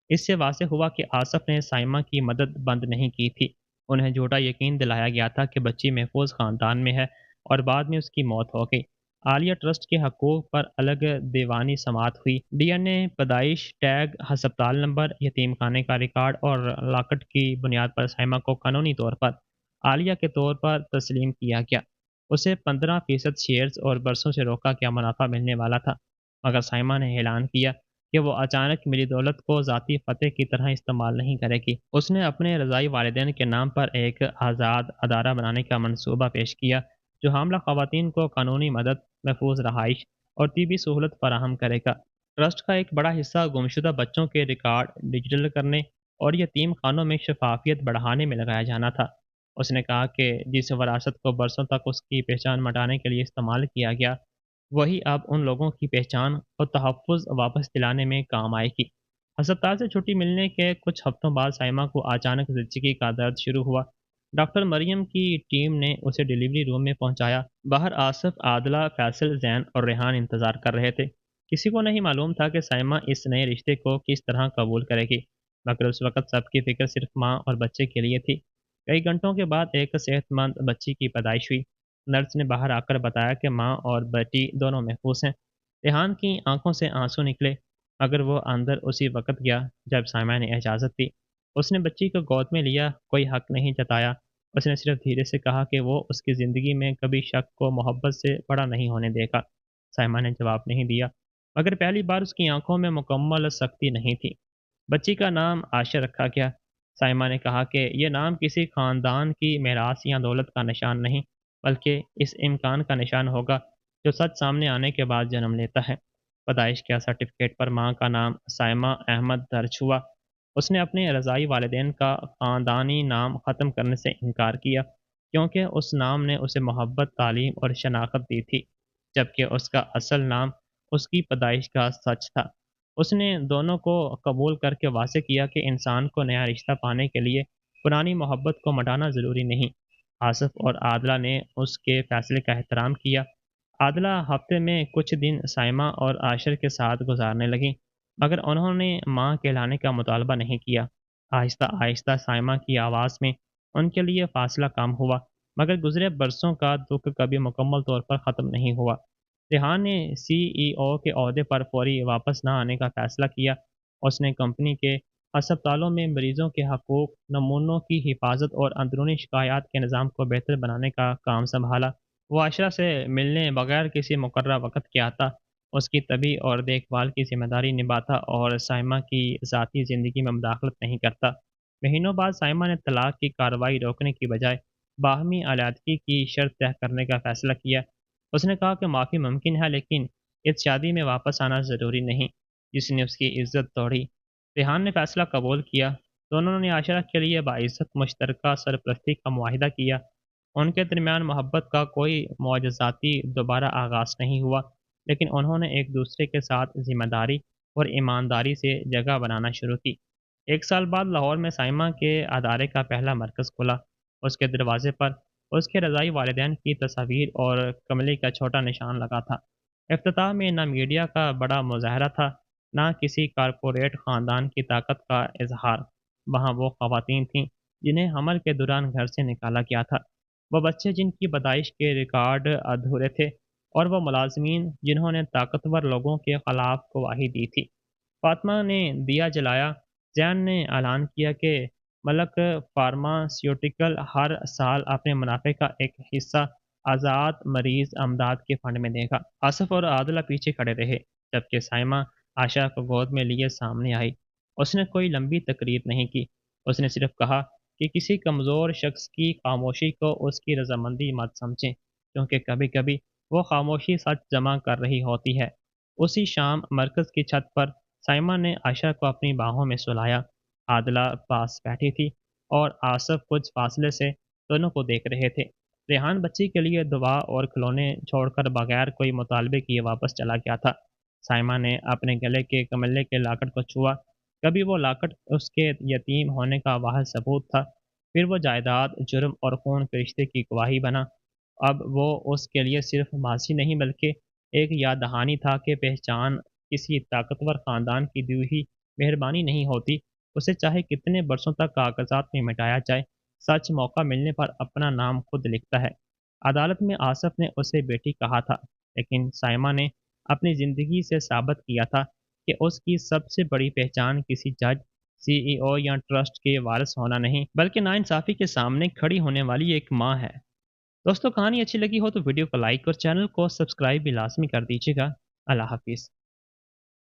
इससे वाज़ेह हुआ कि आसफ ने साइमा की मदद बंद नहीं की थी। उन्हें झूठा यकीन दिलाया गया था कि बच्ची महफूज ख़ानदान में है और बाद में उसकी मौत हो गई। आलिया ट्रस्ट के हकूक़ पर अलग दीवानी समाअत हुई। डीएनए, पैदाइश, टैग, हस्पताल नंबर, यतीम खाने का रिकॉर्ड और लाकट की बुनियाद पर साइमा को कानूनी तौर पर आलिया के तौर पर तस्लीम किया गया। उसे 15% शेयर्स और बरसों से रोका गया मुनाफा मिलने वाला था, मगर साइमा ने ऐलान किया कि वो अचानक मिली दौलत को ज़ाती फ़तेह की तरह इस्तेमाल नहीं करेगी। उसने अपने रज़ाई वालिदैन के नाम पर एक आज़ाद अदारा बनाने का मंसूबा पेश किया, जो हामला ख़वातीन को कानूनी मदद, महफूज रहाइश और तिबी सहूलत फराहम करेगा। ट्रस्ट का एक बड़ा हिस्सा गुमशुदा बच्चों के रिकॉर्ड डिजिटल करने और यतीम खानों में शफाफियत बढ़ाने में लगाया जाना था। उसने कहा कि जिस वरासत को बरसों तक उसकी पहचान मिटाने के लिए इस्तेमाल किया गया, वही अब उन लोगों की पहचान और तहफ़्फ़ुज़ वापस दिलाने में काम आएगी। अस्पताल से छुट्टी मिलने के कुछ हफ्तों बाद साइमा को अचानक ज़िंदगी का दर्द शुरू हुआ। डॉक्टर मरियम की टीम ने उसे डिलीवरी रूम में पहुंचाया। बाहर आसिफ, आदला, फैसल, जैन और रेहान इंतज़ार कर रहे थे। किसी को नहीं मालूम था कि साइमा इस नए रिश्ते को किस तरह कबूल करेगी, मगर उस वक़्त सबकी फ़िक्र सिर्फ माँ और बच्चे के लिए थी। कई घंटों के बाद एक सेहतमंद बच्ची की पैदाइश हुई। नर्स ने बाहर आकर बताया कि माँ और बेटी दोनों महफूज हैं। रेहान की आंखों से आंसू निकले, मगर वो अंदर उसी वक़्त गया जब साइमा ने इजाज़त दी। उसने बच्ची को गोद में लिया, कोई हक नहीं जताया। उसने सिर्फ धीरे से कहा कि वो उसकी ज़िंदगी में कभी शक को मोहब्बत से बड़ा नहीं होने देगा। साइमा ने जवाब नहीं दिया, मगर पहली बार उसकी आंखों में मुकम्मल सख्ती नहीं थी। बच्ची का नाम आयशा रखा गया। साइमा ने कहा कि ये नाम किसी ख़ानदान की मेरास या दौलत का निशान नहीं, बल्कि इस इम्कान का निशान होगा जो सच सामने आने के बाद जन्म लेता है। पैदाइश के सर्टिफिकेट पर माँ का नाम साइमा अहमद दर्ज हुआ। उसने अपने रज़ाई वालिदैन का ख़ानदानी नाम ख़त्म करने से इनकार किया, क्योंकि उस नाम ने उसे मोहब्बत, तालीम और शनाख्त दी थी, जबकि उसका असल नाम उसकी पैदाइश का सच था। उसने दोनों को कबूल करके वाज़ेह किया कि इंसान को नया रिश्ता पाने के लिए पुरानी मोहब्बत को मिटाना ज़रूरी नहीं। आसिफ और आदला ने उसके फ़ैसले का एहतराम किया। आदला हफ्ते में कुछ दिन साइमा और आशिर के साथ गुजारने लगी, मगर उन्होंने माँ कहलाने का मुतालबा नहीं किया। आहिस्ता आहिस्ता साइमा की आवाज़ में उनके लिए फ़ासला कम हुआ, मगर गुज़रे बरसों का दुख कभी मुकम्मल तौर पर ख़त्म नहीं हुआ। रेहान ने सीईओ के ओहदे पर फौरी वापस न आने का फ़ैसला किया। उसने कंपनी के अस्पतालों में मरीज़ों के हकूक़, नमूनों की हिफाजत और अंदरूनी शिकायत के निज़ाम को बेहतर बनाने का काम सँभाला। वो आशरा से मिलने बगैर किसी मुकर्रर वक़्त के आता, उसकी तबी और देखभाल की ज़िम्मेदारी निभाता और साइमा की ज़ाती ज़िंदगी में मुदाखलत नहीं करता। महीनों बाद साइमा ने तलाक की कार्रवाई रोकने की बजाय बाहमी अलहदगी की शर्त तय करने का फ़ैसला किया। उसने कहा कि माफ़ी मुमकिन है, लेकिन इस शादी में वापस आना ज़रूरी नहीं, जिसने उसकी इज़्ज़त तोड़ी। रेहान ने फ़ैसला कबूल किया। दोनों ने आशरा के लिए बाइज़्ज़त मुश्तरका सरपरस्ती का मुआहिदा किया। उनके दरमियान मोहब्बत का कोई मुआज़ाती दोबारा आगाज़ नहीं हुआ, लेकिन उन्होंने एक दूसरे के साथ ज़िम्मेदारी और ईमानदारी से जगह बनाना शुरू की। 1 साल बाद लाहौर में साइमा के अदारे का पहला मरकज़ खुला। उसके दरवाज़े पर उसके रज़ाई वालिदैन की तस्वीर और कमले का छोटा निशान लगा था। इफ्तिताह में ना मीडिया का बड़ा मुज़ाहरा था, ना किसी कारपोरेट ख़ानदान की ताकत का इज़हार। वहाँ वो ख़वातीन थीं, जिन्हें हमल के दौरान घर से निकाला गया था। वो बच्चे जिनकी पैदाइश के रिकॉर्ड अधूरे थे, और वो मुलाज़मीन जिन्होंने ताकतवर लोगों के ख़िलाफ़ गवाही दी थी। फ़ातिमा ने दिया जलाया। ज़ैन ने ऐलान किया कि मलक फ़ार्मास्यूटिकल हर साल अपने मुनाफ़े का एक हिस्सा आज़ाद मरीज़ अमदाद के फ़ंड में देगा। आसिफ़ और आदिला पीछे खड़े रहे, जबकि साइमा आशा को गोद में लिए सामने आई। उसने कोई लंबी तकरीर नहीं की। उसने सिर्फ़ कहा कि किसी कमज़ोर शख्स की खामोशी को उसकी रज़ामंदी मत समझें, क्योंकि कभी-कभी वो खामोशी सच जमा कर रही होती है। उसी शाम मरकज़ की छत पर साइमा ने आयशा को अपनी बाहों में सुलाया। आदिला पास बैठी थी और आसिफ कुछ फासले से दोनों को देख रहे थे। रेहान बच्ची के लिए दुआ और खिलौने छोड़कर बगैर कोई मुतालबे किए वापस चला गया था। साइमा ने अपने गले के कमले के लाकट को छुआ। कभी वो लाकट उसके यतीम होने का वाहिद सबूत था, फिर वो जायदाद, जुर्म और खून के रिश्ते की गवाही बना। अब वो उसके लिए सिर्फ माजी नहीं, बल्कि एक याद दहानी था कि पहचान किसी ताकतवर ख़ानदान की दी हुई मेहरबानी नहीं होती, उसे चाहे कितने बरसों तक कागज़ात में मिटाया जाए, सच मौका मिलने पर अपना नाम खुद लिखता है। अदालत में आसिफ ने उसे बेटी कहा था, लेकिन साइमा ने अपनी ज़िंदगी से साबित किया था कि उसकी सबसे बड़ी पहचान किसी जज, सीईओ या ट्रस्ट के वारिस होना नहीं, बल्कि नाइंसाफ़ी के सामने खड़ी होने वाली एक माँ है। दोस्तों, कहानी अच्छी लगी हो तो वीडियो को लाइक और चैनल को सब्सक्राइब भी लाज़मी कर दीजिएगा। अल्लाह हाफ़िज़।